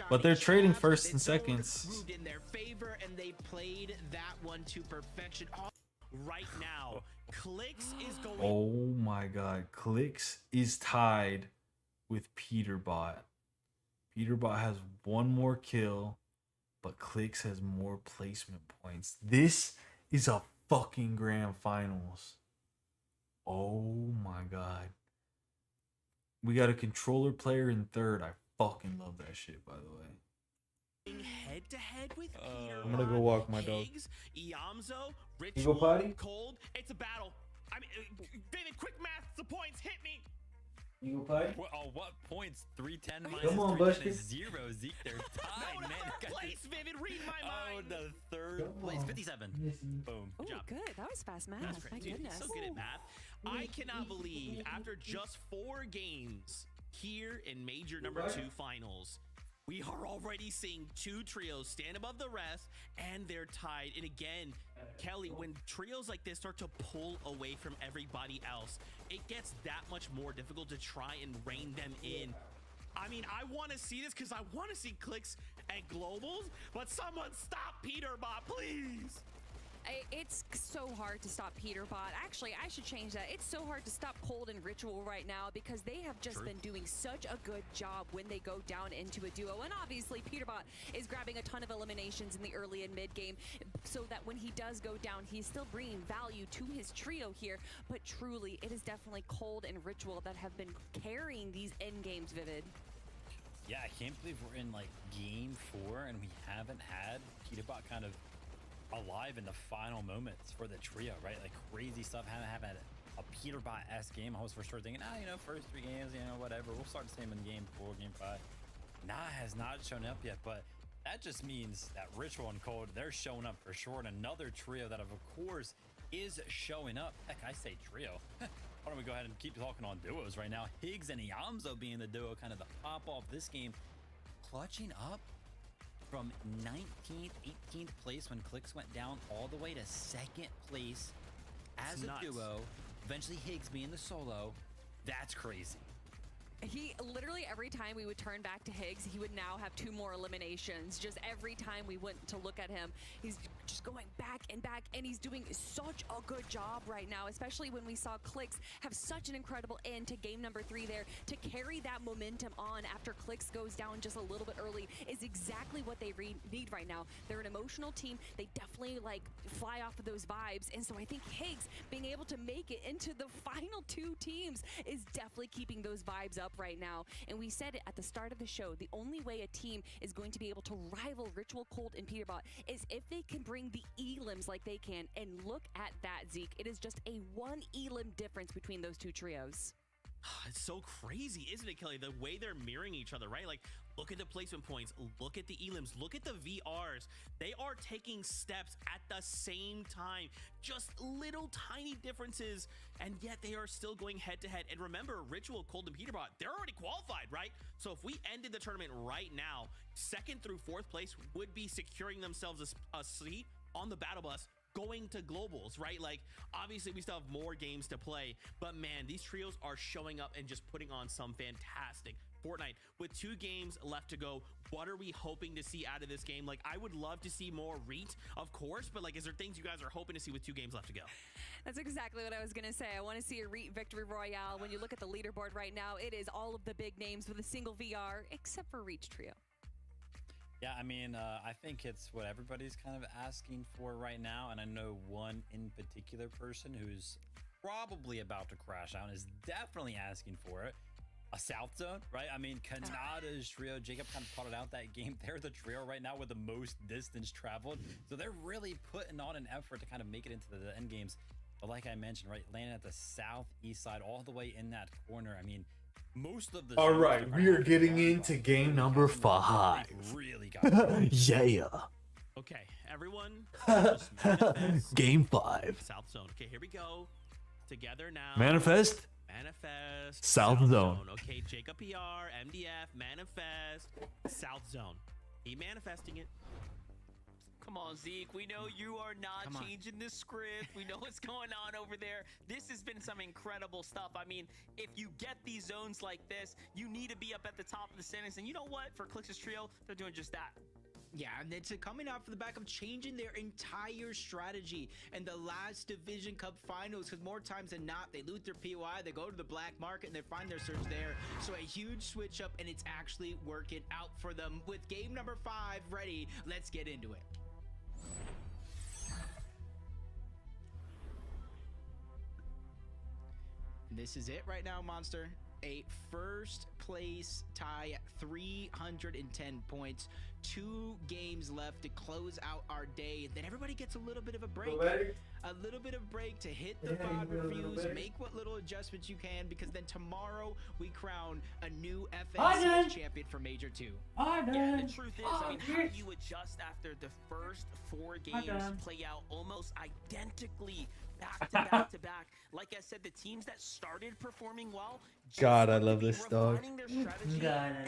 But they're trading first and seconds. Proved in their favor, and they played that one to perfection. Right now, Clicks is going. Oh my god, Clicks is tied with Peterbot. Peterbot has one more kill, but Clicks has more placement points. This is a fucking grand finals. Oh my god. We got a controller player in third. I fucking love that shit, by the way. Head to head with Peter. I'm gonna go walk my dog. Higgs, Yamzo, You Ritual, go potty? Cold. It's a battle. I mean, David, quick math. The points hit me. You go play? What points? 310 minus Come on, 310 Bushkin. is 0. Zeke, they're tied, No, man. third Got place, Vivid. Read my Oh, mind. the third place. 57. Boom. Oh, Job. good. That was fast math. That's My great, dude. goodness. He's so good at math. I cannot believe after just 4 games here in major number 2 finals, we are already seeing 2 trios stand above the rest, and they're tied. And again, Kelly, when trios like this start to pull away from everybody else, it gets that much more difficult to try and rein them in. I mean, I want to see this because I want to see Clicks and Globals, but someone stop Peterbot, please. It's so hard to stop Peterbot. Actually, I should change that. It's so hard to stop Cold and Ritual right now because they have just been doing such a good job when they go down into a duo. And obviously, Peterbot is grabbing a ton of eliminations in the early and mid game so that when he does go down, he's still bringing value to his trio here. But truly, it is definitely Cold and Ritual that have been carrying these end games, Vivid. Yeah, I can't believe we're in like game 4 and we haven't had Peterbot kind of alive in the final moments for the trio, right? Like crazy stuff. Haven't had a Peterbot-esque game. I was for sure thinking, first 3 games, whatever. We'll start the same in game 4, game 5. Nah, has not shown up yet, but that just means that Ritual and Cold, they're showing up for sure. And another trio that, of course, is showing up. Heck, I say trio. Why don't we go ahead and keep talking on duos right now? Higgs and Yamzo being the duo, kind of the pop-off this game. Clutching up from 19th, 18th place when Clicks went down all the way to 2nd place as It's a nuts. duo. Eventually Higgs being the solo. That's crazy. He literally, every time we would turn back to Higgs, he would now have 2 more eliminations. Just every time we went to look at him, he's just going back, and he's doing such a good job right now, especially when we saw Clix have such an incredible end to game number 3 there. To carry that momentum on after Clix goes down just a little bit early is exactly what they need right now. They're an emotional team. They definitely like fly off of those vibes. And so I think Higgs being able to make it into the final 2 teams is definitely keeping those vibes up right now. And we said it at the start of the show, the only way a team is going to be able to rival Ritual, Cold, and Peterbot is if they can bring the elims like they can. And look at that, Zeke. It is just a 1 elim difference between those 2 trios. It's so crazy, isn't it, Kelly? The way they're mirroring each other, right? Like, look at the placement points, look at the elims, look at the VRs. They are taking steps at the same time, just little tiny differences, and yet they are still going head to head. And remember, Ritual, Cold, and Peterbot, they're already qualified, right? So if we ended the tournament right now, 2nd through 4th place would be securing themselves a seat on the battle bus going to globals, right? Like, obviously we still have more games to play, but man, these trios are showing up and just putting on some fantastic Fortnite. With 2 games left to go, what are we hoping to see out of this game? Like, I would love to see more Reet, of course, but like, is there things you guys are hoping to see with 2 games left to go? That's exactly what I was going to say. I want to see a Reet victory royale. When you look at the leaderboard right now, it is all of the big names with a single VR, except for Reach Trio. Yeah, I mean, I think it's what everybody's kind of asking for right now. And I know one in particular person who's probably about to crash out and is definitely asking for it. A South Zone, right? I mean, Kanada's trio, Jacob kind of called it out that game. They're the trio right now with the most distance traveled. So they're really putting on an effort to kind of make it into the end games. But like I mentioned, right, landing at the southeast side, all the way in that corner. I mean, most of the All right, we are getting into game number 5. Really got Yeah. Okay, everyone, just manifest Game 5. South Zone. Okay, here we go. Together now. Manifest. Manifest. South Zone. Okay, Jacob PR, MDF, Manifest, South Zone. Keep manifesting it. Come on, Zeke. We know you are not changing the script. We know what's going on over there. This has been some incredible stuff. I mean, if you get these zones like this, you need to be up at the top of the standings. And you know what? For Clix's trio, they're doing just that. Yeah, and it's coming out for the back of changing their entire strategy and the last Division Cup finals, because more times than not, they loot their POI, they go to the black market, and they find their surge there. So a huge switch up, and it's actually working out for them. With game number 5 ready, let's get into it. This is it right now, Monster. A first place tie at 310 points. 2 games left to close out our day. Then everybody gets a little bit of a break. A little bit of break to hit the VOD reviews, make what little adjustments you can, because then tomorrow we crown a new FNCS champion for Major 2. Yeah, the truth is, I mean, how do you adjust after the first 4 games play out almost identically back to back to back? Like I said, the teams that started performing well, God, I love this dog. refining their strategy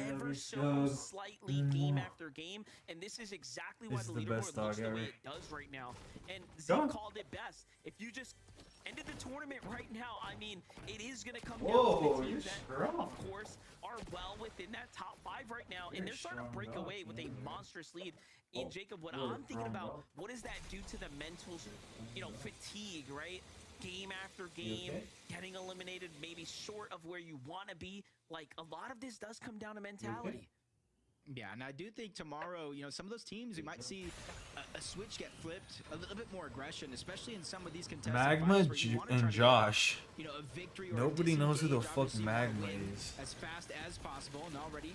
ever so slightly game after game, and this is exactly why This the is the leaderboard best looks dog the way ever. it does right now. And Zeke called it best. If you just ended the tournament right now, I mean, it is going to come down to the teams that, of course, are well within that top 5 right now, and they're starting to break away with a monstrous lead. And Jacob, what I'm thinking about, what does that do to the mental, fatigue, right? Game after game, getting eliminated, maybe short of where you want to be. Like, a lot of this does come down to mentality. Yeah, and I do think tomorrow, some of those teams, we might see a switch get flipped, a little bit more aggression, especially in some of these contested Magma finals where you wanna try and to Josh. get, a victory or a Nobody knows who the disengage. fuck Obviously, you wanna Magma win is. as fast as possible, and already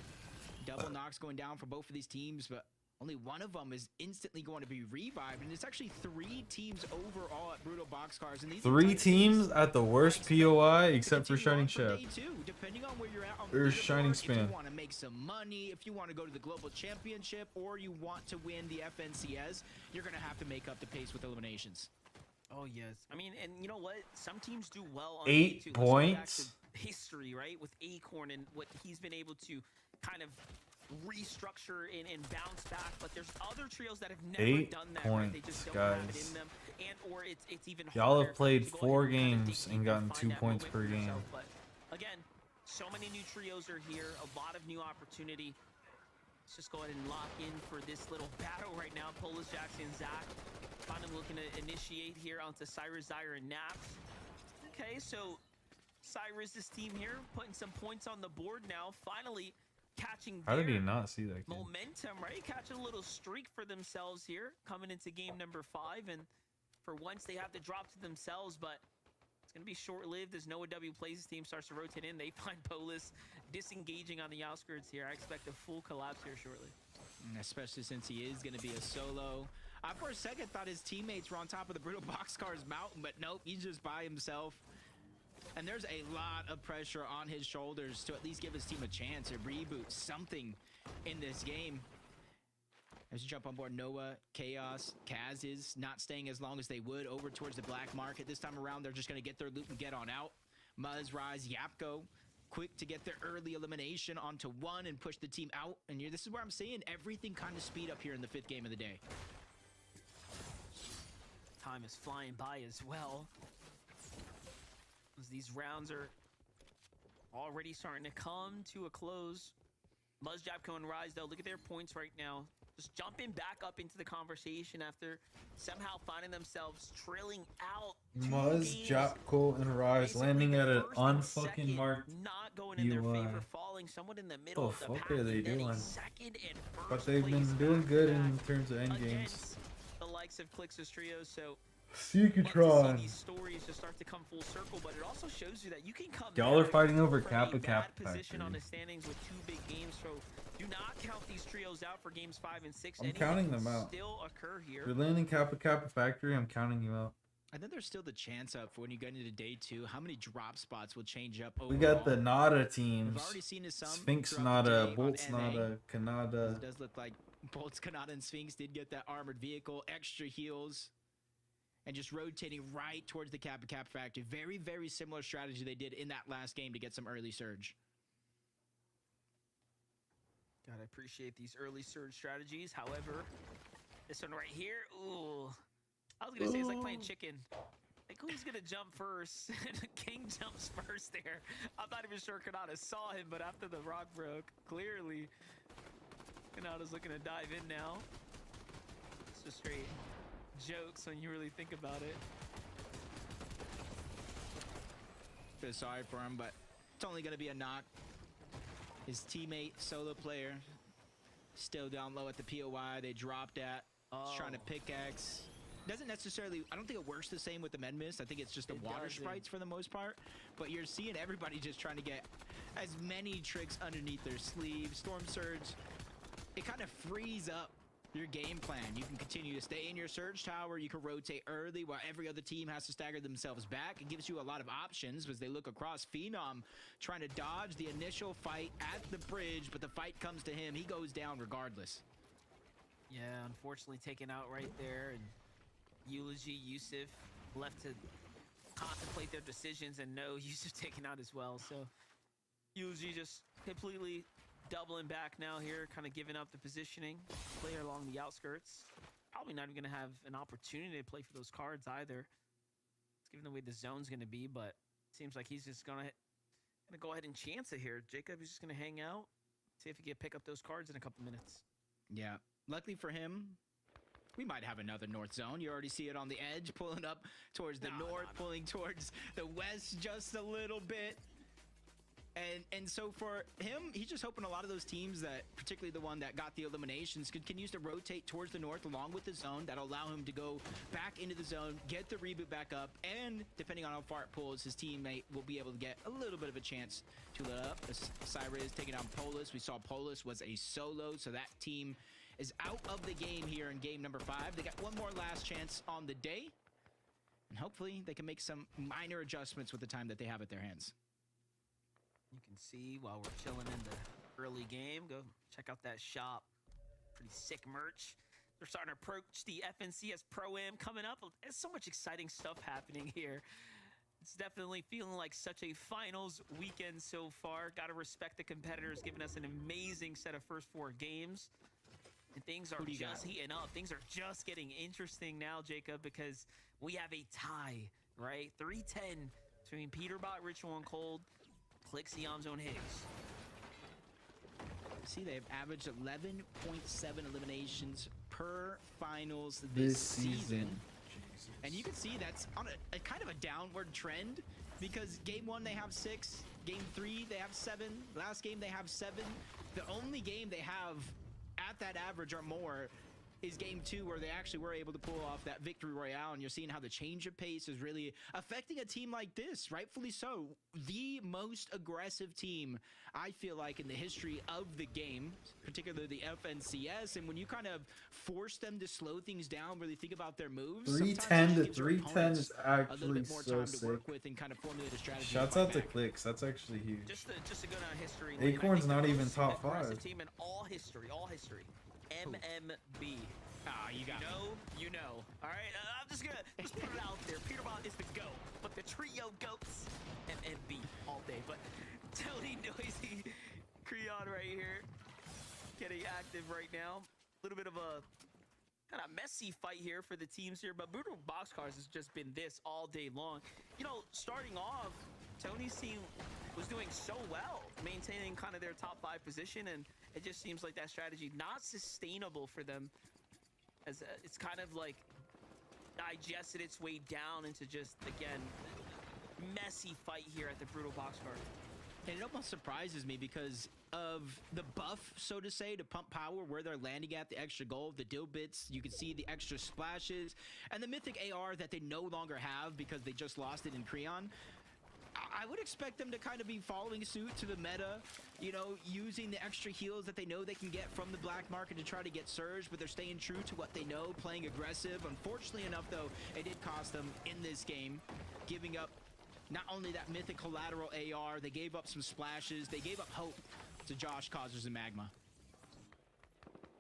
double knocks going down for both of these teams, but only one of them is instantly going to be revived, and it's actually 3 teams overall at Brutal Boxcars. And these 3 teams at the worst POI except for Shining Chef. Depending on where you're at on the Or Shining leaderboard, Span. If you want to make some money, if you want to go to the Global Championship, or you want to win the FNCS, you're going to have to make up the pace with eliminations. Oh, yes. I mean, and you know what? Some teams do well on 8 day 2. Let's go back points? to history, right? With Acorn and what he's been able to kind of restructure and bounce back, but there's other trios that have never 8 done that, right? They just points, don't have it guys. in them, and or it's even Y'all harder have played to go 4 ahead and kinda games dig and deep gotten find 2 that points moment per for game. yourself. But again, so many new trios are here, a lot of new opportunity. Let's just go ahead and lock in for this little battle right now. Polus, Jackson, and Zach finally looking to initiate here onto Cyrus, Zyre, and Naps. Okay, so Cyrus's team here putting some points on the board now. Finally catching How did he their not see that kid? momentum, right? Catching a little streak for themselves here coming into game number 5. And for once, they have to drop to themselves, but it's going to be short-lived as Noah W plays his team, starts to rotate in. They find Polus disengaging on the outskirts here. I expect a full collapse here shortly. Especially since he is going to be a solo. I, for a second, thought his teammates were on top of the Brutal Boxcars mountain, but nope, he's just by himself. And there's a lot of pressure on his shoulders to at least give his team a chance to reboot something in this game. As you jump on board, Noah, Chaos, Kaz is not staying as long as they would over towards the black market. This time around, they're just going to get their loot and get on out. Muzz, Rise, Yapko, quick to get their early elimination onto 1 and push the team out. And this is where I'm saying everything kind of speed up here in the 5th game of the day. Time is flying by as well, as these rounds are already starting to come to a close. Muzz, Japco, and Rise, though, look at their points right now. Just jumping back up into the conversation after somehow finding themselves trailing out. Muzz, Japco, and Rise landing at an unfucking mark. Not going in their favor, falling somewhat in the middle of the fuck pack. are they and then a doing? second and But first they've place been doing good in back-to-back terms of end games. against the likes of Clixus Trio, so Seekatron. love to see these stories just start to come full circle, but it also shows you that you can come Y'all are back fighting over from Kappa a Kappa bad position on Factory. the standings with 2 big games, so do not count these trios out for games 5 and 6. I'm Anything counting can them out. still occur here. If you're landing Kappa Kappa Factory, I'm counting you out. And then there's still the chance up for when you get into day 2, how many drop spots will change up overall. We got the Nada We've teams. already seen this some Sphinx throughout the Nada, day on Bolts NA. Nada, Kanada. It does look like Bolts, Kanata, and Sphinx did get that armored vehicle, extra heals, and just rotating right towards the Kappa Kappa Factory. Very, very similar strategy they did in that last game to get some early surge. Gotta appreciate these early surge strategies. However, this one right here, ooh. I was gonna say it's like playing chicken. Like, who's gonna jump first? King jumps first there. I'm not even sure Kanata saw him, but after the rock broke, clearly Kanata's looking to dive in now. It's just straight jokes when you really think about it. Feel sorry for him, but it's only gonna be a knock. His teammate, solo player, still down low at the POI. They dropped at. He's trying to pickaxe. Doesn't necessarily, I don't think it works the same with the med mist. I think it's just the water doesn't. sprites for the most part. But you're seeing everybody just trying to get as many tricks underneath their sleeve. Storm Surge, it kind of frees up your game plan. You can continue to stay in your surge tower. You can rotate early while every other team has to stagger themselves back. It gives you a lot of options as they look across. Phenom trying to dodge the initial fight at the bridge, but the fight comes to him. He goes down regardless. Yeah, unfortunately taken out right there, and Eulogy, Yusuf left to contemplate their decisions, and no, Yusuf taken out as well. So Eulogy just completely doubling back now here, kind of giving up the positioning, player along the outskirts. Probably not even going to have an opportunity to play for those cards either. It's given the way the zone's going to be, but it seems like he's just going to go ahead and chance it here. Jacob is just going to hang out, see if he can pick up those cards in a couple minutes. Yeah, luckily for him, we might have another north zone. You already see it on the edge, pulling up towards the north, pulling towards the west just a little bit. And so for him, he's just hoping a lot of those teams that, particularly the one that got the eliminations, continues to rotate towards the north along with the zone. That'll allow him to go back into the zone, get the reboot back up, and depending on how far it pulls, his teammate will be able to get a little bit of a chance to let up. Cyrus taking on Polus. We saw Polus was a solo, so that team is out of the game here in game number 5. They got one more last chance on the day, and hopefully they can make some minor adjustments with the time that they have at their hands. You can see while we're chilling in the early game, go check out that shop. Pretty sick merch. They're starting to approach the FNCS Pro-Am coming up. There's so much exciting stuff happening here. It's definitely feeling like such a finals weekend so far. Got to respect the competitors, giving us an amazing set of first 4 games. And things are just heating up. Things are just getting interesting now, Jacob, because we have a tie, right? 3-10 between Peterbot, Ritual, and Cold. Clix, Yamzo, and Higgs. See, they've averaged 11.7 eliminations per finals This this season. season. And you can see that's on a kind of a downward trend because game 1 they have 6, game 3 they have 7, last game they have 7. The only game they have at that average or more is game 2 where they actually were able to pull off that victory royale, and you're seeing how the change of pace is really affecting a team like this, rightfully so. The most aggressive team, I feel like, in the history of the game, particularly the FNCS, and when you kind of force them to slow things down, really think about their moves, 310 to sometimes it gives your 310 is opponents a little actually bit more so time to sick. work with and kind of formulate a strategy. Shouts fight out to back. Clicks. That's actually huge. Just to go down history lane, I Acorn's think the not even most top aggressive 5. team in all history. MMB. Ah, you got You know. All right, I'm just gonna put it out there. Peterbot is the GOAT, but the trio GOATs, MMB all day. But Tony, Noisy, Creon right here, getting active right now. A little bit of a kind of messy fight here for the teams here, but Brutal Boxcars has just been this all day long. You know, starting off, Tony's team was doing so well, maintaining kind of their top 5 position, and it just seems like that strategy not sustainable for them, as it's kind of like digested its way down into just, again, messy fight here at the Brutal Boxcar. And it almost surprises me because of the buff, so to say, to pump power, where they're landing at, the extra gold, the dill bits, you can see the extra splashes, and the mythic AR that they no longer have because they just lost it in Creon. I would expect them to kind of be following suit to the meta, you know, using the extra heals that they know they can get from the black market to try to get surge, but they're staying true to what they know, playing aggressive. Unfortunately enough, though, it did cost them in this game, giving up not only that mythic collateral AR, they gave up some splashes, they gave up hope to Josh Causers and Magma.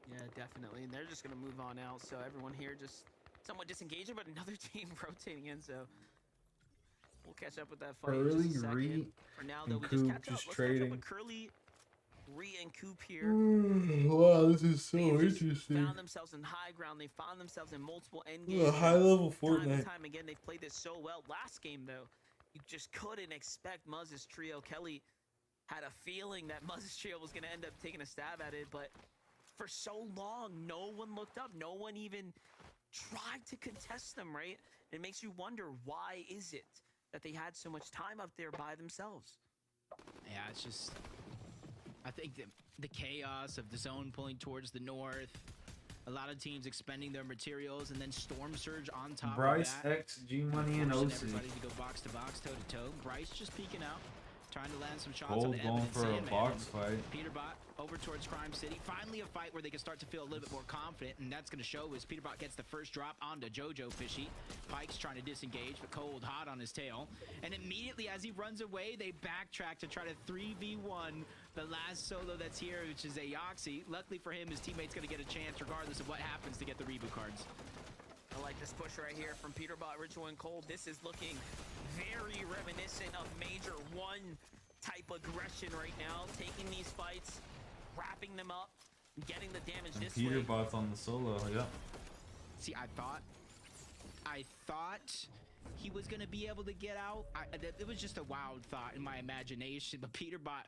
Yeah, definitely, and they're just going to move on out, so everyone here just somewhat disengaging, but another team rotating in, so we'll catch up with that fight in Curly, just a second. Ree, For now, and though, we Coop just catch up. just Let's trading. catch up with Curly, Ree, and Coop here. Wow, this is so They've just interesting. found themselves in high ground. They found themselves in multiple end games. High level Time and Fortnite. time again, they've played this so well. Last game, though, you just couldn't expect Muzz's trio. Kelly had a feeling that Muzz's trio was going to end up taking a stab at it, but for so long, no one looked up. No one even tried to contest them, right? It makes you wonder, why is it that they had so much time up there by themselves? Yeah, it's just, I think the chaos of the zone pulling towards the north, a lot of teams expending their materials, and then Storm Surge on top Bryce, of that. X, G Money, and Forcing OC. everybody to go box to box, toe to toe. Bryce just peeking out, trying to land some shots Gold on the going evidence. for a Sandman. box fight. Peterbot over towards Crime City. Finally a fight where they can start to feel a little bit more confident, and that's going to show as Peterbot gets the first drop onto Jojo Fishy. Pike's trying to disengage, but Cold hot on his tail. And immediately as he runs away, they backtrack to try to 3v1 the last solo that's here, which is a Yoxi. Luckily for him, his teammate's going to get a chance regardless of what happens to get the reboot cards. I like this push right here from Peterbot, Ritual, and Cold. This is looking very reminiscent of Major 1 type aggression right now. Taking these fights, wrapping them up, getting the damage And this way. Peterbot's on the solo, yeah. See, I thought he was going to be able to get out. It was just a wild thought in my imagination, but Peterbot,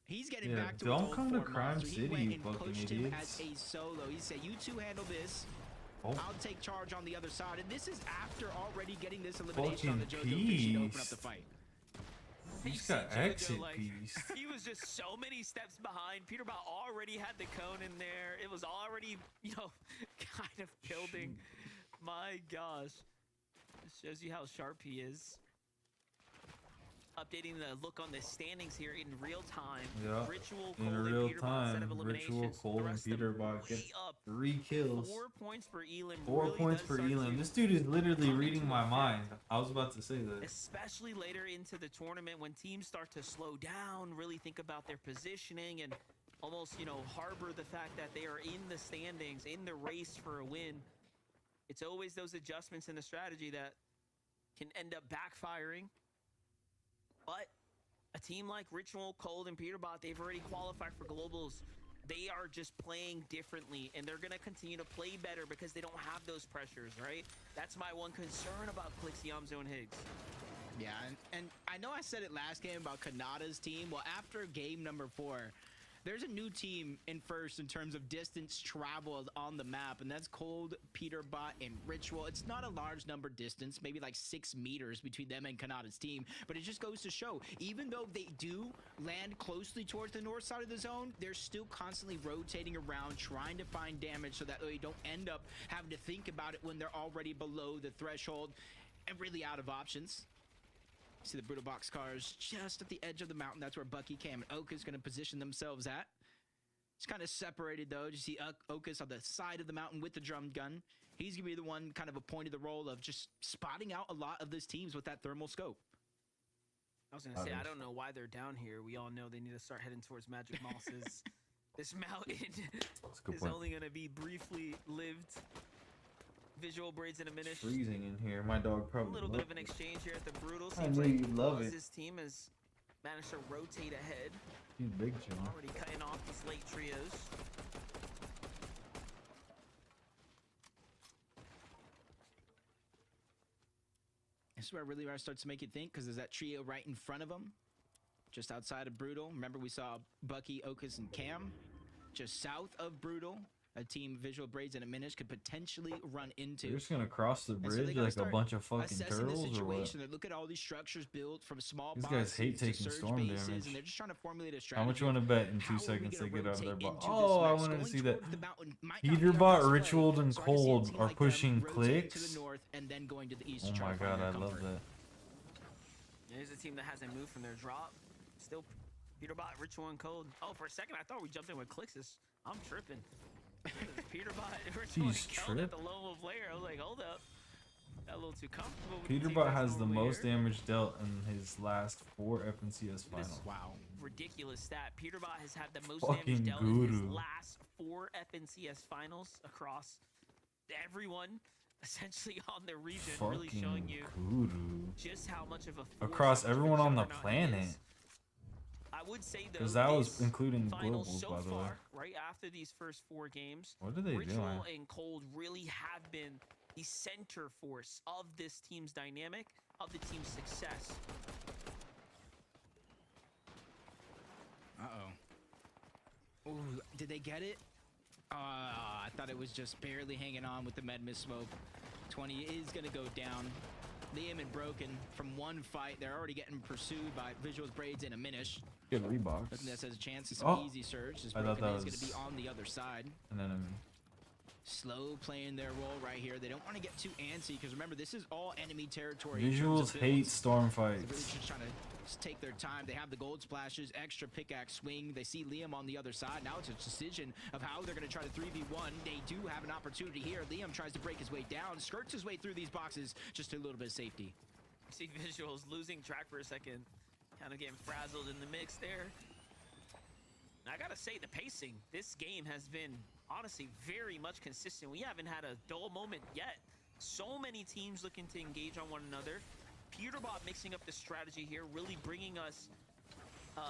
he's getting Yeah, back to don't his old come to form, Crime so he City, went you and fucking pushed him idiots. as a solo. He said, you two handle this. Oh. I'll take charge on the other side. And this is after already getting this elimination on the Fucking Jojo Fishy to open up beast. the fight. He's You got see Jojo, exit like, piece. He was just so many steps behind. Peterbot already had the cone in there. It was already, you know, kind of building. My gosh. This shows you how sharp he is. Updating the look on the standings here in real time. Yeah, Ritual, in Cold, and real Peterbot set time, of Ritual, eliminations. Cold, The and rest of them Peterbot get way up. 3 kills. 4 points for Elam. 4 really points does for start Elam. to This dude is literally come reading into my effect. mind. I was about to say that. Especially later into the tournament when teams start to slow down, really think about their positioning, and almost, you know, harbor the fact that they are in the standings, in the race for a win. It's always those adjustments in the strategy that can end up backfiring. But a team like Ritual, Cold, and Peterbot, they've already qualified for Globals. They are just playing differently, and they're going to continue to play better because they don't have those pressures, right? That's my one concern about Clix, Yamzo, and Higgs. Yeah, and I know I said it last game about Kanada's team. Well, after game number 4, There's a new team in first in terms of distance traveled on the map, and that's Cold, Peterbot, and Ritual. It's not a large number distance, maybe like 6 meters between them and Kanata's team, but it just goes to show, even though they do land closely towards the north side of the zone, they're still constantly rotating around, trying to find damage so that they don't end up having to think about it when they're already below the threshold and really out of options. See the Brutal Box cars just at the edge of the mountain. That's where Bucky, Cam, and Oka is going to position themselves at. It's kind of separated, though. You see Oka's on the side of the mountain with the drum gun. He's going to be the one kind of appointed the role of just spotting out a lot of these teams with that thermal scope. I was going to say, I don't know why they're down here. We all know they need to start heading towards Magic Mosses. This mountain is only going to be briefly lived. Visual Braids in a minute. It's freezing in here. My dog probably. A little bit of an exchange here at the Brutal. I Seems knew like you'd love it. Buzz's team has managed to rotate ahead. He's big, John. Already cutting off these late trios. This is where really where I start to make you think, because there's that trio right in front of them, just outside of Brutal. Remember, we saw Bucky, Okus, and Cam. Just south of Brutal, a team Visual Braids and Minish could potentially run into. They're just gonna cross the And so bridge they gotta like a start bunch of fucking assessing the turtles, or what? situation. They look at all these structures built from small These boxes guys hate to taking surge storm bases, damage. and they're just trying to formulate a strategy. How much you want to bet in 2 How are we seconds they gonna get out of their rotate box? into Oh, this I mess? wanted to Going see that. towards the mountain might not be our Peterbot, best play. Ritual, and So I can see a Cold team are like them pushing rotating clicks. to the north and then going to the east Oh to try my to find god, their I love comfort. that. Here's a team that hasn't moved from their drop. Still Peterbot, Ritual, and Cold. Oh, for a second, I thought we jumped in with Clixus. I'm tripping. Peterbot, Ritual, He's and Cold at the tripping. low of layer. I was like, hold up. Got a little too comfortable with the team Peterbot that's has the normally most here. damage dealt in his last 4 FNCS finals. Wow. Ridiculous stat. Peterbot has had the most Fucking damage dealt in his guru. last 4 FNCS finals across everyone, essentially on the region, really showing Fucking you guru. just how much of a force Across of a everyone on the juggernaut he planet. is. I would say though, Because that was this including finals globals, so by the way. far, right after these first 4 games, What are they Ritual doing? and Cold really have been the center force of this team's dynamic, of the team's success. Uh-oh. Ooh, did they get it? I thought it was just barely hanging on with the Medmis smoke. 20 is going to go down. Liam and Broken from one fight. They're already getting pursued by Visuals, Braids, and a Minish. Good rebox. Nothing that says a chance. It's Oh, an easy surge. This I thought Broken that is going to was- be on the other side. And then Slow playing their role right here. They don't want to get too antsy because remember, this is all enemy territory. in terms of visuals hate builds. storm They're really fights. just trying to just take their time. They have the gold splashes, extra pickaxe swing. They see Liam on the other side. Now it's a decision of how they're going to try to 3v1. They do have an opportunity here. Liam tries to break his way down, skirts his way through these boxes, just a little bit of safety. See Visuals losing track for a second, kind of getting frazzled in the mix there. And I gotta say, the pacing, this game has been honestly very much consistent. We haven't had a dull moment yet. So many teams looking to engage on one another. Peterbot mixing up the strategy here, really bringing us a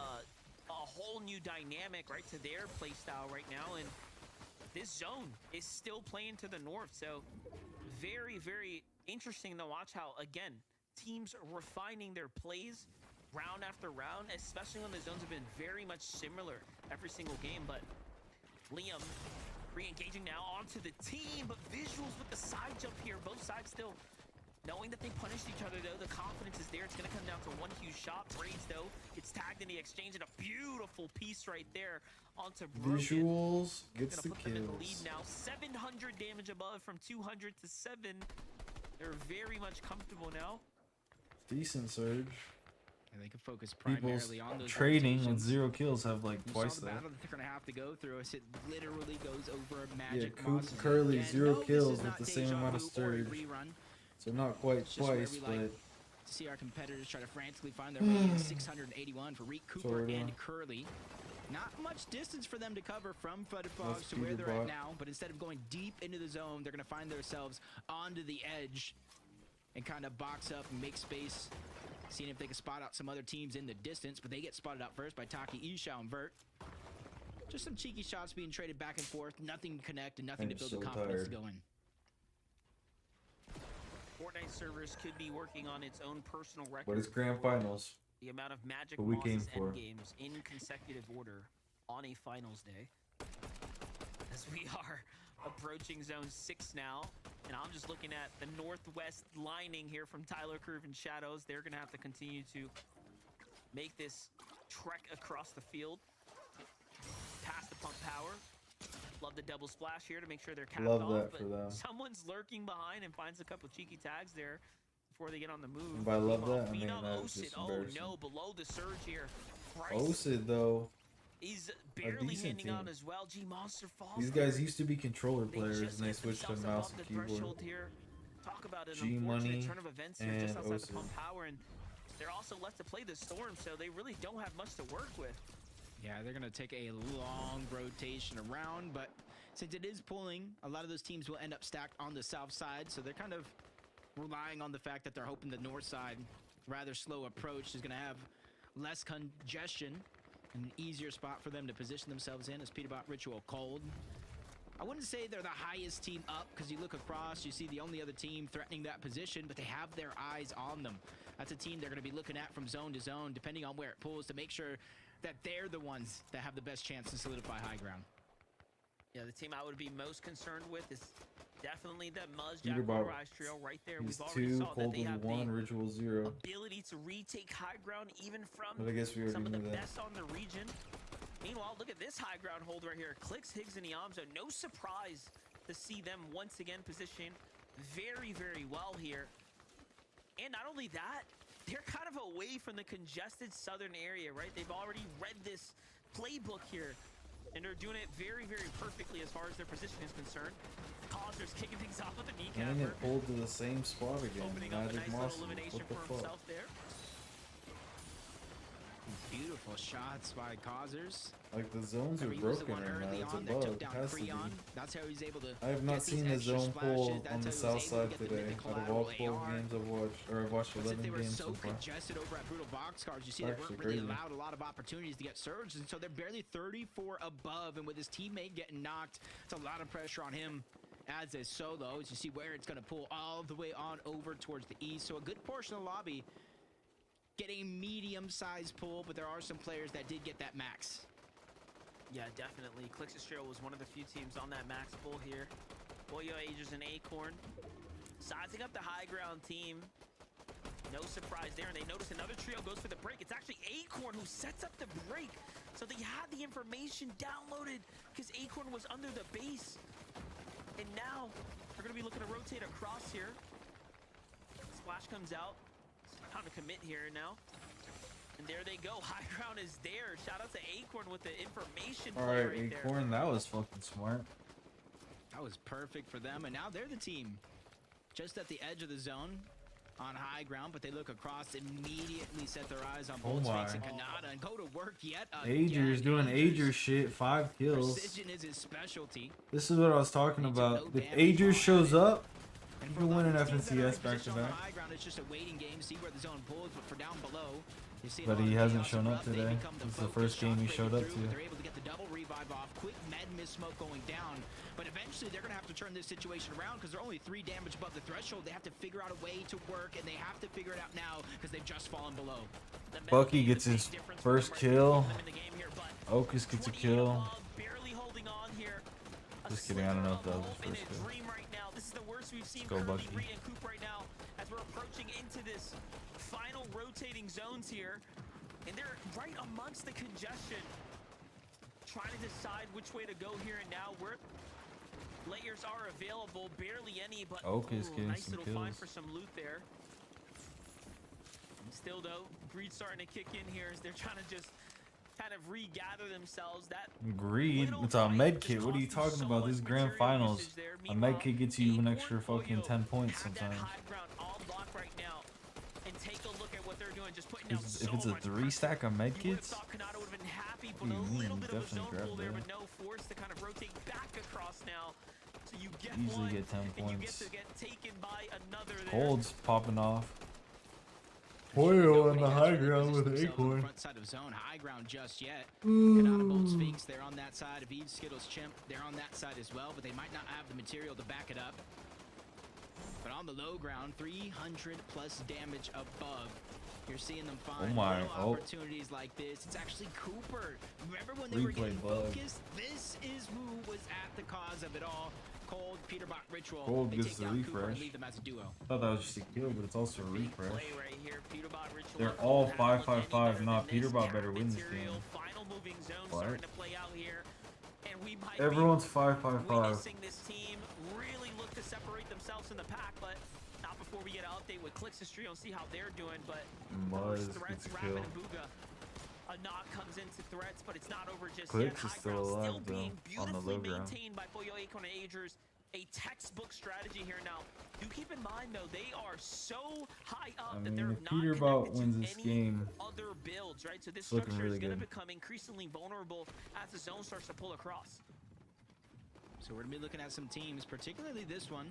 whole new dynamic right to their playstyle right now. And this zone is still playing to the north, so very, very interesting to watch how, again, teams refining their plays round after round, especially when the zones have been very much similar every single game. But Liam re-engaging now onto the team, but Visuals with the side jump here. Both sides still knowing that they punished each other, though. The confidence is there. It's going to come down to one huge shot. Braids, though, gets tagged in the exchange, and a beautiful piece right there onto Broken. Visuals gets Gonna the put them in the lead kills. now. 700 damage above from 200 to 7. They're very much comfortable now. Decent surge. And they can focus People's primarily on those trading with rotations. 0 kills have like You twice saw the that. battle that they're gonna have to go through as it literally goes over Magic Coop Mosses Curly, again. 0 No, this kills is with not the same deja amount of vu or a surge. rerun. So not quite It's just where twice, we but like to see our competitors try to frantically find their way in. 681 for Reek, Cooper, Sorta. and Curly. Not much distance for them to cover from Futterfox That's to where they're at Peterbot. now, but instead of going deep into the zone, they're going to find themselves onto the edge and kind of box up and make space, seeing if they can spot out some other teams in the distance, but they get spotted out first by Taki, Ishao, and Vert. Just some cheeky shots being traded back and forth, nothing to connect and nothing I'm to build so the confidence to tired. go in. Fortnite servers could be working on its own personal record. but it's grand for finals. The amount of Magic What we came Mosses for. endgames in consecutive order. on a finals day. As we are approaching zone 6 now. And I'm just looking at the northwest lining here from Tyler Curve and Shadows. They're going to have to continue to make this trek across the field. Past the pump power. Love the double splash here to make sure they're capped Love off. that But for them. someone's lurking behind and finds a couple cheeky tags there before they get on the move. And by love Meanwhile, that, I mean Phenom that was Osid, just oh embarrassing. no, below the surge here. Bryce Osid though, is barely decent handing on team. as well. G Monster falls. these there. guys used to be controller They players just and they get switched to themselves mouse above and the keyboard. threshold here. Talk about an G unfortunate Money turn of events here just and outside the Osid. pump power, and they're also left to play the storm, so they really don't have much to work with. Yeah, they're going to take a long rotation around, but since it is pulling, a lot of those teams will end up stacked on the south side, so they're kind of relying on the fact that they're hoping the north side, rather slow approach, is going to have less congestion and an easier spot for them to position themselves in as Peterbot Ritual cold. I wouldn't say they're the highest team up because you look across, you see the only other team threatening that position, but they have their eyes on them. That's a team they're going to be looking at from zone to zone, depending on where it pulls, to make sure that they're the ones that have the best chance to solidify high ground. Yeah, the team I would be most concerned with is definitely that Muzz Peter Jaguar Bob. Rise trio right there. He's We've already 2, saw that Cold they have with 1, the Ritual 0. ability to retake high ground even from But I guess we already some of the knew that. best on the region. Meanwhile, look at this high ground hold right here. Clicks, Higgs, and Iamzo. No surprise to see them once again positioned very, very well here. And not only that, they're kind of away from the congested southern area, right? They've already read this playbook here, and they're doing it very, very perfectly as far as their position is concerned. Causers kicking things off with the And kneecapper, it pulled to the same spot again. opening up a Magic nice Moss. little elimination What the for fuck? himself there. Beautiful shots by Causers. Like the zones are He was the broken one right now. early It's on a that bug. took It down has to be. Creon. That's how he's able to I have not get these seen the extra zone splashes. pull That's on the how he was south able to side get the today. mimic Out of all collateral 12 AR. games I've watched, or I've watched But 11 since they were games so so far. congested over at Brutal Boxcars, you see they Actually weren't really crazy. allowed a lot of opportunities to get surged, and so they're barely 34 above, and with his teammate getting knocked, it's a lot of pressure on him as a solo, as you see where it's going to pull all the way on over towards the east. So a good portion of the lobby get a medium-sized pull, but there are some players that did get that max. Yeah, definitely. Clixistrio was one of the few teams on that max pull here. Boyo Agers and Acorn sizing up the high ground team. No surprise there, and they notice another trio goes for the break. It's actually Acorn who sets up the break. So they had the information downloaded because Acorn was under the base. And now they're going to be looking to rotate across here. Splash comes out. Time to commit here now. And there they go. High ground is there. Shout out to Acorn with the information play Alright, right there. Acorn, that was fucking smart. That was perfect for them, and now they're the team just at the edge of the zone on high ground, but they look across, immediately set their eyes on Oh Bolt my. Sphinx and Kanata and go to work yet Ager's again. doing Ager Ager's shit, 5 kills. Precision is his specialty. This is what I was talking He took about. no If damage Ager on shows it. up, And you for a can lot win an of teams that are in FNCS back to position on the back. high ground, it's just a waiting game, see where the zone pulls, but for down below, you see a But lot he of hasn't chaos shown up erupt. They today. become This is the focus, first game he shots showed breaking up through, to. They're able to get the double revive off. Quick med miss smoke going down, but eventually they're going to have to turn this situation around because they're only 3 damage above the threshold. They have to figure out a way to work, and they have to figure it out now because they've just fallen below. The Bucky Metal gets Game, his big difference first for them kill. right now, keeping them in the game here, but Okus gets a 28 kill. above, barely holding on here. A Just kidding, I don't know if that sliver was of his hope first in a kill. dream right now. This is the worst we've seen Let's go, Kirby, Bucky. Rhea, and Coop right now as we're approaching into this final rotating zones here. And they're right amongst the congestion. Trying to decide which way to go here and now. Where layers are available, barely any, but Okus getting nice some little find kills. for some loot there. Still though, Greed starting to kick in here as they're trying to just kind of regather themselves. That Greed. little It's a fight med just kit. What are you cost talking so about? This is much grand material finals. usage there. A med Meanwhile, kit gets you an Acorn extra fucking Boyo 10 points have that sometimes. high ground all block right now. And take a look at what they're doing, just putting If down it's, so if it's a much 3 pressure. stack of med You would have kits, thought Kanata would have been happy, but What do a you mean? little bit of a Definitely zone grab pull there, that. but no force to kind of rotate back across now. So you get Easily one, get 10 and you get points. to get taken by another there. Cold's popping off. Nobody Hoyo on the has high really ground with positioned themselves on the Acorn. front side of zone. High ground just yet. Kanata Bolt Sphinx, they're on that side. Aviv, Skittles, Chimp, they're on that side as well, but they might not have the material to back it up. But on the low ground, 300 plus damage above. You're seeing them find my, little opportunities like this. It's actually Cooper. Remember when they were Replay getting bug. focused? This is who was at the cause of it all. Cold, Peterbot, Ritual. Cold They gets take the down Cooper and refresh. leave them as a duo. I thought that was just a kill, but it's also a refresh. Play right here. Peterbot, Ritual, They're don't all have to look any 5-5-5. better Nah, than this. Peterbot Cap better win this material, game. Final moving zone What? starting to play out here. And we might be Everyone's 5-5-5. witnessing this team really look to separate themselves in the pack, but not before we get an update with Clix's trio and see how they're doing. But Muzz first threats, gets a Rapid kill. and Booga. A knock comes into threats, but it's not over just Clix yet. is High still ground alive, still though, being on the beautifully low ground. maintained by Pollo, Acorn, and Agers. A textbook strategy here now. Do keep in mind though, they are so high up I that mean, they're if not Peterbot connected wins to this any game, other builds, right? So this it's looking structure really is going to good. become increasingly vulnerable as the zone starts to pull across. So we're going to be looking at some teams, particularly this one,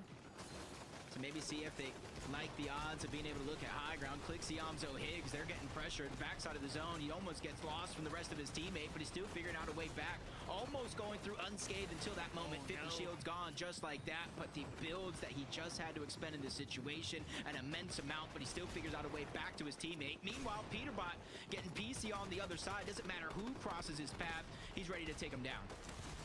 to maybe see if they like the odds of being able to look at high ground. Clix, Yamzo, Higgs, they're getting pressured. Backside of the zone, he almost gets lost from the rest of his teammate, but he's still figuring out a way back. Almost going through unscathed until that moment. 50 shields gone just like that, but the builds that he just had to expend in this situation, an immense amount, but he still figures out a way back to his teammate. Meanwhile, Peterbot getting PC on the other side. Doesn't matter who crosses his path, he's ready to take him down.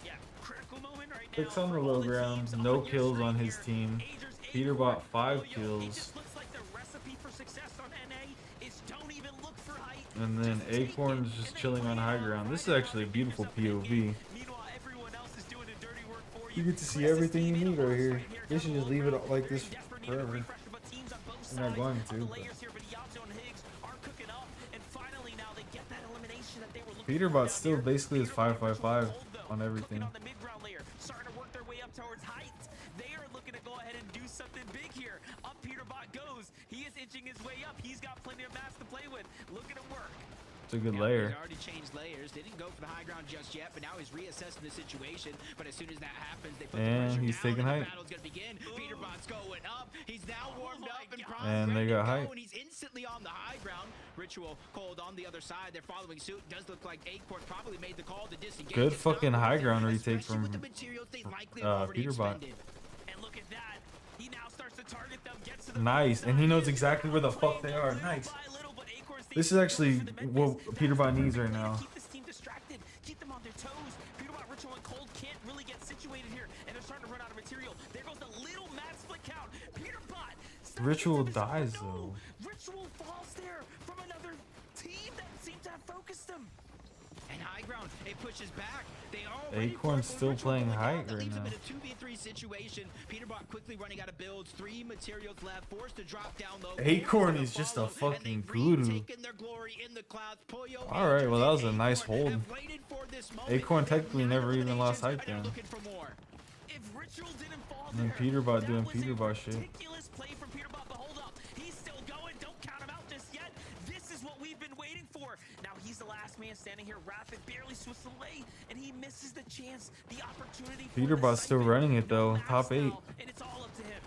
Yeah, critical moment right now. Clix on the for all low ground, teams no on your kills on screen his here. team. Agers, Peterbot Acorn, 5 Pollo, It kills. just looks like the recipe for success on NA is don't even look for height. And then Just take Acorn's it, just and they chilling on play high it out ground. This is right actually a now. beautiful Pick yourself POV. in. Meanwhile, everyone else is doing the dirty work for You get to see everything you need right here. They should just leave it like this forever. They're not going to. Peterbot's still basically is 5-5-5 on everything. Starting to work their way up towards height. They are looking to go ahead and do something big here. Up Peterbot goes. He is inching his way up. He's got plenty of mass to play with. Look at him work. It's a good Yeah, layer. He's already changed layers. They didn't go for the high ground just yet, but now he's reassessing the situation. But as soon as that happens, they put the And pressure he's down, taking and height. the battle's gonna begin. Peterbot's going up. He's now warmed up and primed, And they ready to got go, height. and he's instantly on the high ground. Ritual Cold on the other side. They're following suit. Does look like Acorn probably made the call to disengage. Good It's not fucking worth high it, ground retake especially from with the materials they likely have already Peterbot. expended. And look at that. He now starts to target them, gets to the Nice, and he knows exactly where the fuck they are. Nice. This is actually what Peterbot needs right now. Keep this team distracted. Keep them on their toes. Peterbot, Ritual, and Cold can't really get situated here, and they're starting to run out of material. There goes the little mad split count. Peterbot. Ritual dies though. Ritual falls there from another team that seemed to have focused them. And high ground, it pushes back. They already Acorn's forced still Ritual playing going height out. That right leaves them now. in a 2v3 situation. Peterbot quickly running out of builds. 3 materials left, forced to drop down low. Acorn Forced is to just a follow, and fucking they've guru. retaken their glory in the clouds. Pollo, Alright, well, that was a Acorn nice hold. have waited for this moment. Acorn They have technically 9 never even lost eliminations, height and they're then. looking for more. If Ritual didn't fall And then there, Peterbot that doing was a Peterbot shit. ridiculous play from Peterbot, but hold up. He's still going. Don't count him out just yet. This is what we've been waiting for. Now he's the last man standing here. Rapid barely swifts away, and he misses the chance, the opportunity. for the Peterbot's still siphon. running it though. No Top maps 8. now, and it's all up to him.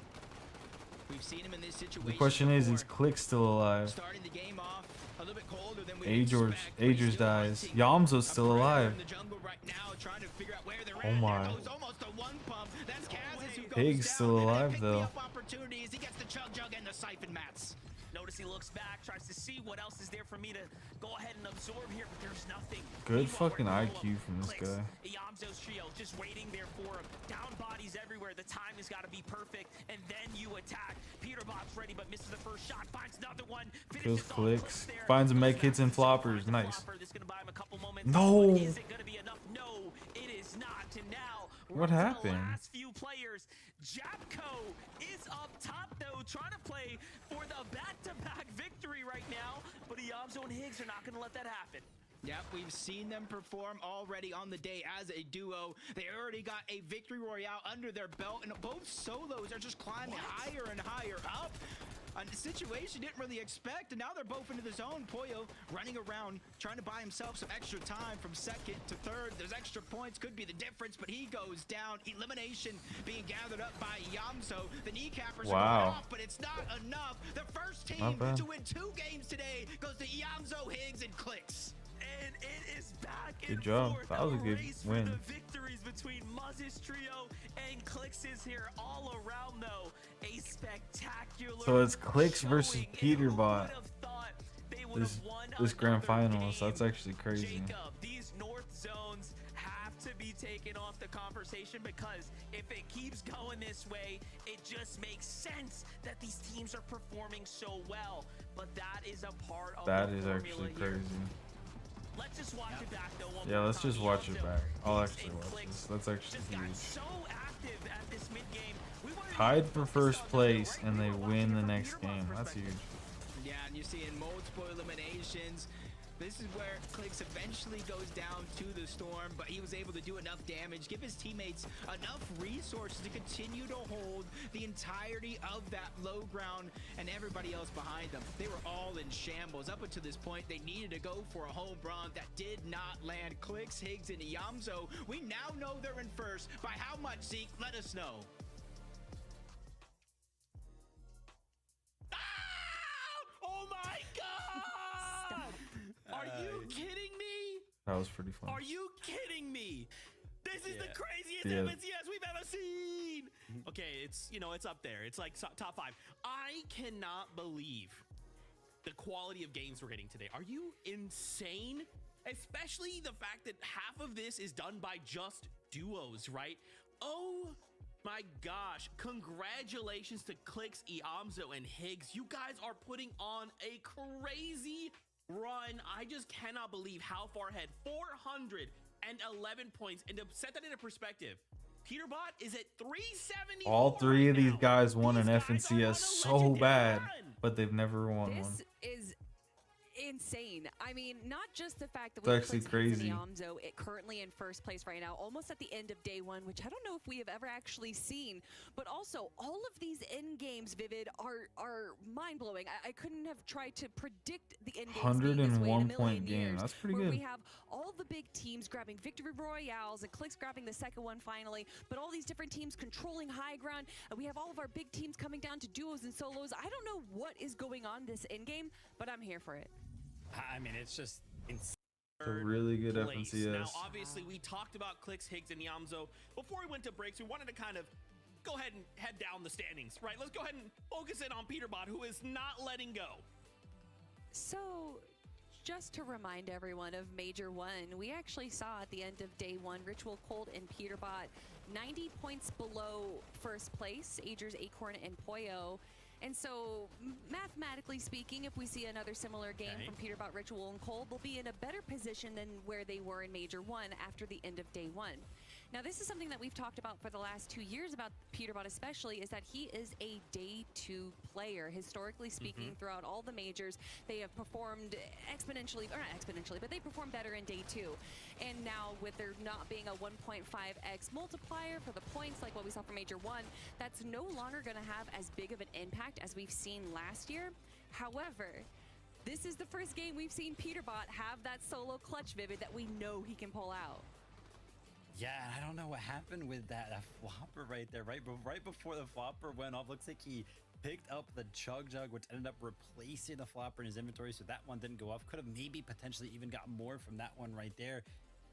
We've seen him in this situation. The question is before. Clix still alive? Starting the game off a little bit colder than we Agers expect, but he's Agers still dies. hunting Yamzo's a still predator alive. in the jungle right now, trying to figure out where they're Oh at. my. There goes almost a one pump. That's Kaz's who goes Pig's down, still and they alive, pick though. the up opportunities. He gets the chug jug and the siphon mats. Notice he looks back, tries to see what else is there for me to go ahead and absorb here, but there's nothing. Good Meanwhile, fucking we're IQ from this Clix, guy. Yamzo's trio just waiting there for him. Down bodies everywhere. The time has got to be perfect, and then you attack. Peterbot's ready, but misses the first shot. Finds another one. Kills Finishes off Clix. Clix there. Finds Goes med back kits and to the zone, floppers. finds the Nice. flopper. This is gonna buy him a couple moments. No. But is it gonna be enough? No, it is not. And now we're What up to the happened? last few players. Japco is up top though, trying to play for the back-to-back victory right now. But Yamzo and Higgs are not going to let that happen. Yep, we've seen them perform already on the day as a duo. They already got a victory royale under their belt, and both solos are just climbing higher and higher up. A situation didn't really expect, and now they're both into the zone. Pollo running around, trying to buy himself some extra time from second to third. Those extra points could be the difference, but he goes down. Elimination being gathered up by Yamzo. The kneecappers are Wow. going off, but it's not enough. The first team Not bad. to win 2 games today goes to Yamzo, Higgs, and Clix. And it is back Good and job. forth. That was a good race for win. the victories between Muzz's trio and Clix's here all around though. A spectacular So it's Clix versus showing, and who Peterbot. would have thought they this grand finals. That's actually crazy. Jacob, these north zones have to be taken off the conversation, because if it keeps going this way, it just makes sense that these teams are performing so well. But that is a part of That the is formula actually here. crazy. Let's just watch it back though. Yeah, let's just watch it back. I'll Higgs actually and watch Clicks this. That's actually just got huge. so active at this mid-game. We weren't Tied even for focused first on them, place, right? and We they were watching win it the from next Peterbot's game. That's perspective. huge. Yeah, and you're seeing multiple eliminations. This is where Clicks eventually goes down to the Storm, but he was able to do enough damage, give his teammates enough resources to continue to hold the entirety of that low ground and everybody else behind them. They were all in shambles. Up until this point, they needed to go for a home run that did not land. Clicks, Higgs, and Yamzo, we now know they're in first. By how much, Zeke? Let us know. Oh my god! Are you kidding me? That was pretty fun. Are you kidding me? This is the craziest Yeah. FNCS we've ever seen. Okay, it's, you know, it's up there. It's like top 5. I cannot believe the quality of games we're getting today. Are you insane? Especially the fact that half of this is done by just duos, right? Oh my gosh. Congratulations to Clicks, Iamzo, and Higgs. You guys are putting on a crazy run. I just cannot believe how far ahead. 411 points. And to set that into perspective, Peterbot is at 370. All three of these guys won an These guys are on FNCS a so legendary bad, run. but they've never won one. This is insane. I mean, not just the fact that It's we actually have Clicks, Higgs, crazy. and Yamzo currently in first place right now, almost at the end of day 1, which I don't know if we have ever actually seen. But also, all of these end games, Vivid, are mind-blowing. I couldn't have tried to predict the end games being this way in a 101 million point game. years, That's pretty where good. we have all the big teams grabbing victory royales and Clicks grabbing the second one finally, but all these different teams controlling high ground. And we have all of our big teams coming down to duos and solos. I don't know what is going on this end game, but I'm here for it. I mean, it's just insane. It's a really good place. FNCS. Now, obviously, we talked about Clicks, Higgs, and Yamzo. Before we went to breaks, we wanted to kind of go ahead and head down the standings, right? Let's go ahead and focus in on Peterbot, who is not letting go. So, just to remind everyone of Major 1, we actually saw at the end of day 1, Ritual Cold and Peterbot 90 points below first place, Agers, Acorn, and Poyo. And so, mathematically speaking, if we see another similar game from Peterbot, Ritual, and Cold, they'll be in a better position than where they were in Major 1 after the end of day 1. Now, this is something that we've talked about for the last 2 years about Peterbot especially, is that he is a day 2 player. Historically speaking, throughout all the majors, they have performed exponentially, or not exponentially, but they perform better in day 2. And now with there not being a 1.5x multiplier for the points like what we saw for Major 1, that's no longer going to have as big of an impact as we've seen last year. However, this is the first game we've seen Peterbot have that solo clutch, Vivid, that we know he can pull out. Yeah, I don't know what happened with that flopper right there. Right before the flopper went off, looks like he picked up the Chug Jug, which ended up replacing the flopper in his inventory, so that one didn't go off. Could have maybe potentially even got more from that one right there.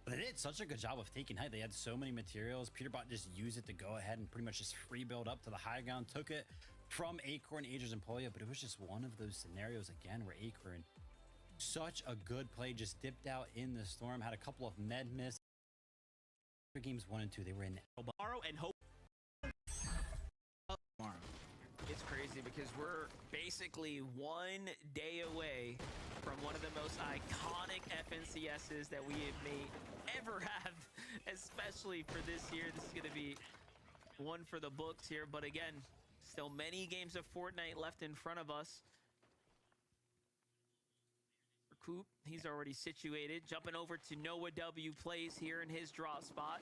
But they did such a good job of taking height. They had so many materials. Peterbot just used it to go ahead and pretty much just free build up to the high ground. Took it from Acorn, Agers, and Poyo, but it was just one of those scenarios again where Acorn, such a good play, just dipped out in the storm, had a couple of med miss. Games 1 and 2, they were in Tomorrow and hope. Tomorrow. It's crazy because we're basically 1 day away from one of the most iconic FNCSs that we have ever have, especially for this year. This is going to be one for the books here, but again, still many games of Fortnite left in front of us. Coop, he's already situated, jumping over to Noah W plays here in his draw spot.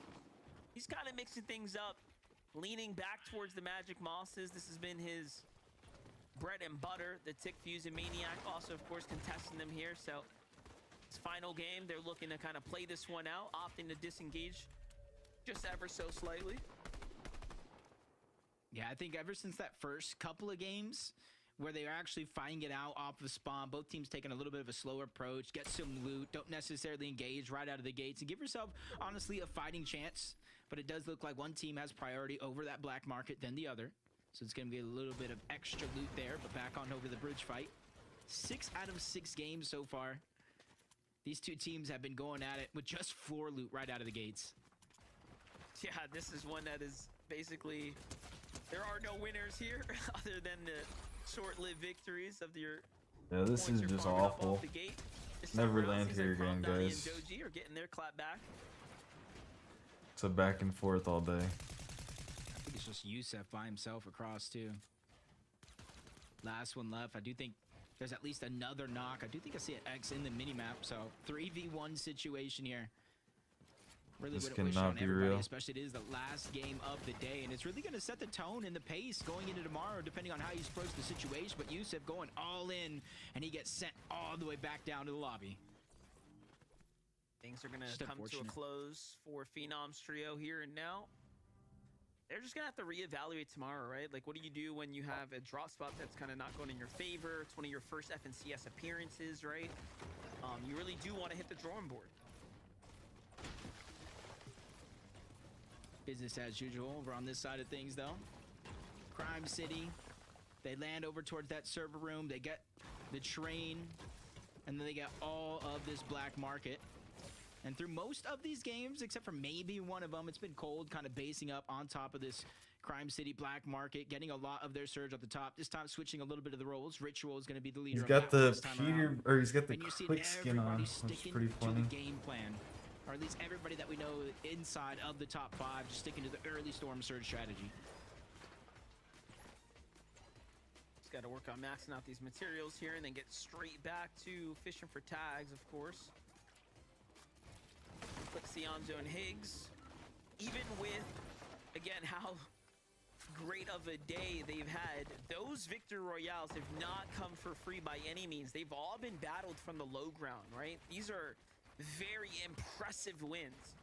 He's kind of mixing things up, leaning back towards the Magic Mosses. This has been his bread and butter. The Tick Fuse and Maniac also, of course, contesting them here. So this final game, they're looking to kind of play this one out, opting to disengage just ever so slightly. Yeah, I think ever since that first couple of games where they are actually fighting it out off of spawn, both teams taking a little bit of a slower approach, get some loot, don't necessarily engage right out of the gates, and give yourself, honestly, a fighting chance. But it does look like one team has priority over that black market than the other. So it's going to be a little bit of extra loot there, but back on over the bridge fight. 6 out of 6 games so far. These two teams have been going at it with just floor loot right out of the gates. Yeah, this is one that is basically, there are no winners here other than the short-lived victories of your Yeah, this is points you're just farming up awful. off the gate. This time Never around, land seems here like Prom again, Daddy guys. and Doji are getting their clap back. It's a back and forth all day. I think it's just Yusef by himself across too. Last one left. I do think there's at least another knock. I do think I see an X in the minimap. So 3v1 situation here. Really This wouldn't wish cannot on be everybody, real. especially it is the last game of the day, and it's really going to set the tone and the pace going into tomorrow, depending on how you approach the situation. But Yusef going all in, and he gets sent all the way back down to the lobby. Things are going Just to come to a unfortunate. close for Phenom's trio here and now. They're just going to have to reevaluate tomorrow, right? Like, what do you do when you have a drop spot that's kind of not going in your favor? It's one of your first FNCS appearances, right? You really do want to hit the drawing board. Business as usual over on this side of things, though. Crime City. They land over towards that server room. They get the train, and then they get all of this black market. And through most of these games, except for maybe one of them, it's been cold, kind of basing up on top of this Crime City black market, getting a lot of their surge at the top. This time, switching a little bit of the roles. Ritual is going to be the leader. He's of got that one the this time Peter, around. or he's got the And you're seeing quick skin on, everybody which is sticking pretty to funny. the game plan, or at least everybody that we know inside of the top 5, just sticking to the early storm surge strategy. Just got to work on maxing out these materials here and then get straight back to fishing for tags, of course. Click Sionzo and Higgs. Even with, again, how great of a day they've had, those Victory Royales have not come for free by any means. They've all been battled from the low ground, right? These are very impressive wins.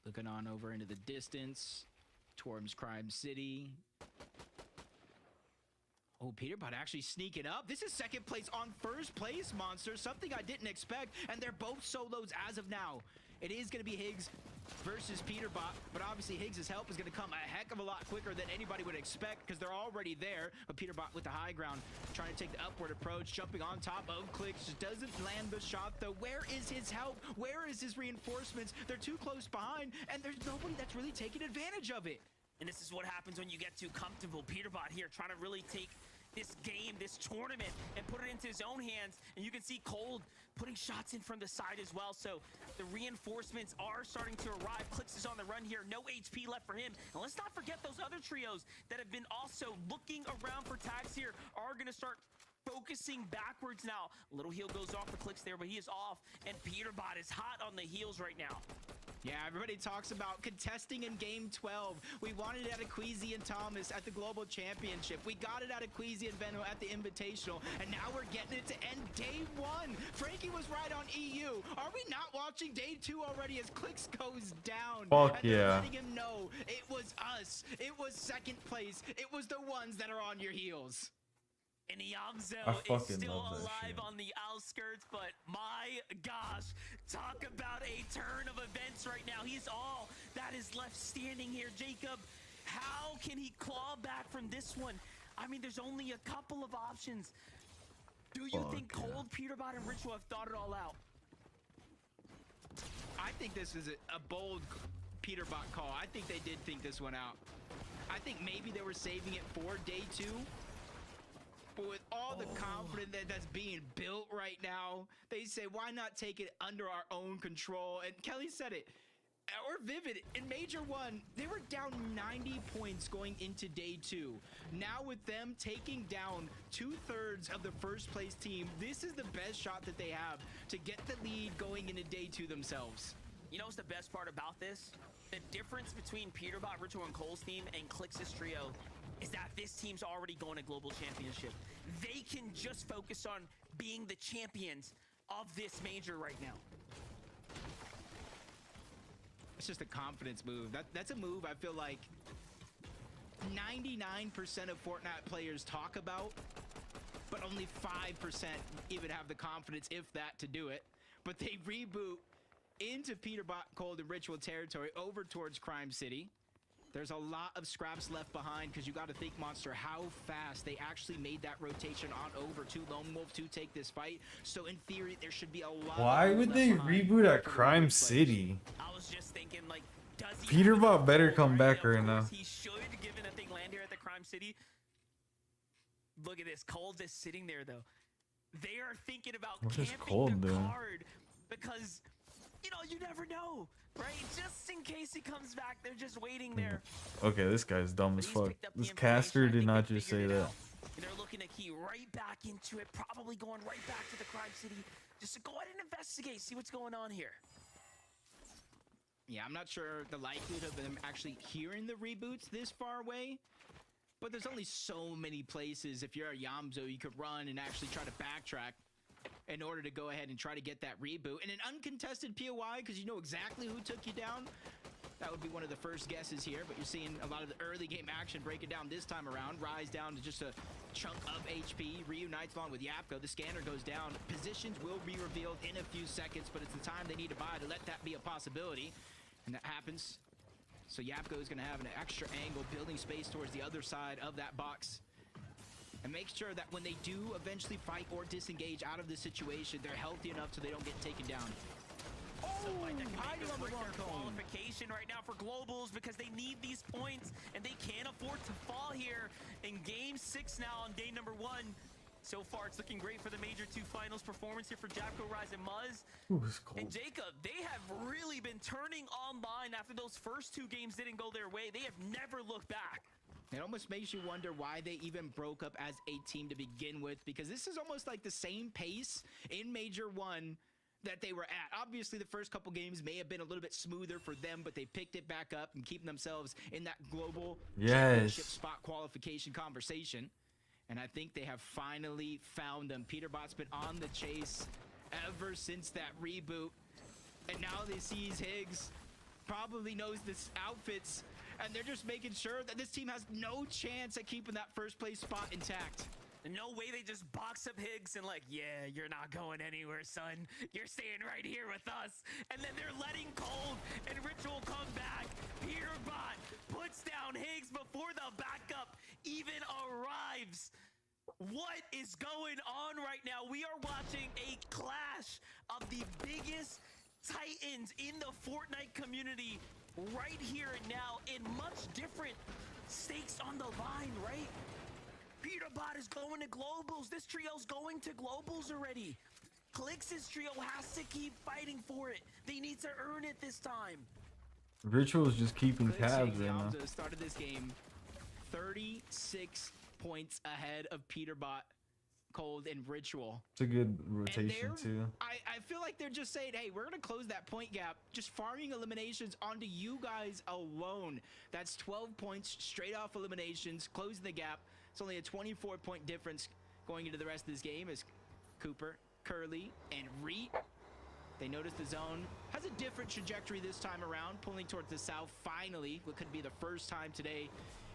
Looking on over into the distance, towards Crime City. Oh, Peterbot actually sneaking up. This is second place on first place, Monster. Something I didn't expect, and they're both solos as of now. It is going to be Higgs versus Peterbot, but obviously Higgs' help is going to come a heck of a lot quicker than anybody would expect because they're already there. But Peterbot with the high ground, trying to take the upward approach, jumping on top of Clicks, just doesn't land the shot though. Where is his help? Where is his reinforcements? They're too close behind, and there's nobody that's really taking advantage of it. And this is what happens when you get too comfortable. Peterbot here trying to really take this game, this tournament, and put it into his own hands. And you can see Cold putting shots in from the side as well. So the reinforcements are starting to arrive. Clicks is on the run here. No HP left for him. And let's not forget those other trios that have been also looking around for tags here are going to start focusing backwards now. A little heal goes off the Clicks there, but he is off. And Peterbot is hot on the heels right now. Yeah, everybody talks about contesting in Game 12. We wanted it out of Queasy and Thomas at the Global Championship. We got it out of Queasy and Venno at the Invitational. And now we're getting it to end Day 1. Frankie was right on EU. Are we not watching Day 2 already as Clicks goes down? Fuck and they're yeah. letting him know it was us. It was second place. It was the ones that are on your heels. And I Iamzo is fucking still love that alive shit. on the outskirts, but my gosh, talk about a turn of events right now. He's all that is left standing here. Jacob, how can he claw back from this one? I mean, there's only a couple of options. Do you Fuck think yeah. Cold, Peterbot, and Ritual have thought it all out? I think this is a bold Peterbot call. I think they did think this one out. I think maybe they were saving it for Day 2. But with all the confidence that's being built right now, they say, why not take it under our own control? And Kelly said it. Or Vivid, in Major 1, they were down 90 points going into Day 2. Now with them taking down 2/3 of the first place team, this is the best shot that they have to get the lead going into Day 2 themselves. You know what's the best part about this? The difference between Peterbot, Ritual, and Cole's team and Clix's trio is that this team's already going to Global Championship. They can just focus on being the champions of this major right now. It's just a confidence move. That's a move I feel like 99% of Fortnite players talk about, but only 5% even have the confidence, if that, to do it. But they reboot into Peterbot, Cold, and Ritual territory over towards Crime City. There's a lot of scraps left behind because you got to think, Monster, how fast they actually made that rotation on over to Lone Wolf to take this fight. So in theory, there should be a lot. Why would they reboot at Crime City? I was just thinking, like, does he Peterbot better come back Of right now. course He should, given a thing land here at the Crime City. Look at this. Cold just sitting there, though. They are thinking about What is camping Cold the doing? card because, you know, you never know, right? Just in case he comes back, they're just waiting there. Okay, this guy's dumb But as he's fuck. picked up the This information. caster I did think not they just say figured it that. out. And they're looking to key right back into it, probably going right back to the Crime City just to go ahead and investigate, see what's going on here. Yeah, I'm not sure the likelihood of them actually hearing the reboots this far away. But there's only so many places, if you're a Yamzo, you could run and actually try to backtrack in order to go ahead and try to get that reboot. And an uncontested POI, because you know exactly who took you down, that would be one of the first guesses here. But you're seeing a lot of the early game action break it down this time around. Rise down to just a chunk of HP, reunites along with Yapko. The scanner goes down. Positions will be revealed in a few seconds, but it's the time they need to buy to let that be a possibility. And that happens. So Yapko is going to have an extra angle, building space towards the other side of that box. And make sure that when they do eventually fight or disengage out of this situation, they're healthy enough so they don't get taken down. Somebody that can hiding make or on the break wrong their cone. qualification right now for globals because they need these points and they can't afford to fall here in game 6 now on day number 1. So far, it's looking great for the Major 2 finals performance here for Japco, Rise, and Muzz. Ooh, it's cold. And Jacob, they have really been turning online after those first 2 games didn't go their way. They have never looked back. It almost makes you wonder why they even broke up as a team to begin with, because this is almost like the same pace in Major 1 that they were at. Obviously, the first couple games may have been a little bit smoother for them, but they picked it back up and keeping themselves in that global championship spot qualification conversation. And I think they have finally found them. Peterbot's been on the chase ever since that reboot. And now they sees Higgs, probably knows this outfits, and they're just making sure that this team has no chance at keeping that first place spot intact. And no way they just box up Higgs and like, yeah, you're not going anywhere, son. You're staying right here with us. And then they're letting Cold and Ritual come back. Peterbot puts down Higgs before the backup even arrives. What is going on right now? We are watching a clash of the biggest titans in the Fortnite community right here and now in much different stakes on the line, right? Peterbot is going to globals. This trio's going to globals already. Clix's trio has to keep fighting for it. They need to earn it this time. Ritual's just keeping Clix tabs right now. Yamza started this game 36 points ahead of Peterbot, Cold, and Ritual. It's a good And rotation too. I feel like they're just saying, hey, we're going to close that point gap, just farming eliminations onto you guys alone. That's 12 points straight off eliminations, closing the gap. It's only a 24-point difference going into the rest of this game as Cooper, Curly, and Reet. They notice the zone has a different trajectory this time around, pulling towards the south finally, what could be the first time today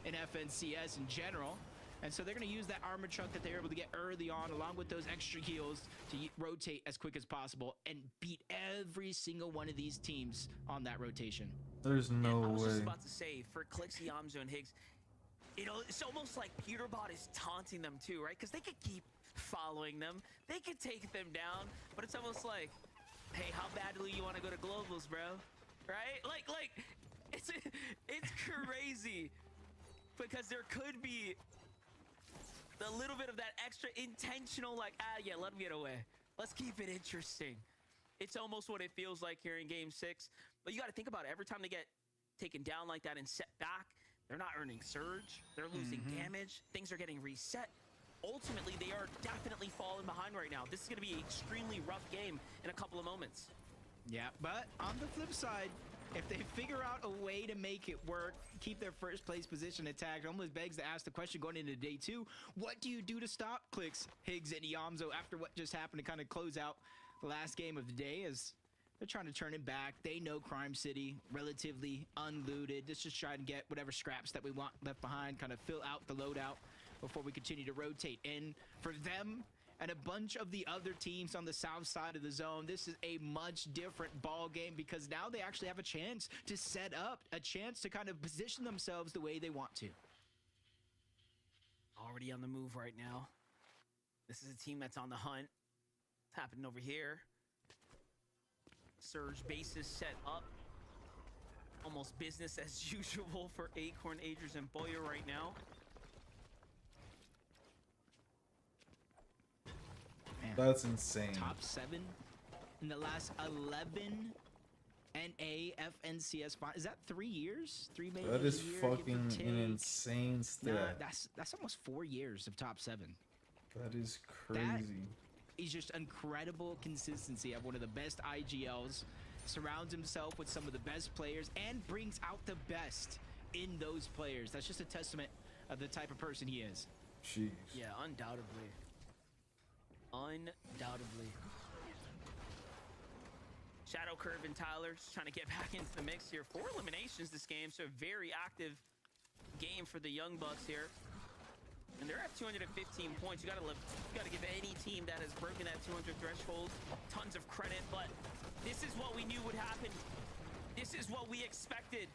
in FNCS in general. And so they're going to use that armor truck that they were able to get early on, along with those extra heals, to rotate as quick as possible and beat every single one of these teams on that rotation. There's no I was just way. about to say, for Clixy, Yamzo, and Higgs, it's almost like Peterbot is taunting them too, right? Because they could keep following them. They could take them down, but it's almost like, hey, how badly you want to go to globals, bro? Right? Like it's crazy because there could be a little bit of that extra intentional, like, yeah, let them get away. Let's keep it interesting. It's almost what it feels like here in game 6. But you got to think about it. Every time they get taken down like that and set back, they're not earning surge. They're losing damage. Things are getting reset. Ultimately, they are definitely falling behind right now. This is going to be an extremely rough game in a couple of moments. Yeah, but on the flip side, if they figure out a way to make it work, keep their first place position intact, it almost begs to ask the question going into day 2, what do you do to stop Clix, Higgs, and Yamzo after what just happened to kind of close out the last game of the day as they're trying to turn it back. They know Crime City, relatively unlooted. Let's just try to get whatever scraps that we want left behind, kind of fill out the loadout before we continue to rotate in. For them, and a bunch of the other teams on the south side of the zone, this is a much different ball game because now they actually have a chance to set up, a chance to kind of position themselves the way they want to. Already on the move right now. This is a team that's on the hunt. What's happening over here? Surge bases set up. Almost business as usual for Acorn, Agers, and Boyer right now. Man, That's insane. top 7 in the last 11 NA FNCS spot. Is that 3 years? 3 majors That is a year, give or fucking an take? insane Nah, stat. that's almost 4 years of top 7. That is crazy. He's just incredible consistency of one of the best IGLs, surrounds himself with some of the best players, and brings out the best in those players. That's just a testament of the type of person he is. Jeez. Yeah, undoubtedly. Undoubtedly. Shadow Curve and Tyler just trying to get back into the mix here. 4 eliminations this game, so a very active game for the Young Bucks here. And they're at 215 points. You gotta give any team that has broken that 200 threshold tons of credit, but this is what we knew would happen. This is what we expected.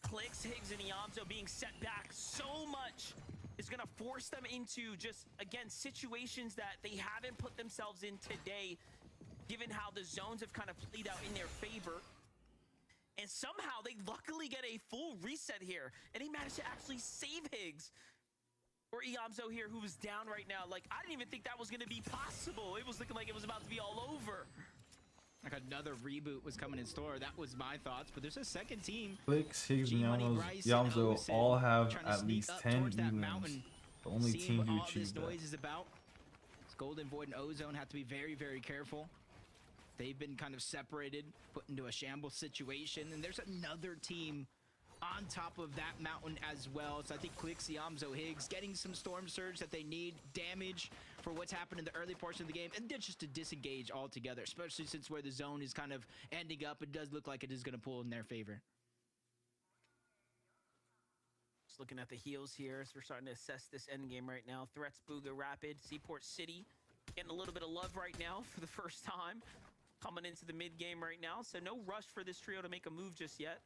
Clix, Higgs, and Iamzo being set back so much is gonna force them into just, again, situations that they haven't put themselves in today, given how the zones have kind of played out in their favor. And somehow they luckily get a full reset here, and he managed to actually save Higgs. Or Iamzo here, who is down right now. Like, I didn't even think that was going to be possible. It was looking like it was about to be all over. Like another reboot was coming in store. That was my thoughts. But there's a second team. Clix, Higgs, and G-Money, Bryce, and Yamzo Osen all have trying to at sneak least up 10 towards that elims. mountain, The only seeing team what to all this achieve noise that. is about. Golden Void and Ozone have to be very, very careful. They've been kind of separated, put into a shambles situation, and there's another team on top of that mountain as well. So I think Clix, Iamzo, Higgs getting some Storm Surge that they need, damage for what's happened in the early portion of the game, and then just to disengage altogether, especially since where the zone is kind of ending up, it does look like it is going to pull in their favor. Just looking at the heals here as we're starting to assess this end game right now. Threats, Booga, Rapid, Seaport City getting a little bit of love right now for the first time. Coming into the mid game right now, so no rush for this trio to make a move just yet.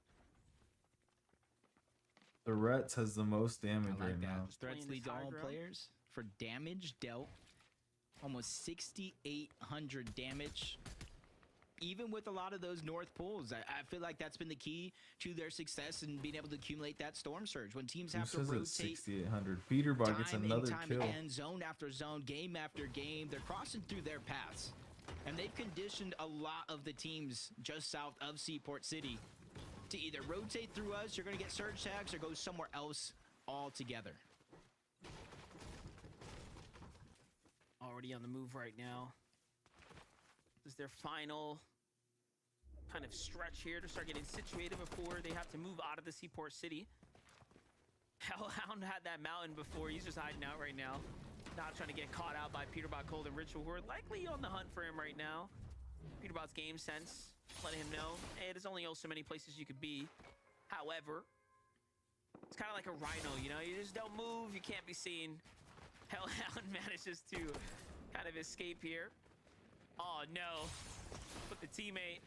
The Rets has the most damage I like right that. now. Threats Playing leads this high all ground. players for damage dealt. Almost 6,800 damage. Even with a lot of those north pulls, I feel like that's been the key to their success in being able to accumulate that Storm Surge. When teams Who have to says rotate it's 6,800? Peterbot gets time another and time kill. again, zone after zone, game after game, they're crossing through their paths. And they've conditioned a lot of the teams just south of Seaport City to either rotate through us, you're going to get surge tags, or go somewhere else altogether. Already on the move right now. This is their final kind of stretch here to start getting situated before they have to move out of the Seaport City. Hellhound had that mountain before. He's just hiding out right now. Not trying to get caught out by Peterbot, Cold, and Ritual, who are likely on the hunt for him right now. Peterbot's game sense letting him know, hey, there's only so many places you could be. However, it's kind of like a rhino, you know? You just don't move, you can't be seen. Hellhound manages to kind of escape here. Oh, no. But the teammate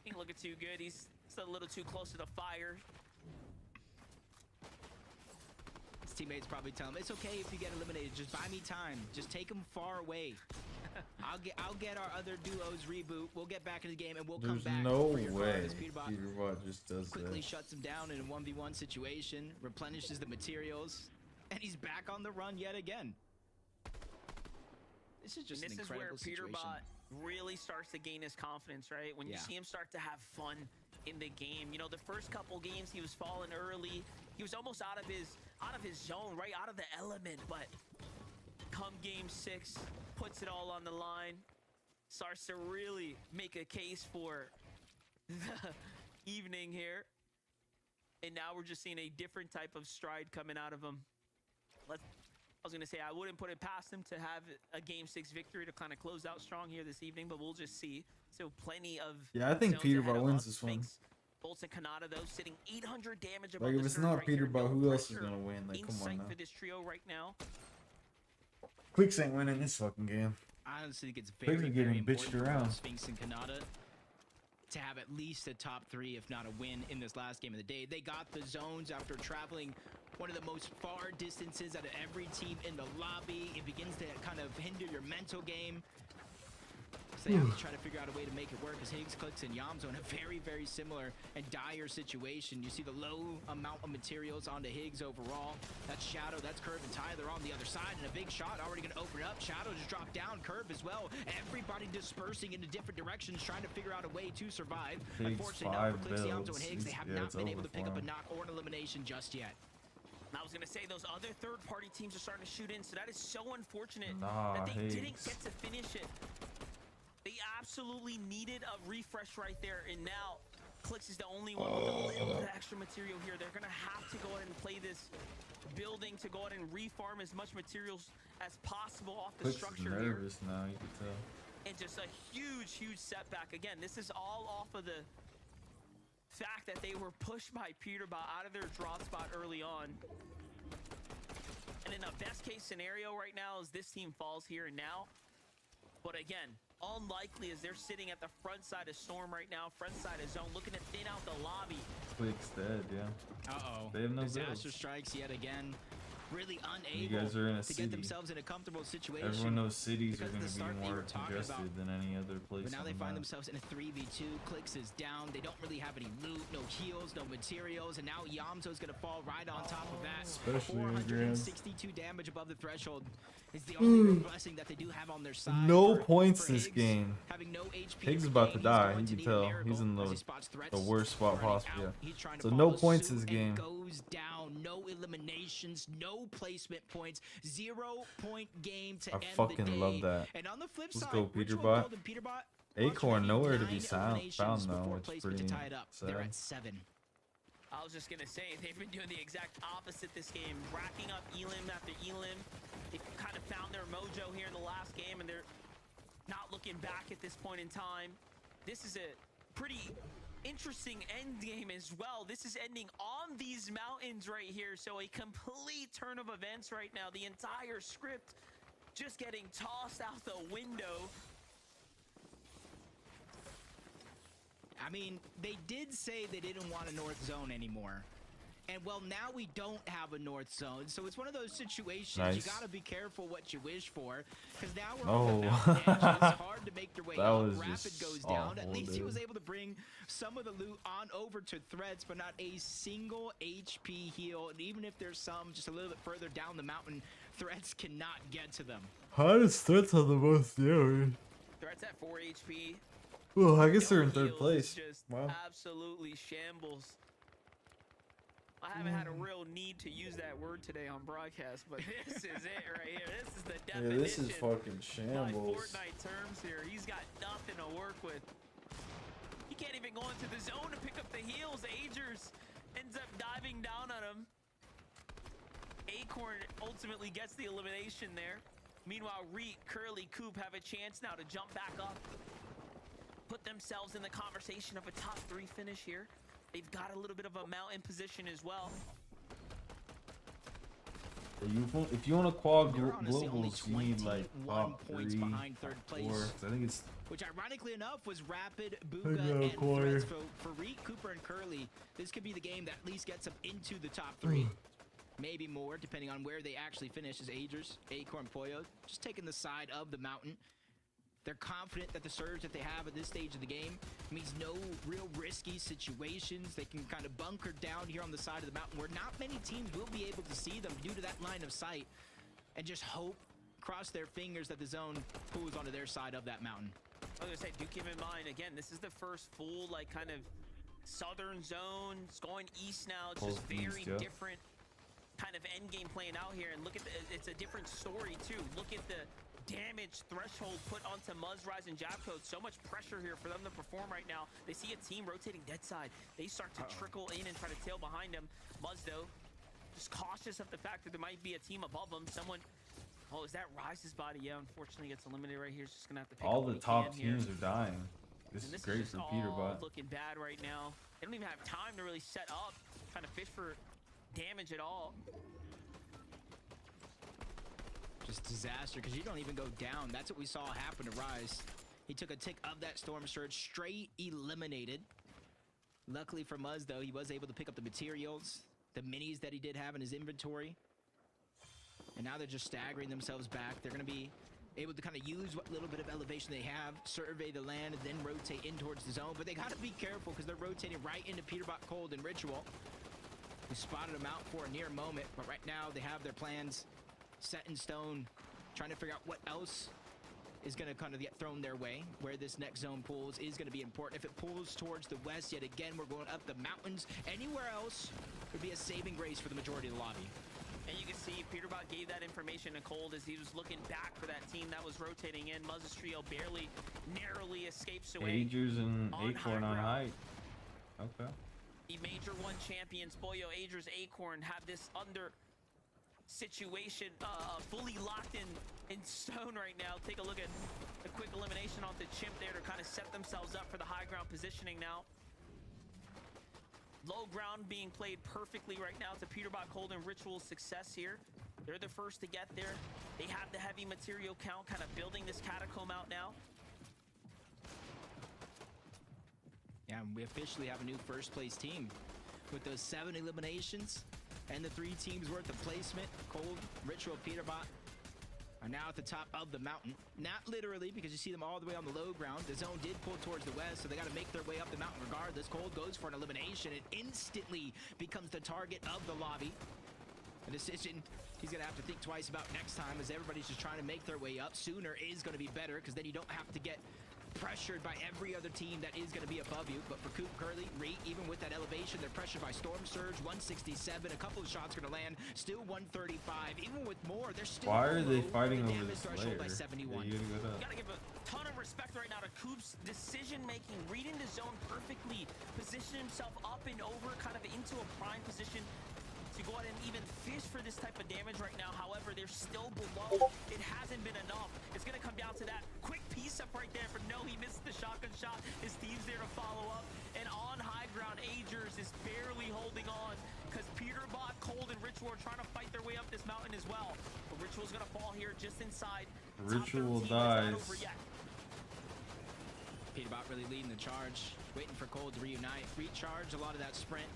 ain't looking too good. He's still a little too close to the fire. His teammates probably tell him, it's okay if you get eliminated. Just buy me time. Just take him far away. I'll get our other duos reboot. We'll get back in the game and we'll come There's back. no for your card." way As Peterbot Peterbot just does quickly that. shuts him down in a 1v1 situation, replenishes the materials, and he's back on the run yet again. This is just And an this is where incredible situation. Peterbot really starts to gain his confidence, right? When you Yeah. see him start to have fun in the game. You know, the first couple games he was falling early. He was almost out of his zone, right out of the element. But come game 6, puts it all on the line, starts to really make a case for the evening here. And now we're just seeing a different type of stride coming out of him. I was going to say, I wouldn't put it past him to have a Game 6 victory to kind of close out strong here this evening, but we'll just see. So plenty of... Yeah, I think zones ahead Peterbot of wins us. this one. Fakes, Bolts and Kanata, though, sitting 800 damage above Like, if the it's surge not right here. Peterbot, No who else is pressure gonna win? Like, in come on sight now. for this trio right now. Quicks ain't winning this fucking game. I honestly think it's Quicks very, are very getting important bitched for around. Sphinx and Kanata to have at least a top 3, if not a win, in this last game of the day. They got the zones after traveling one of the most far distances out of every team in the lobby. It begins to kind of hinder your mental game. So they have to try to figure out a way to make it work, as Higgs, Clicks, and Yamzo in a very, very similar and dire situation. You see the low amount of materials onto Higgs overall. That's Shadow, that's Curve, and Tyler on the other side, and a big shot already going to open it up. Shadow just dropped down, Curve as well. Everybody dispersing into different directions, trying to figure out a way to survive. Higgs Unfortunately, not for 5 Clicks, Yamzo, builds. and Higgs. They have Yeah, not it's been over able to for pick up a him. knock or an elimination just yet. I was gonna say those other third-party teams are starting to shoot in, so that is so unfortunate Nah, that they didn't Higgs. get to finish it. They absolutely needed a refresh right there, and now Clicks is the only one with a little bit of extra material here. They're gonna have to go ahead and play this building to go ahead and refarm as much materials as possible off the Quicks is structure here. nervous now, you can tell. And just a huge, huge setback. Again, this is all off of the fact that they were pushed by Peterbot out of their drop spot early on. And in a best case scenario right now is this team falls here and now. But again, unlikely as they're sitting at the front side of Storm right now, front side of zone, looking to thin out the lobby. Quicks dead, yeah. Uh-oh. They have no Disaster builds. strikes yet again. Really You unable guys are in a to city. get themselves in a comfortable situation. Everyone knows cities are because of going the to start be that you more were talking congested about. than any other place. But now on they the find map. themselves in a 3v2. Clicks is down. They don't really have any loot, no heals, no materials, and now Yamzo's gonna fall right on top of that. Especially in 462 damage above the threshold is the only real blessing that they do have on their side. No for- points for this Higgs, game. having no HP Higgs in is the about game. to He's die. going You to can need a tell. miracle He's in as he the spots threats worst spot running possible. out. Yeah. He's trying to So follow no points suit this and game. goes down. No eliminations, no placement points, 0-point game to I end fucking the day. love that. And on the flip Let's side, go, Ritual Peterbot. Gold and Peterbot Acorn nowhere to be 9 found eliminations though. before It's placement pretty to tie it up. They're sad. at 7. I was just gonna say, they've been doing the exact opposite this game, racking up elim after elim. They kind of found their mojo here in the last game, and they're not looking back at this point in time. This is a pretty interesting end game as well. This is ending on these mountains right here, so a complete turn of events right now. The entire script just getting tossed out the window. I mean, they did say they didn't want a north zone anymore. And well, now we don't have a north zone, so it's one of those situations you Nice. gotta be careful what you wish for, because now we're Oh. on the mountain edge. It's hard to make their way That up. was Rapid just goes down. At awful, least he dude. was able to bring some of the loot on over to Threads, but not a single HP heal. And even if there's some just a little bit further down the mountain, Threads cannot get to them. Hardest threats are the most damage. Threats at 4 HP. Well, I guess No they're in third heals, place. Just Wow. absolutely shambles. I haven't had a real need to use that word today on broadcast, but this is it right here. This is the Yeah, definition. this is fucking by shambles. Fortnite terms here. He's got nothing to work with. He can't even go into the zone to pick up the heals. Agers ends up diving down on him. Acorn ultimately gets the elimination there. Meanwhile, Reet, Curly, Coop have a chance now to jump back up. Put themselves in the conversation of a top 3 finish here. They've got a little bit of a mountain position as well. If you want to quad They're honestly only globals, you need like 21 top points 3, behind third place. 4. 'Cause I think it's Which, ironically enough, was Rapid, I Booga, got and acquired. Threads. For Reet, Cooper, and Curly, this could be the game that at least gets them into the top 3. Maybe more, depending on where they actually finish as Agers, Acorn, Pollo. Just taking the side of the mountain. They're confident that the surge that they have at this stage of the game means no real risky situations. They can kind of bunker down here on the side of the mountain where not many teams will be able to see them due to that line of sight, and just hope, cross their fingers that the zone pulls onto their side of that mountain. I was gonna say, do keep in mind, again, this is the first full, like, kind of southern zone. It's going east now. It's Pulls just very east, yeah. different kind of end game playing out here. And look at it's a different story, too. Look at the damage threshold put onto Muzzrise and Jabcode. So much pressure here for them to perform right now. They see a team rotating dead side. They start to trickle in and try to tail behind them. Muzz, though, just cautious of the fact that there might be a team above them. Someone... Oh, is that Rise's body? Yeah, unfortunately gets eliminated right here. He's just gonna have to pick all up what the he top can here. teams are dying. This And is this great just for all Peterbot. looking bad right now. They don't even have time to really set up, trying to fish for damage at all. Just disaster, because you don't even go down. That's what we saw happen to Rise. He took a tick of that Storm Surge, straight eliminated. Luckily for Muzz, though, he was able to pick up the materials, the minis that he did have in his inventory. And now they're just staggering themselves back. They're going to be able to kind of use what little bit of elevation they have, survey the land, and then rotate in towards the zone. But they got to be careful because they're rotating right into Peterbot, Cold, and Ritual. We spotted them out for a near moment, but right now they have their plans set in stone, trying to figure out what else is going to kind of get thrown their way. Where this next zone pulls is going to be important. If it pulls towards the west, yet again, we're going up the mountains. Anywhere else would be a saving grace for the majority of the lobby. And you can see Peterbot gave that information to Cold as he was looking back for that team that was rotating in. Muzz's trio barely, narrowly escapes away. Agers and on Acorn high on ground. height. Okay. The Major 1 champions, Boyo, Agers, Acorn, have this under situation fully locked in stone right now. Take a look at the quick elimination off the Chimp there to kind of set themselves up for the high ground positioning now. Low ground being played perfectly right now to Peterbot, Cold, and Ritual's success here. They're the first to get there. They have the heavy material count, kind of building this catacomb out now. Yeah, and we officially have a new first place team with those 7 eliminations and the 3 teams worth of placement. Cold, Ritual, Peterbot are now at the top of the mountain. Not literally, because you see them all the way on the low ground. The zone did pull towards the west, so they got to make their way up the mountain regardless. Cold goes for an elimination and instantly becomes the target of the lobby. A decision he's going to have to think twice about next time, as everybody's just trying to make their way up. Sooner is going to be better, because then you don't have to get pressured by every other team that is going to be above you. But for Coop, Curly, Reet, even with that elevation, they're pressured by Storm Surge, 167. A couple of shots going to land, still 135. Even with more, they're still Why are they below fighting the over damage the threshold by Slayer? 71. You gotta Gotta give a ton of respect right now to Coop's decision making, reading the zone perfectly, position himself up and over, kind of into a prime position to go ahead and even fish for this type of damage right now. However, they're still below. It hasn't been enough. It's gonna come down to that quick piece up right there. For no, he missed the shotgun shot. His team's there to follow up. And on high ground, Agers is barely holding on, because Peterbot, Cold, and Ritual are trying to fight their way up this mountain as well. But Ritual's gonna fall here just inside. Ritual Top 13 is not dies. over yet. Peterbot really leading the charge, waiting for Cold to reunite. Recharge a lot of that sprint.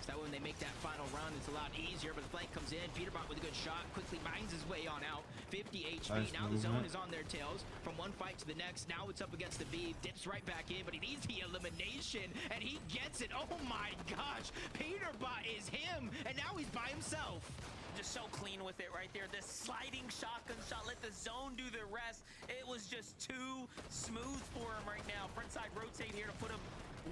So that when they make that final run, it's a lot easier, but the flank comes in. Peterbot with a good shot, quickly binds his way on out. 50 HP, Nice now the zone movement. is on their tails. From one fight to the next, now it's up against the B. Dips right back in, but he needs the elimination, and he gets it. Oh my gosh, Peterbot is him, and now he's by himself. Just so clean with it right there. The sliding shotgun shot, let the zone do the rest. It was just too smooth for him right now. Frontside rotate here to put him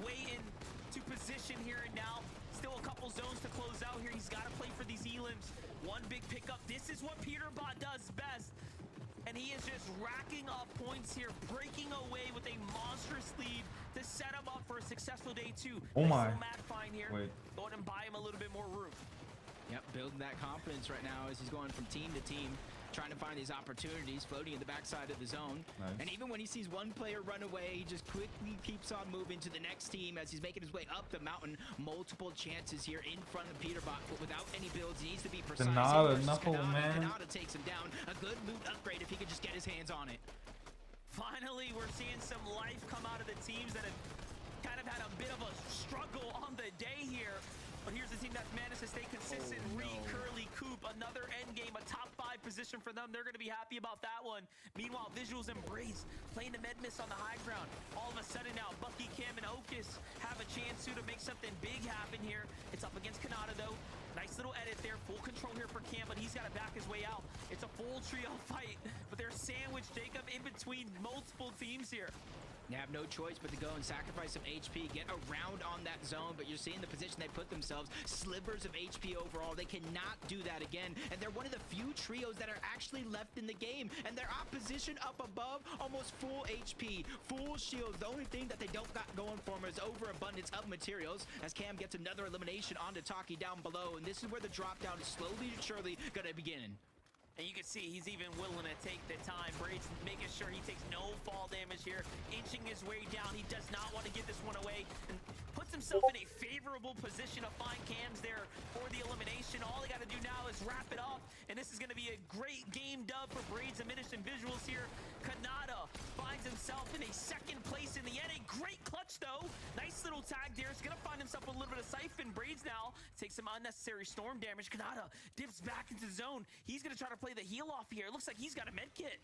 way into position here and now. Still a couple zones to close out here. He's got to play for these elims. One big pickup. This is what Peterbot does best. And he is just racking up points here, breaking away with a monstrous lead to set him up for a successful day 2. Oh Nice my. little Mad find here. Wait. Go ahead and buy him a little bit more room. Yep, building that confidence right now as he's going from team to team, trying to find these opportunities, floating in the backside of the zone. Nice. And even when he sees one player run away, he just quickly keeps on moving to the next team as he's making his way up the mountain. Multiple chances here in front of Peterbot, but without any builds, he needs to be precise. Kanata, Versus knuckle, Kanata. man. Kanata takes him down. A good loot upgrade if he could just get his hands on it. Finally, we're seeing some life come out of the teams that have kind of had a bit of a struggle on the day here. But here's the team that's managed to stay consistent. Reed, Curly, Coop, another end game, a top 5 position for them. They're going to be happy about that one. Meanwhile, Visuals Embrace playing the med miss on the high ground. All of a sudden now, Bucky, Cam, and Okus have a chance to make something big happen here. It's up against Kanata though. Nice little edit there. Full control here for Cam, but he's got to back his way out. It's a full trio fight, but they're sandwiched, Jacob, in between multiple teams here. They have no choice but to go and sacrifice some HP, get around on that zone, but you're seeing the position they put themselves. Slivers of HP overall. They cannot do that again, and they're one of the few trios that are actually left in the game, and their opposition up above, almost full HP, full shields. The only thing that they don't got going for them is overabundance of materials, as Cam gets another elimination onto Taki down below, and this is where the drop down is slowly but surely gonna begin. And you can see he's even willing to take the time. Braid's making sure he takes no fall damage here, inching his way down. He does not want to get this one away and puts puts himself in a favorable position to find cams there for the elimination. All they got to do now is wrap it up, and this is going to be a great game dub for Braids Diminished and Visuals here. Kanata finds himself in a second place in the end. A great clutch, though. Nice little tag there. He's going to find himself a little bit of Siphon. Braids now takes some unnecessary storm damage. Kanata dips back into zone. He's going to try to play the heal off here. It looks like he's got a med kit.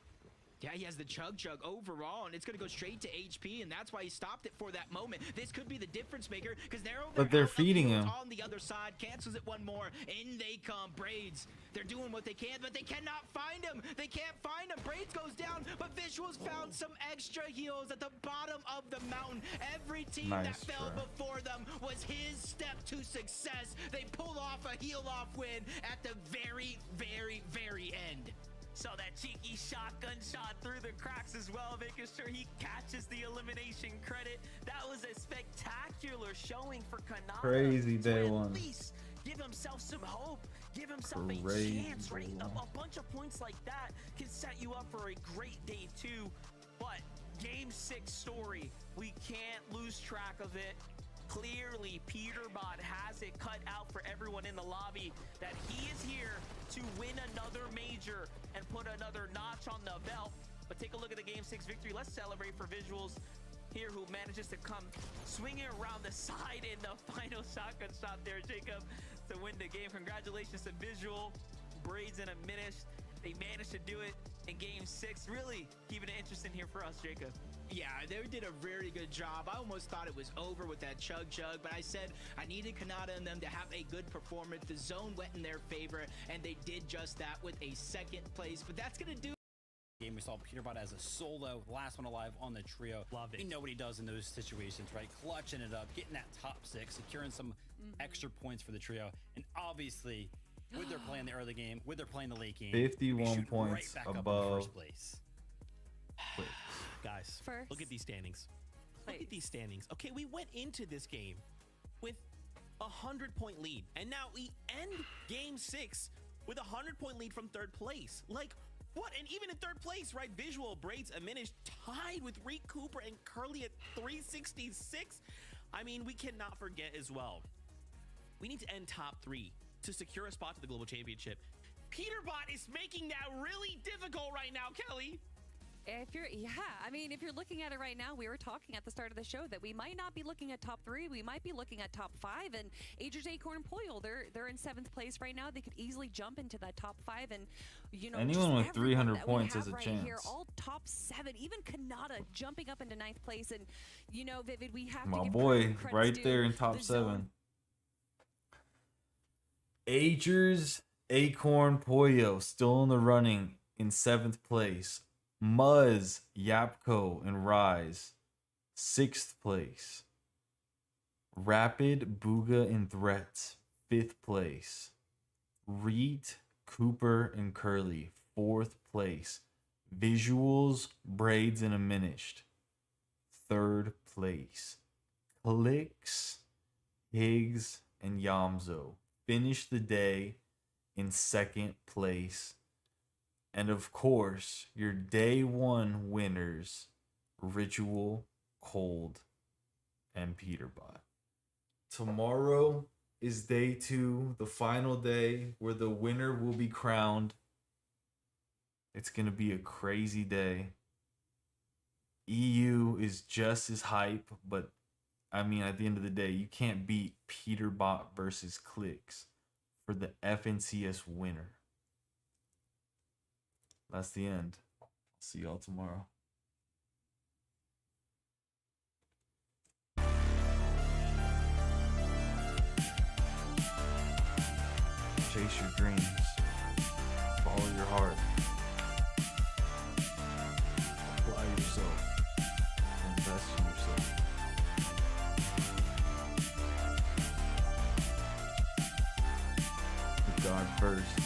Yeah, he has the Chug overall, and it's going to go straight to HP, and that's why he stopped it for that moment. This could be the difference maker, because they're feeding him on the other side. Cancels it one more. In they come. Braids. They're doing what they can, but they cannot find him. They can't find him. Braids goes down, but Visuals found some extra heals at the bottom of the mountain. Every team that fell before them was his step to success. They pull off a heal-off win at the very, very, very end. So that cheeky shotgun shot through the cracks as well, making sure he catches the elimination credit. That was a spectacular showing for Kanata. Crazy day to one. At least give himself some hope, give himself a chance, right? A bunch of points like that can set you up for a great day two. But game 6 story, we can't lose track of it. Clearly, Peterbot has it cut out for everyone in the lobby that he is here to win another major and put another notch on the belt. But take a look at the game 6 victory. Let's celebrate for Visuals here, who manages to come swinging around the side in the final shotgun shot there, Jacob, to win the game. Congratulations to Visual, Braids, and Diminished. They managed to do it in game 6. Really keeping it interesting here for us, Jacob. Yeah, they did a very good job. I almost thought it was over with that Chug, but I said I needed Kanata and them to have a good performance. The zone went in their favor, and they did just that with a second place. But that's going to do game. We saw Peterbot as a solo, last one alive on the trio. Love it. We know what he does in those situations, right? Clutching it up, getting that top 6, securing some extra points for the trio. And obviously, with their play in the early game, with their play in the late game, 51 points right back above up in first place. Guys, First look at these standings. Look at these standings. Okay, we went into this game with a 100-point lead, and now we end game 6 with a 100-point lead from third place. Like, what? And even in third place, right? Visual, Braids, Diminished, tied with Reek Cooper and Curly at 366. I mean, we cannot forget as well. We need to end top 3 to secure a spot to the Global Championship. Peterbot is making that really difficult right now, Kelly. If you're, I mean, if you're looking at it right now, we were talking at the start of the show that we might not be looking at top 3. We might be looking at top 5. And Agers, Acorn, and Poyle, they're in 7th place right now. They could easily jump into that top 5. And, you know, anyone with 300 points has a chance. Here, all top 7. Even Kanata jumping up into 9th place. And, you know, Vivid, we have my to give boy credit right to there in top 7. zone. Agers, Acorn, Poyo still in the running in 7th place. Muzz, Yapko, and Rise 6th place. Rapid, Booga, and Threats 5th place. Reet, Cooper, and Curly 4th place. Visuals, Braids, and Diminished 3rd place. Clicks, Higgs, and Yamzo finished the day in 2nd place. And of course, your day 1 winners, Ritual, Cold, and Peterbot. Tomorrow is day 2, the final day where the winner will be crowned. It's going to be a crazy day. EU is just as hype, but I mean, at the end of the day, you can't beat Peterbot versus Clicks for the FNCS winner. That's the end. See y'all tomorrow. Chase your dreams. Follow your heart. Apply yourself. Invest in yourself. Put God first.